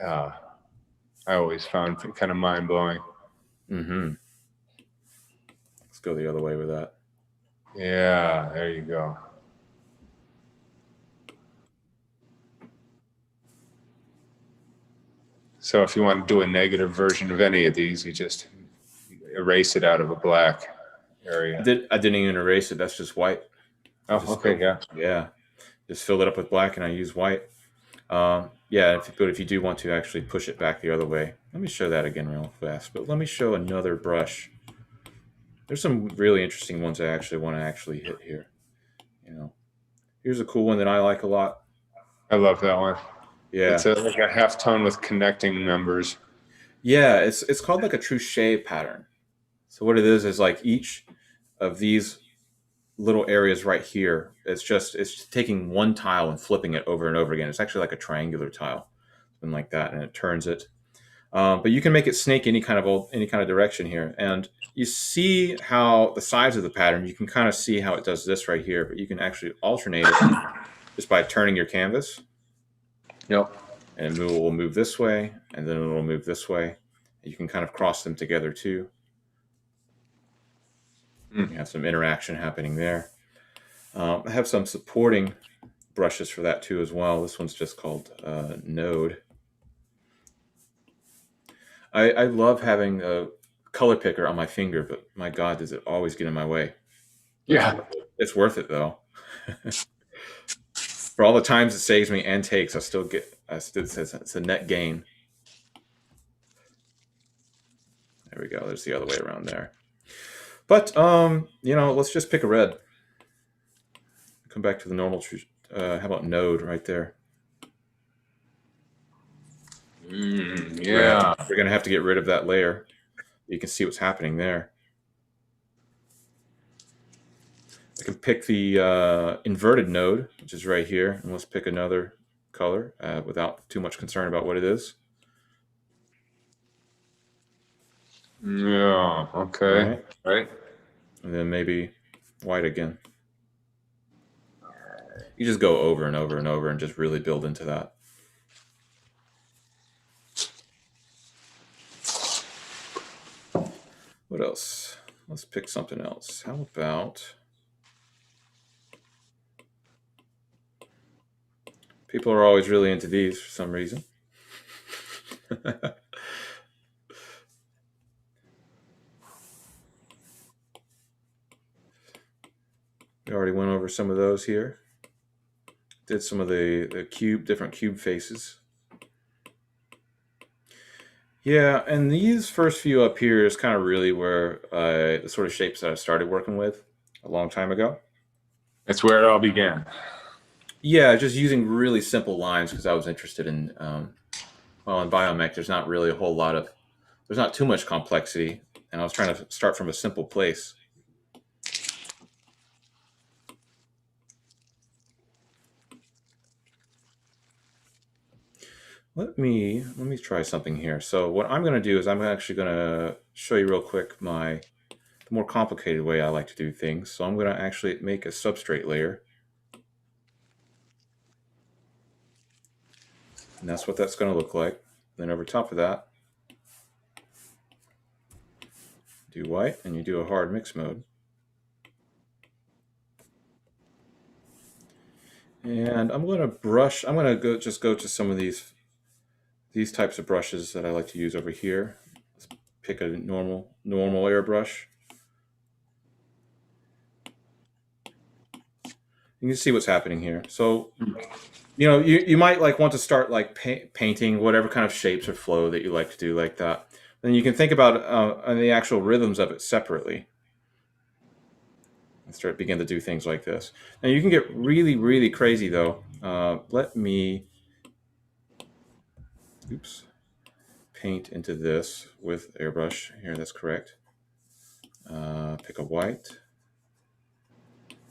[SPEAKER 5] I always found kind of mind blowing.
[SPEAKER 6] Mm-hmm. Let's go the other way with that.
[SPEAKER 5] Yeah, there you go. So if you want to do a negative version of any of these, you just erase it out of a black area.
[SPEAKER 6] I didn't even erase it. That's just white.
[SPEAKER 5] Oh, okay,
[SPEAKER 6] yeah. Just filled it up with black, and I use white. Yeah, but if you do want to actually push it back the other way, let me show that again real fast. But let me show another brush. There's some really interesting ones I actually want to hit here. You know, here's a cool one that I like a lot.
[SPEAKER 5] I love that one.
[SPEAKER 6] Yeah,
[SPEAKER 5] it's like a half tone with connecting numbers.
[SPEAKER 6] Yeah, it's called like a Truchet pattern. So what it is like each of these little areas right here, it's taking one tile and flipping it over and over again. It's actually like a triangular tile, something like that, and it turns it. But you can make it snake any kind of direction here, and you see how the size of the pattern. You can kind of see how it does this right here, but you can actually alternate it just by turning your canvas.
[SPEAKER 5] Yep.
[SPEAKER 6] And it will move this way, and then it will move this way. You can kind of cross them together too. You have some interaction happening there. I have some supporting brushes for that too as well. This one's just called Node. I love having a color picker on my finger, but my God, does it always get in my way.
[SPEAKER 5] Yeah.
[SPEAKER 6] It's worth it though. For all the times it saves me and takes, it's a net gain. There we go. There's the other way around there. But, let's just pick a red. Come back to the normal. How about Node right there?
[SPEAKER 5] Yeah.
[SPEAKER 6] We're going to have to get rid of that layer. You can see what's happening there. I can pick the inverted node, which is right here. And let's pick another color without too much concern about what it is.
[SPEAKER 5] Yeah, okay. Right.
[SPEAKER 6] And then maybe white again. You just go over and over and over and just really build into that. What else? Let's pick something else. How about... People are always really into these for some reason. We already went over some of those here. Did some of the different cube faces. Yeah, and these first few up here is kind of really where the sort of shapes that I started working with a long time ago.
[SPEAKER 5] That's where it all began.
[SPEAKER 6] Yeah, just using really simple lines because I was interested in well, in Biomech, there's not really a whole lot of, there's not too much complexity. And I was trying to start from a simple place. Let me try something here. So what I'm going to do is I'm actually going to show you real quick the more complicated way I like to do things. So I'm going to actually make a substrate layer. And that's what that's going to look like. Then over top of that, do white, and you do a hard mix mode. And I'm going to brush, I'm going to just go to some of these types of brushes that I like to use over here. Let's pick a normal airbrush. You can see what's happening here. So, you know, you might like want to start like painting whatever kind of shapes or flow that you like to do like that. Then you can think about the actual rhythms of it separately. And begin to do things like this. Now you can get really, really crazy though. Let me, paint into this with airbrush here. That's correct. Pick a white.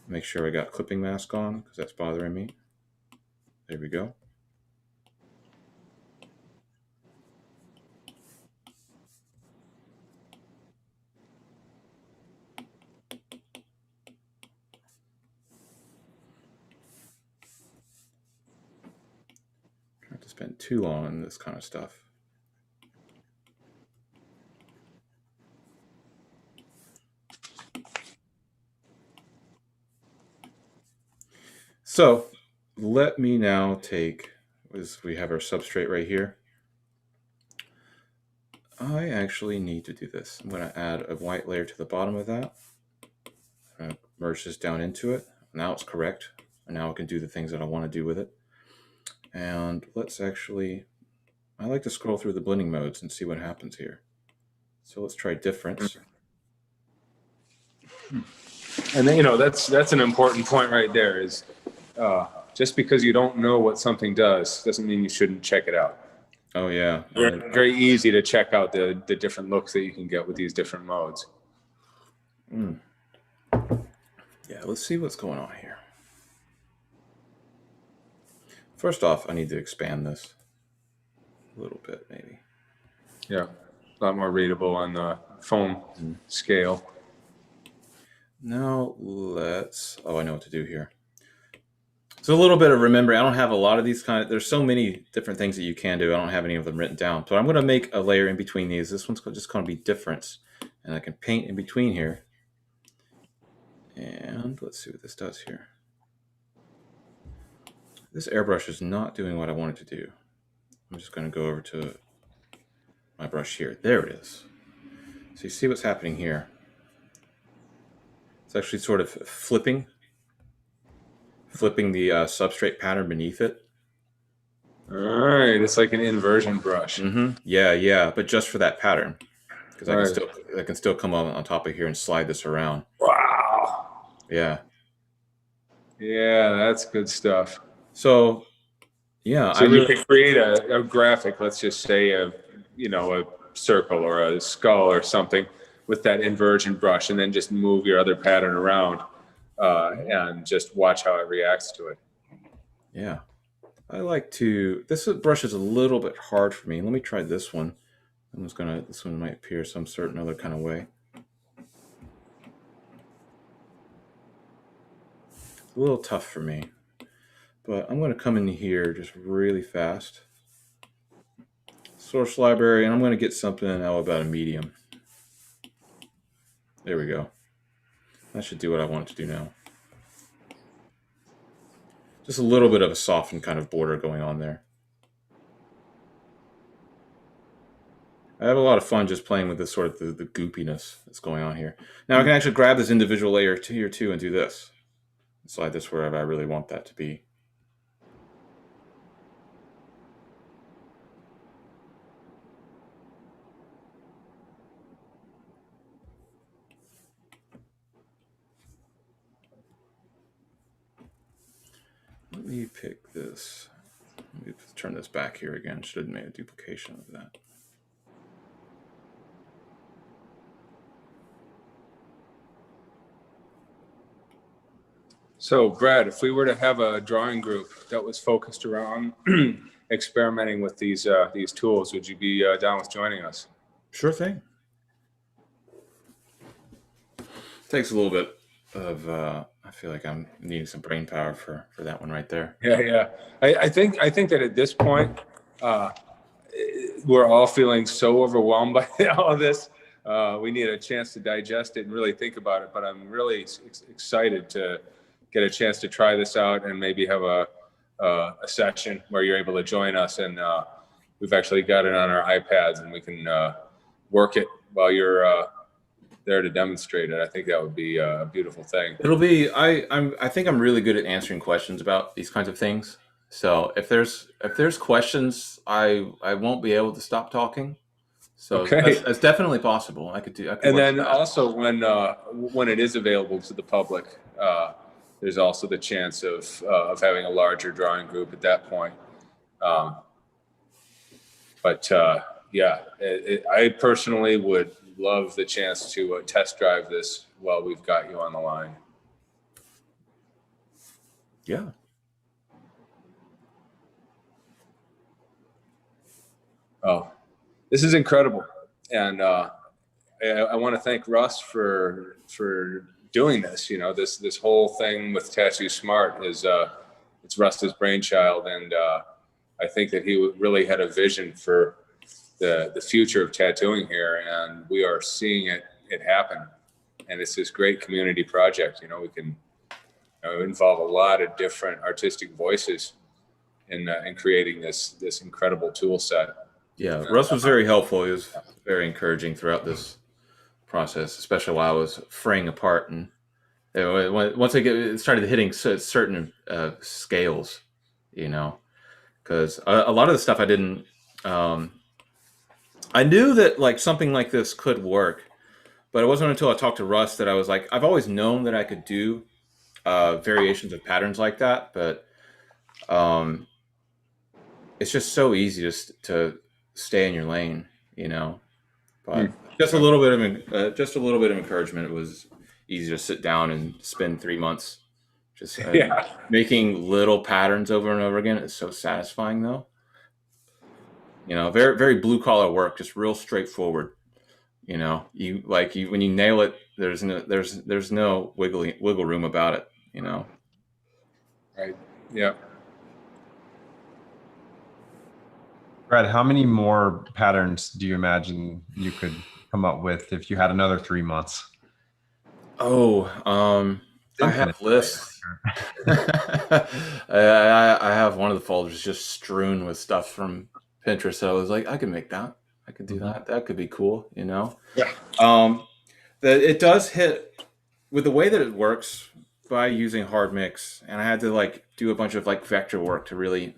[SPEAKER 6] Make sure I got clipping mask on because that's bothering me. There we go. Try not to spend too long on this kind of stuff. So let me now take, as we have our substrate right here, I actually need to do this. I'm going to add a white layer to the bottom of that. I'm going to merge this down into it. Now it's correct. And now I can do the things that I want to do with it. And let's actually, I like to scroll through the blending modes and see what happens here. So let's try difference.
[SPEAKER 3] And then, you know, that's an important point right there is just because you don't know what something does doesn't mean you shouldn't check it out.
[SPEAKER 6] Oh yeah.
[SPEAKER 3] Very, very easy to check out the different looks that you can get with these different modes.
[SPEAKER 6] Yeah, let's see what's going on here. First off, I need to expand this a little bit, maybe.
[SPEAKER 3] Yeah, a lot more readable on the phone scale.
[SPEAKER 6] Now let's, oh, I know what to do here. So a little bit of remembering, I don't have a lot of these there's so many different things that you can do. I don't have any of them written down. So I'm going to make a layer in between these. This one's just going to be difference. And I can paint in between here. And let's see what this does here. This airbrush is not doing what I want it to do. I'm just going to go over to my brush here. There it is. So you see what's happening here. It's actually sort of flipping the substrate pattern beneath it.
[SPEAKER 3] All right, it's like an inversion brush.
[SPEAKER 6] Yeah, but just for that pattern, because I can still come on top of here and slide this around.
[SPEAKER 3] Wow.
[SPEAKER 6] Yeah,
[SPEAKER 3] that's good stuff.
[SPEAKER 6] So yeah,
[SPEAKER 3] so you can create a graphic. Let's just say a circle or a skull or something with that inversion brush, and then just move your other pattern around. And just watch how it reacts to it.
[SPEAKER 6] Yeah, I like to. This brush is a little bit hard for me. Let me try this one. This one might appear some certain other kind of way. It's a little tough for me, but I'm going to come in here just really fast. Source library, and I'm going to get something about a medium. There we go. That should do what I want it to do now. Just a little bit of a softened kind of border going on there. I have a lot of fun just playing with this sort of the goopiness that's going on here. Now I can actually grab this individual layer here too and do this. Slide this wherever I really want that to be. Let me pick this. turn this back here again. Should have made a duplication of that.
[SPEAKER 5] So, Brad, if we were to have a drawing group that was focused around experimenting with these tools, would you be down with joining us?
[SPEAKER 6] Sure thing. Takes a little bit of. I feel like I'm needing some brain power for that one right there.
[SPEAKER 5] Yeah. I think that at this point, we're all feeling so overwhelmed by all of this. We need a chance to digest it and really think about it. But I'm really excited to get a chance to try this out and maybe have a session where you're able to join us. And we've actually got it on our iPads and we can work it while you're there to demonstrate it. I think that would be a beautiful thing.
[SPEAKER 6] It'll be. I think I'm really good at answering questions about these kinds of things. So if there's questions, I won't be able to stop talking. So
[SPEAKER 5] okay.
[SPEAKER 6] that's definitely possible. I could
[SPEAKER 5] and then also when it is available to the public, there's also the chance of having a larger drawing group at that point. I personally would love the chance to test drive this while we've got you on the line.
[SPEAKER 6] Yeah.
[SPEAKER 5] Oh, this is incredible. And I want to thank Russ for doing this. You know, this whole thing with Tattoo Smart is it's Russ's brainchild. And I think that he really had a vision for the future of tattooing here, and we are seeing it happen. And it's this great community project. You know, we can involve a lot of different artistic voices in creating this incredible tool set.
[SPEAKER 6] Yeah, Russ was very helpful. He was very encouraging throughout this process, especially while I was fraying apart. And once I started hitting certain scales, you know, because a lot of the stuff I didn't. I knew that like something like this could work, but it wasn't until I talked to Russ that I was like, I've always known that I could do variations of patterns like that, but it's just so easy to stay in your lane, you know. But just a little bit of encouragement. It was easy to sit down and spend 3 months just making little patterns over and over again. It's so satisfying, though. You know, very very blue collar work, just real straightforward. You know, when you nail it, there's no wiggle room about it. You know.
[SPEAKER 5] Right. Yeah.
[SPEAKER 2] Brad, how many more patterns do you imagine you could come up with if you had another 3 months?
[SPEAKER 6] Oh, I have lists. I have one of the folders just strewn with stuff from Pinterest. So I was like, I could make that. I could do that. That could be cool, you know?
[SPEAKER 5] Yeah.
[SPEAKER 6] It does hit with the way that it works by using hard mix. And I had to like do a bunch of like vector work to really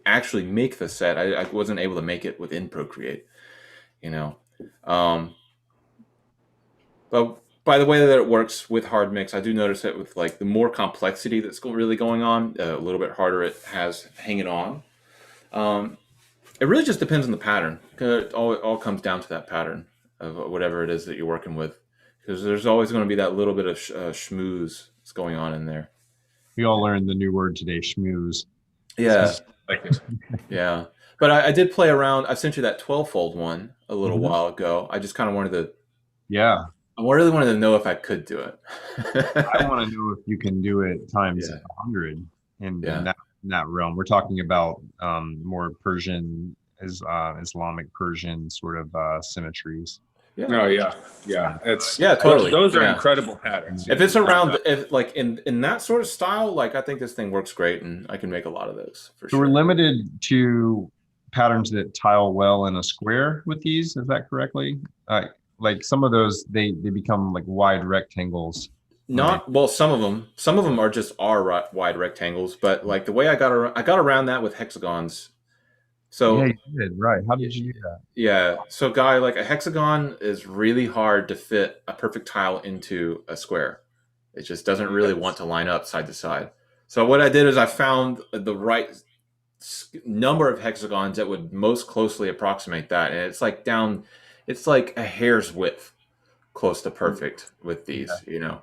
[SPEAKER 6] actually make the set. I wasn't able to make it within Procreate, you know? But by the way that it works with hard mix, I do notice that with like the more complexity that's really going on, a little bit harder it has hanging on. It really just depends on the pattern. It all comes down to that pattern of whatever it is that you're working with, because there's always going to be that little bit of schmooze that's going on in there.
[SPEAKER 2] We all learned the new word today, schmooze.
[SPEAKER 6] Yeah. Yeah. But I did play around. I sent you that 12-fold one a little while ago. I just kind of wanted to.
[SPEAKER 2] Yeah.
[SPEAKER 6] I really wanted to know if I could do it.
[SPEAKER 2] I want to know if you can do it times 100 in that realm. We're talking about more Persian, Islamic Persian sort of symmetries.
[SPEAKER 6] Yeah.
[SPEAKER 5] No, yeah. It's
[SPEAKER 6] totally.
[SPEAKER 5] Those are incredible patterns.
[SPEAKER 6] If it's around, like in that sort of style, like I think this thing works great, and I can make a lot of those for sure.
[SPEAKER 2] So we're limited to patterns that tile well in a square with these. Is that correctly? Like some of those, they become like wide rectangles.
[SPEAKER 6] Well, some of them are just wide rectangles, but like the way I got around that with hexagons. So
[SPEAKER 2] yeah, you did, right? How did you do that?
[SPEAKER 6] Yeah, so Guy, like a hexagon is really hard to fit a perfect tile into a square. It just doesn't really want to line up side to side. So what I did is I found the right number of hexagons that would most closely approximate that, and it's like a hair's width close to perfect with these, you know.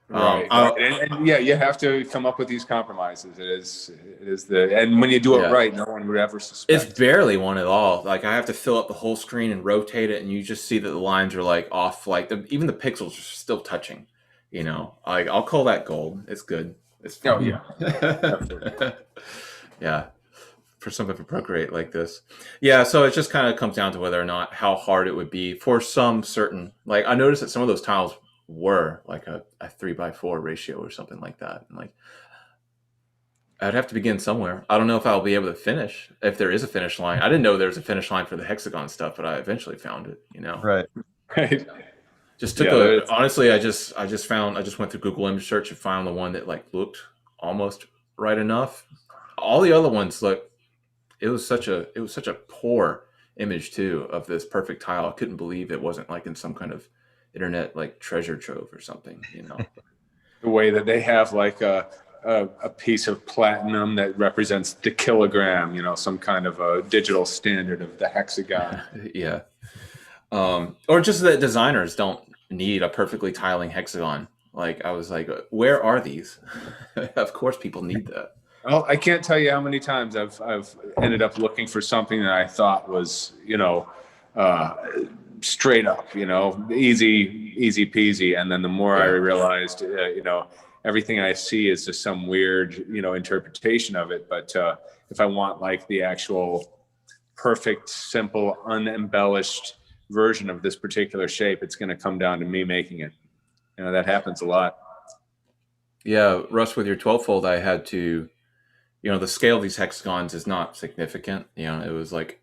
[SPEAKER 5] Right. And yeah, you have to come up with these compromises. It is and when you do it right, no one would ever suspect.
[SPEAKER 6] It's barely one at all. Like I have to fill up the whole screen and rotate it, and you just see that the lines are like off, like even the pixels are still touching, you know. Like I'll call that gold. It's good. It's fun.
[SPEAKER 5] Oh yeah.
[SPEAKER 6] Yeah. For something for Procreate like this. Yeah, so it just kind of comes down to whether or not how hard it would be for some certain, like I noticed that some of those tiles were like a 3:4 ratio or something like that. And like I'd have to begin somewhere. I don't know if I'll be able to finish, if there is a finish line. I didn't know there was a finish line for the hexagon stuff, but I eventually found it, you know.
[SPEAKER 2] Right.
[SPEAKER 5] Right.
[SPEAKER 6] Just took honestly, I just went through Google image search and found the one that like looked almost right enough. All the other ones it was such a poor image too of this perfect tile. I couldn't believe it wasn't like in some kind of internet like treasure trove or something, you know.
[SPEAKER 5] The way that they have like a piece of platinum that represents the kilogram, you know, some kind of a digital standard of the hexagon.
[SPEAKER 6] Yeah. Or just that designers don't need a perfectly tiling hexagon. Like I was like, where are these? Of course people need that.
[SPEAKER 5] Well, I can't tell you how many times I've ended up looking for something that I thought was, you know, straight up, you know, easy peasy. And then the more I realized, you know, everything I see is just some weird, you know, interpretation of it. But if I want like the actual perfect, simple, unembellished version of this particular shape, it's going to come down to me making it. You know, that happens a lot.
[SPEAKER 6] Yeah, Russ, with your 12-fold, I had to, you know, the scale of these hexagons is not significant. You know, it was like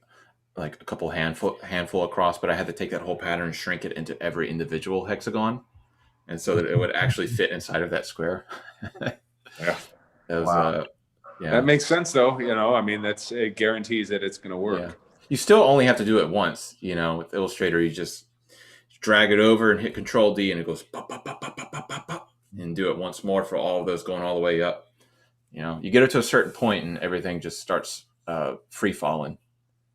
[SPEAKER 6] a couple handful across, but I had to take that whole pattern and shrink it into every individual hexagon, and so that it would actually fit inside of that square.
[SPEAKER 5] Yeah,
[SPEAKER 6] that was,
[SPEAKER 5] that makes sense, though. You know, I mean, it guarantees that it's going to work.
[SPEAKER 6] Yeah. You still only have to do it once. You know, with Illustrator, you just drag it over and hit Control D, and it goes pop, pop, pop, pop, pop, pop, pop, pop, and do it once more for all of those going all the way up. You know, you get it to a certain point and everything just starts free falling.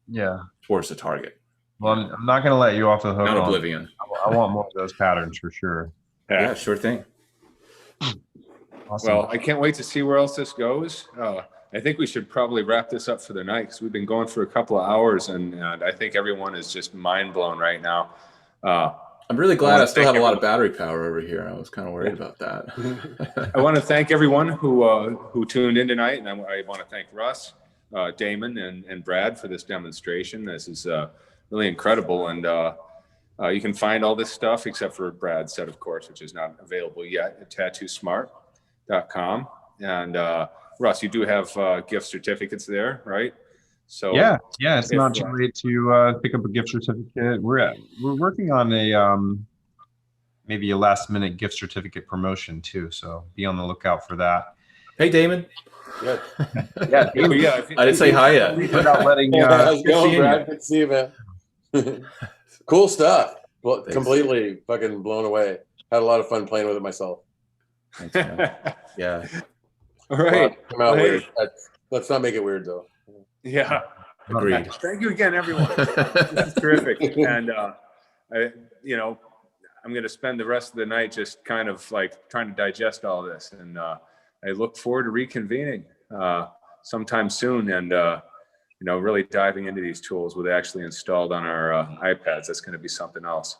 [SPEAKER 2] Yeah.
[SPEAKER 6] Towards the target.
[SPEAKER 2] Well, I'm not going to let you off the hook.
[SPEAKER 6] Not Oblivion.
[SPEAKER 2] I want more of those patterns for sure.
[SPEAKER 6] Yeah, sure thing.
[SPEAKER 2] Awesome.
[SPEAKER 5] Well, I can't wait to see where else this goes. I think we should probably wrap this up for the night because we've been going for a couple of hours, and I think everyone is just mind blown right now.
[SPEAKER 6] I'm really glad I still have a lot of battery power over here. I was kind of worried about that.
[SPEAKER 5] I want to thank everyone who tuned in tonight, and I want to thank Russ, Damon, and Brad for this demonstration. This is really incredible, and you can find all this stuff except for Brad's set, of course, which is not available yet at tattoosmart.com. And Russ, you do have gift certificates there, right? So
[SPEAKER 2] yeah, it's not too late to pick up a gift certificate. We're working on maybe a last minute gift certificate promotion too. So be on the lookout for that.
[SPEAKER 6] Hey, Damon.
[SPEAKER 4] Yeah.
[SPEAKER 2] Yeah, Damon,
[SPEAKER 6] I didn't say hi yet.
[SPEAKER 2] Without letting,
[SPEAKER 4] how's it going, Brad? Good to see you, man. Cool stuff. Well, completely fucking blown away. Had a lot of fun playing with it myself.
[SPEAKER 6] Thanks, man. Yeah.
[SPEAKER 5] All right.
[SPEAKER 4] Come out weird. Let's not make it weird though.
[SPEAKER 5] Yeah.
[SPEAKER 6] Agreed.
[SPEAKER 5] Thank you again, everyone. This is terrific. And, I'm going to spend the rest of the night just kind of like trying to digest all this. And I look forward to reconvening sometime soon and, really diving into these tools with actually installed on our iPads. That's going to be something else.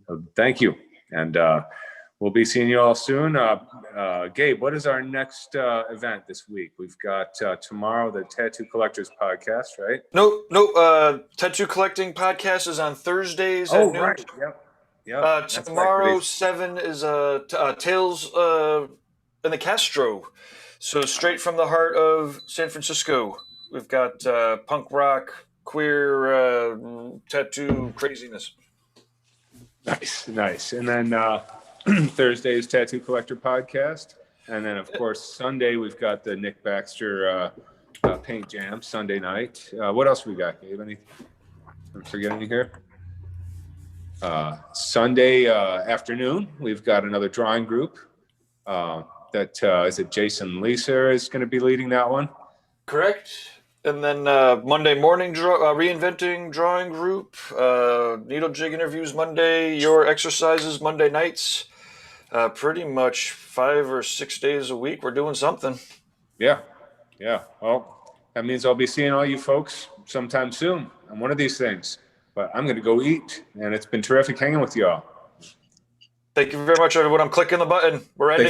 [SPEAKER 5] So thank you. And we'll be seeing you all soon. Gabe, what is our next event this week? We've got tomorrow, the Tattoo Collectors Podcast, right?
[SPEAKER 1] No. Tattoo Collecting Podcast is on Thursdays at noon.
[SPEAKER 5] Right. Yep.
[SPEAKER 1] Tomorrow, 7 is Tales in the Castro. So straight from the heart of San Francisco. We've got punk rock, queer, tattoo craziness.
[SPEAKER 5] Nice. And then Thursday's Tattoo Collector Podcast. And then, of course, Sunday, we've got the Nick Baxter Paint Jam Sunday night. What else we got, Gabe? Anything I'm forgetting here? Sunday afternoon, we've got another drawing group. Is it Jason Leeser is going to be leading that one?
[SPEAKER 1] Correct. And then Monday morning, reinventing drawing group, needle jig interviews Monday, your exercises Monday nights. Pretty much 5 or 6 days a week, we're doing something.
[SPEAKER 3] Yeah. Well, that means I'll be seeing all you folks sometime soon on one of these things. But I'm going to go eat, and it's been terrific hanging with y'all.
[SPEAKER 1] Thank you very much, everyone. I'm clicking the button. We're ending.